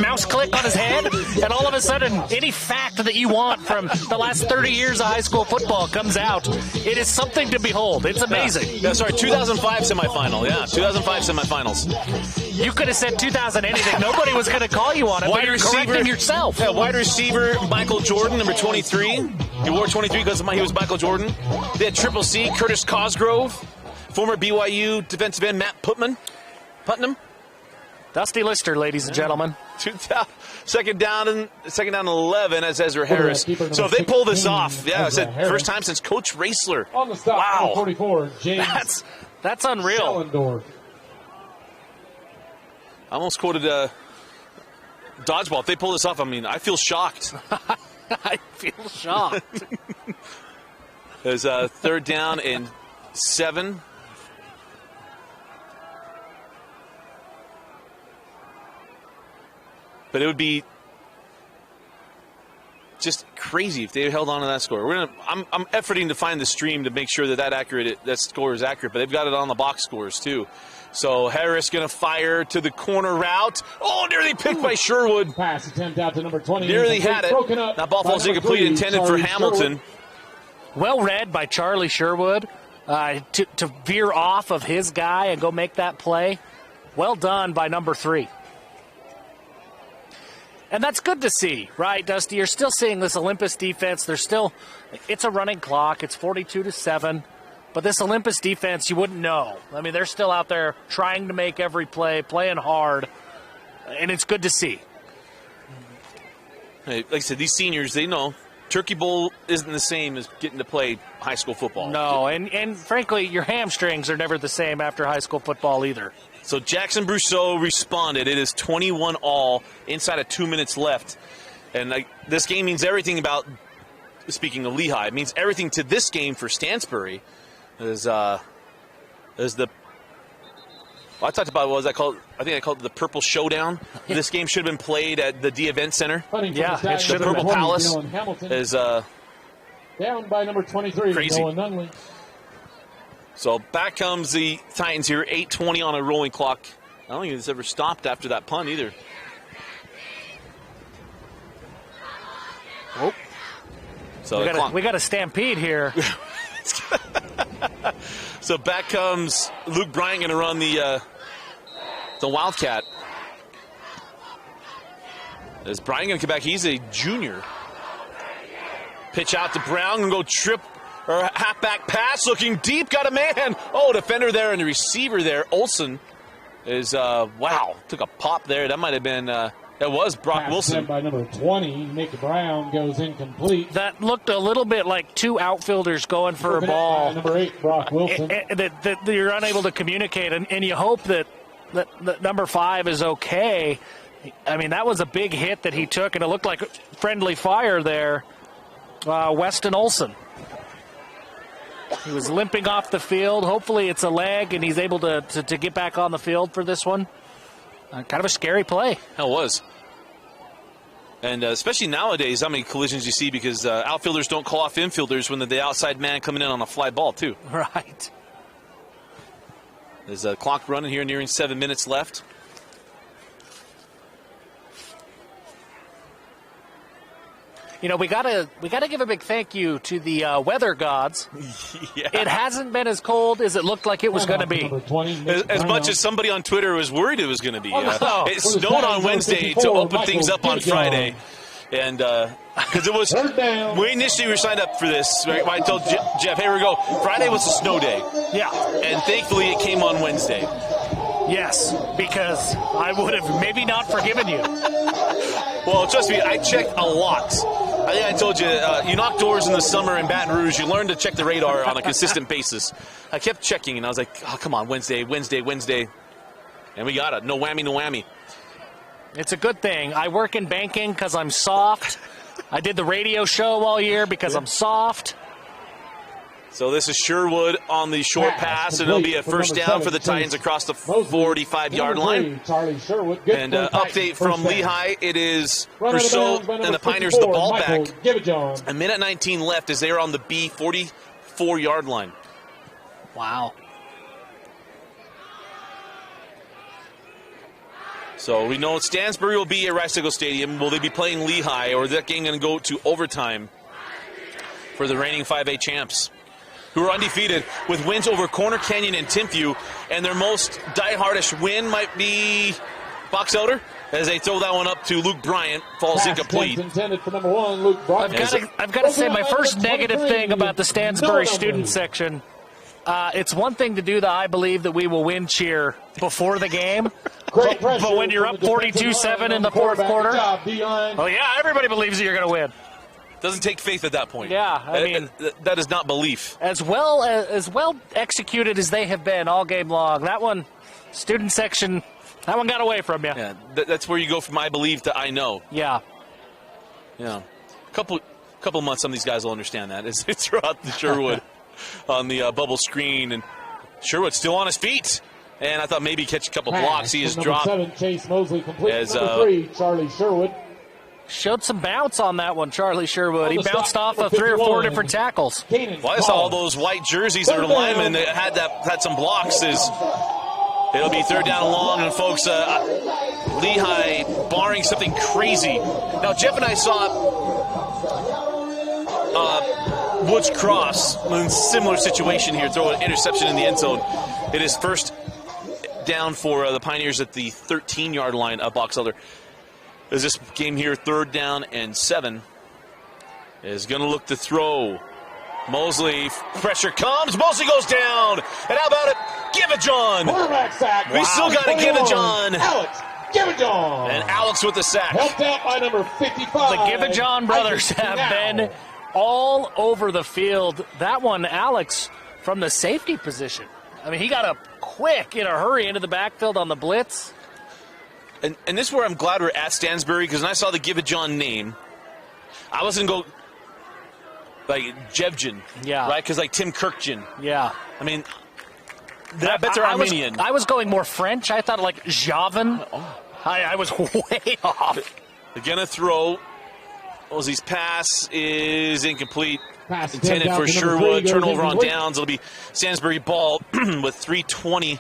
Speaker 2: mouse click on his head, and all of a sudden, any fact that you want from the last 30 years of high school football comes out. It is something to behold. It's amazing.
Speaker 1: Yeah, sorry, 2005 semifinal. Yeah, 2005 semifinals.
Speaker 2: You could have said 2000 anything. Nobody was going to call you on it. Wide receiver, correcting yourself.
Speaker 1: Yeah, wide receiver Michael Jordan, number 23. He wore 23 because he was Michael Jordan. They had Triple C, Curtis Cosgrove, former BYU defensive end Matt Putnam.
Speaker 2: Dusty Lister, ladies and gentlemen.
Speaker 1: Second down and 11 as Ezra Harris. So if they pull this off, yeah, I said first time since Coach Raisler.
Speaker 3: On the stop,
Speaker 1: wow,
Speaker 3: 44, James.
Speaker 2: That's unreal.
Speaker 3: Schellendorf.
Speaker 1: I almost quoted dodgeball. If they pull this off, I mean, I feel shocked.
Speaker 2: I feel shocked.
Speaker 1: There's a third down and 7. But it would be just crazy if they held on to that score. I'm efforting to find the stream to make sure that score is accurate, but they've got it on the box scores too. So Harris going to fire to the corner route. Oh, nearly picked by Sherwood.
Speaker 3: Pass attempt out to number 20.
Speaker 1: Nearly had it. That ball falls incomplete, intended for Hamilton.
Speaker 2: Well read by Charlie Sherwood to veer off of his guy and go make that play. Well done by number 3. And that's good to see, right, Dusty? You're still seeing this Olympus defense. It's a running clock. It's 42-7. But this Olympus defense, you wouldn't know. I mean, they're still out there trying to make every play, playing hard. And it's good to see.
Speaker 1: Hey, like I said, these seniors, they know Turkey Bowl isn't the same as getting to play high school football.
Speaker 2: No, and frankly, your hamstrings are never the same after high school football either.
Speaker 1: So Jackson Brousseau responded. It is 21-all inside of 2 minutes left. And this game means everything about, speaking of Lehigh, it means everything to this game for Stansbury. I talked about I think I called it the Purple Showdown. This game should have been played at the D Event Center.
Speaker 2: Yeah, it should
Speaker 1: the
Speaker 2: have
Speaker 1: Purple
Speaker 2: been.
Speaker 1: Palace is
Speaker 3: down by number 23.
Speaker 1: Crazy.
Speaker 3: Noah Nunley.
Speaker 1: So back comes the Titans here, 8:20 on a rolling clock. I don't think it's ever stopped after that punt either.
Speaker 2: Oh.
Speaker 1: So
Speaker 2: we got a stampede here.
Speaker 1: So back comes Luke Bryant, going to run the Wildcat. Is Bryant going to come back? He's a junior. Pitch out to Brown, going to go trip or halfback pass, looking deep, got a man. Oh, defender there and the receiver there. Olsen is wow, took a pop there. That might have been that was Brock Wilson.
Speaker 3: By number 20, Nick Brown goes incomplete.
Speaker 2: That looked a little bit like two outfielders going for a ball.
Speaker 3: Number 8, Brock Wilson.
Speaker 2: That you're unable to communicate, and you hope that number 5 is okay. I mean, that was a big hit that he took, and it looked like friendly fire there. Weston Olsen. He was limping off the field. Hopefully it's a leg, and he's able to get back on the field for this one. Kind of a scary play.
Speaker 1: Hell was. And especially nowadays, how many collisions you see because outfielders don't call off infielders when they're the outside man coming in on a fly ball, too.
Speaker 2: Right.
Speaker 1: There's a clock running here, nearing 7 minutes left.
Speaker 2: You know, we gotta give a big thank you to the weather gods.
Speaker 1: Yeah.
Speaker 2: It hasn't been as cold as it looked like it was going to be.
Speaker 1: As much as somebody on Twitter was worried it was going to be. It snowed on Wednesday to open things up on Friday. And because it was, we initially were signed up for this. Right? I told Jeff, hey, we go. Friday was a snow day.
Speaker 2: Yeah.
Speaker 1: And thankfully it came on Wednesday.
Speaker 2: Yes, because I would have maybe not forgiven you.
Speaker 1: Well, trust me, I checked a lot. I think I told you, you knock doors in the summer in Baton Rouge, you learn to check the radar on a consistent basis. I kept checking, and I was like, oh, come on, Wednesday. And we got it. No whammy, no whammy.
Speaker 2: It's a good thing. I work in banking because I'm soft. I did the radio show all year because I'm soft.
Speaker 1: So this is Sherwood on the short pass, and it'll be a first down for the Titans across the 45-yard line. And update from Lehigh, it is Brousseau and the Pioneers the ball back. A minute 19 left as they are on the B 44-yard line.
Speaker 2: Wow.
Speaker 1: So we know Stansbury will be at Rice-Eagle Stadium. Will they be playing Lehigh, or is that game going to go to overtime for the reigning 5A champs, who are undefeated with wins over Corner Canyon and Timpview, and their most die-hardish win might be Box Elder, as they throw that one up to Luke Bryant, falls incomplete.
Speaker 3: Intended for number 1, Luke Bryant.
Speaker 2: I've got to say my first negative thing about the Stansbury student section, it's one thing to do the I believe that we will win cheer before the game, but when you're up 42-7 in the fourth quarter, oh yeah, everybody believes that you're going to win.
Speaker 1: Doesn't take faith at that point.
Speaker 2: Yeah, I mean,
Speaker 1: that is not belief.
Speaker 2: As well executed as they have been all game long. That one, student section, that one got away from you.
Speaker 1: Yeah, that's where you go from I believe to I know.
Speaker 2: Yeah.
Speaker 1: Yeah. Couple months, some of these guys will understand that. As they throw out the Sherwood on the bubble screen, and Sherwood's still on his feet. And I thought maybe catch a couple blocks. He has dropped.
Speaker 3: 7, Chase Mosley complete. Number 3, Charlie Sherwood.
Speaker 2: Showed some bounce on that one, Charlie Sherwood. He bounced off of 3 or 4 different tackles.
Speaker 1: Well, I saw all those white jerseys that are linemen that had some blocks. It'll be third down and long, and folks, Lehigh barring something crazy. Now, Jeff and I saw Woods Cross in a similar situation here, throw an interception in the end zone. It is first down for the Pioneers at the 13-yard line of Box Elder. As this game here, third down and 7, is going to look to throw. Mosley, pressure comes. Mosley goes down. And how about it? Give it, John.
Speaker 3: Quarterback sack.
Speaker 1: We still got to give it, John.
Speaker 3: Alex, give it, John.
Speaker 1: And Alex with the sack.
Speaker 3: Helped out by number 55.
Speaker 2: The Give It John brothers have been all over the field. That one, Alex, from the safety position. I mean, he got up quick in a hurry into the backfield on the blitz.
Speaker 1: And this is where I'm glad we're at Stansbury, because when I saw the Give It John name, I was going to go like Jevgen, right? Because like Tim Kirkjian.
Speaker 2: Yeah.
Speaker 1: I mean, I bet they're Armenian.
Speaker 2: I was going more French. I thought like Javan. I was way off.
Speaker 1: They're going to throw. Mosley's pass is incomplete.
Speaker 3: Pass
Speaker 1: intended for Sherwood. Turnover on downs. It'll be Stansbury ball with 3:20.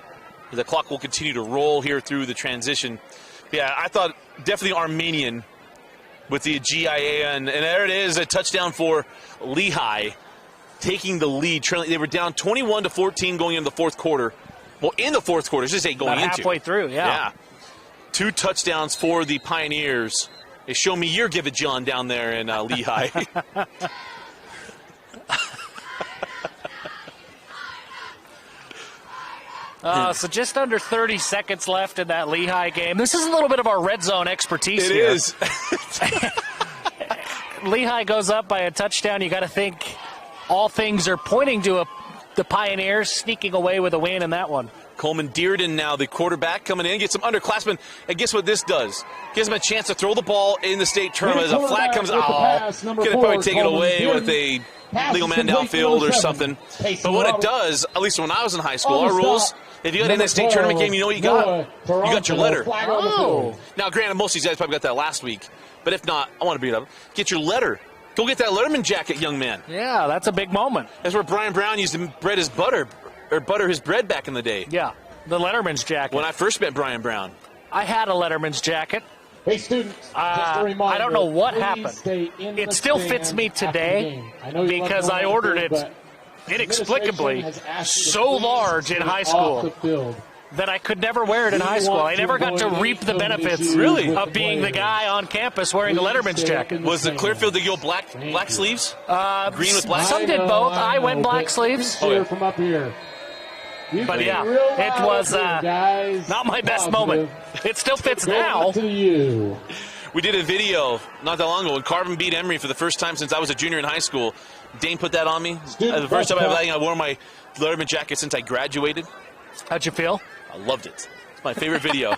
Speaker 1: The clock will continue to roll here through the transition. Yeah, I thought definitely Armenian with the GIA, and there it is, a touchdown for Lehigh, taking the lead. They were down 21-14 going into the fourth quarter. Well, in the fourth quarter, I should say going into.
Speaker 2: Halfway through, yeah.
Speaker 1: 2 touchdowns for the Pioneers. Hey, show me your Give It John down there in Lehigh.
Speaker 2: So just under 30 seconds left in that Lehigh game. This is a little bit of our red zone expertise here.
Speaker 1: It is.
Speaker 2: Lehigh goes up by a touchdown. You got to think all things are pointing to the Pioneers sneaking away with a win in that one.
Speaker 1: Coleman Dearden now, the quarterback, coming in, gets some underclassmen. And guess what this does? Gives him a chance to throw the ball in the state tournament. As a flag comes out, could probably take it away with a legal man downfield or something. But what it does, at least when I was in high school, our rules, if you got in the state tournament game, you know what you got? You got your letter.
Speaker 2: Oh.
Speaker 1: Now, granted, most of these guys probably got that last week. But if not, I want to beat it up. Get your letter. Go get that Letterman jacket, young man.
Speaker 2: Yeah, that's a big moment.
Speaker 1: That's where Brian Brown used to bread his butter, or butter his bread back in the day.
Speaker 2: Yeah, the Letterman's jacket.
Speaker 1: When I first met Brian Brown.
Speaker 2: I had a Letterman's jacket.
Speaker 3: Hey, students, just a reminder,
Speaker 2: I don't know what happened.
Speaker 3: It
Speaker 2: still fits me today because I ordered it inexplicably so large in high school that I could never wear it in high school. I never got to reap the benefits of being the guy on campus wearing a Letterman's jacket.
Speaker 1: Was the Clearfield the black sleeves? Green with black?
Speaker 2: Some did both. I went black sleeves.
Speaker 3: From up here.
Speaker 2: But yeah, it was not my best moment. It still fits now.
Speaker 1: We did a video not that long ago when Carvin beat Emory for the first time since I was a junior in high school. Dane put that on me. The first time I wore my Letterman jacket since I graduated.
Speaker 2: How'd you feel?
Speaker 1: I loved it. It's my favorite video.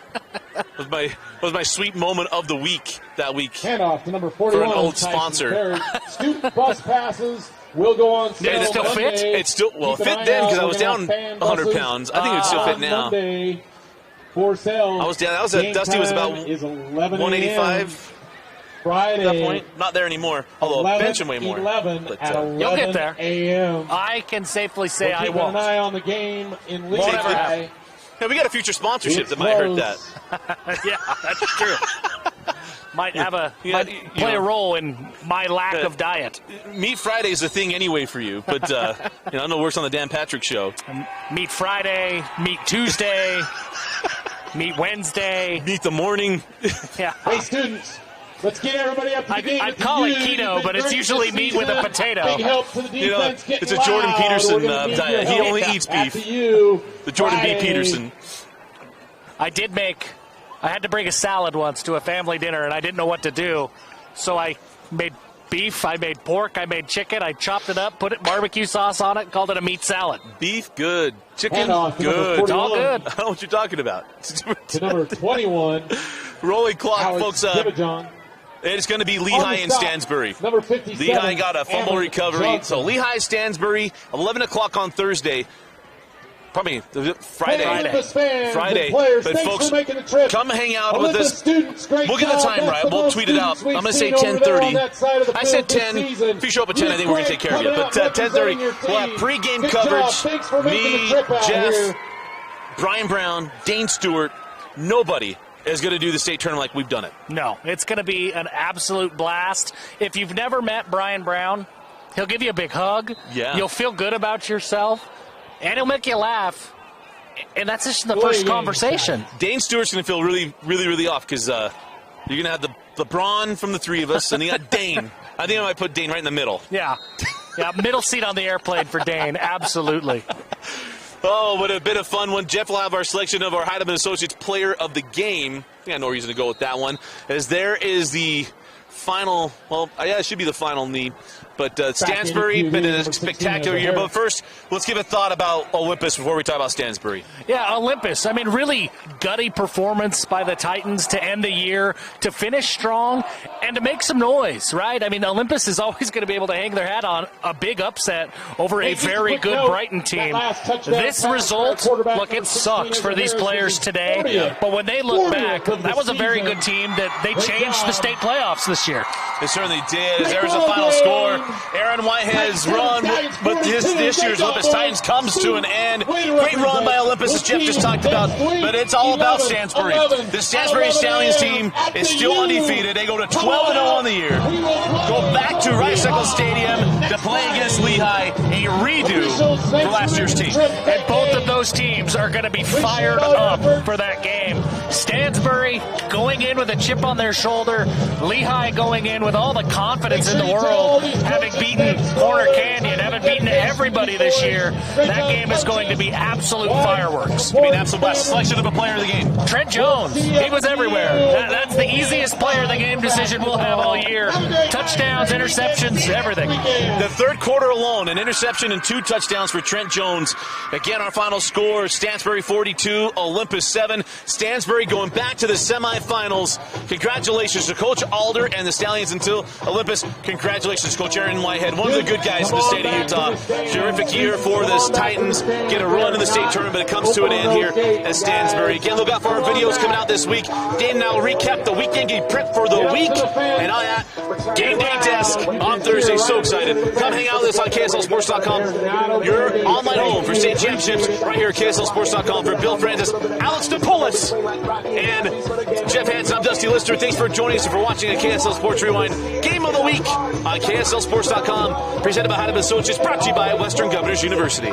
Speaker 1: It was my sweet moment of the week that week.
Speaker 3: Handoff to number 41.
Speaker 1: For an old sponsor.
Speaker 3: Student bus passes will go on sale.
Speaker 1: It still fit? It still it fit then because I was down 100 pounds. I think it would still fit now.
Speaker 3: Monday for sale.
Speaker 1: I was down. Dusty was about 185.
Speaker 3: Friday.
Speaker 1: At that point, not there anymore. Although benching way more.
Speaker 3: 11
Speaker 1: but,
Speaker 3: at 11
Speaker 2: you'll get there.
Speaker 3: a.m.
Speaker 2: I can safely say I won't.
Speaker 3: Keep an eye on the game in
Speaker 2: Won't ever happen.
Speaker 1: Yeah, we got a future sponsorship that might hurt that.
Speaker 2: Yeah, that's true. Might play a role in my lack of diet.
Speaker 1: Meat Friday is a thing anyway for you, but I know it works on the Dan Patrick Show.
Speaker 2: Meat Friday, Meat Tuesday, Meat Wednesday,
Speaker 1: Meat the morning.
Speaker 2: Yeah.
Speaker 3: Hey, students. Let's get everybody up to the game.
Speaker 2: I'd call it keto, but it's usually meat with a potato.
Speaker 3: Big help to the defense.
Speaker 1: It's a Jordan Peterson diet. He only eats beef. The Jordan B. Peterson.
Speaker 2: I had to bring a salad once to a family dinner, and I didn't know what to do. So I made beef, I made pork, I made chicken. I chopped it up, put barbecue sauce on it, called it a meat salad.
Speaker 1: Beef, good. Chicken,
Speaker 3: good.
Speaker 2: It's all good.
Speaker 1: I don't know what you're talking about.
Speaker 3: To number 21.
Speaker 1: Rolling clock,
Speaker 3: Alex,
Speaker 1: folks.
Speaker 3: give it, John.
Speaker 1: It's going to be Lehigh and Stansbury.
Speaker 3: Number 57.
Speaker 1: Lehigh got a fumble recovery. So Lehigh, Stansbury, 11 o'clock on Thursday. Probably Friday. Friday. But folks, come hang out with us. We'll get the time right. We'll tweet it out. I'm going to say 10:30. I said 10. If you show up at 10, I think we're going to take care of you. But 10:30, we'll have pregame coverage. Me, Jeff, Brian Brown, Dane Stewart, nobody is going to do the state tournament like we've done it.
Speaker 2: No, it's going to be an absolute blast. If you've never met Brian Brown, he'll give you a big hug.
Speaker 1: Yeah.
Speaker 2: You'll feel good about yourself, and he'll make you laugh. And that's just the first conversation.
Speaker 1: Dane Stewart's going to feel really, really, really off because you're going to have the LeBron from the three of us, and you got Dane. I think I might put Dane right in the middle.
Speaker 2: Yeah. Yeah, middle seat on the airplane for Dane. Absolutely.
Speaker 1: Oh, what a bit of fun one. Jeff will have our selection of our Heidemann Associates Player of the Game. Yeah, no reason to go with that one. As there is the final, well, yeah, it should be the final knee. But Stansbury, been a spectacular year. But first, let's give a thought about Olympus before we talk about Stansbury.
Speaker 2: Yeah, Olympus. I mean, really gutty performance by the Titans to end the year, to finish strong, and to make some noise, right? I mean, Olympus is always going to be able to hang their hat on a big upset over a very good Brighton team. This result, look, it sucks for these players today, but when they look back, that was a very good team that they changed the state playoffs this year.
Speaker 1: They certainly did. As there's a final score. Aaron Whitehead's run with this year's Olympus Titans comes to an end. Great run by Olympus, as Jeff just talked about, but it's all about Stansbury. The Stansbury Stallions team is still undefeated. They go to 12-0 on the year. Go back to Rice-Eccles Stadium to play against Lehigh, a redo for last year's team.
Speaker 2: And both of those teams are going to be fired up for that game. Stansbury going in with a chip on their shoulder. Lehigh going in with all the confidence in the world, having beaten Corner Canyon, having beaten everybody this year. That game is going to be absolute fireworks.
Speaker 1: I mean, absolute blast. Selection of a player of the game.
Speaker 2: Trent Jones. He was everywhere. That's the easiest player of the game decision we'll have all year. Touchdowns, interceptions, everything.
Speaker 1: The third quarter alone, an interception and 2 touchdowns for Trent Jones. Again, our final score, Stansbury 42, Olympus 7. Stansbury going back to the semifinals. Congratulations to Coach Alder and the Stallions until Olympus. Congratulations, Coach Aaron Whitehead, one of the good guys in the state of Utah. Terrific year for the Titans. Get a run in the state tournament, but it comes to an end here at Stansbury. Again, look out for our videos coming out this week. Dane and I will recap the weekend, get prep for the week, and I at Game Day Desk on Thursday. So excited. Come hang out with us on KSLSports.com. Your online home for state championships right here at KSLSports.com. For Bill Francis, Alex DePoulis, and Jeff Hansen, I'm Dusty Lister. Thanks for joining us and for watching a KSL Sports Rewind Game of the Week on KSLSports.com. Presented by Heidemann Associates, brought to you by Western Governors University.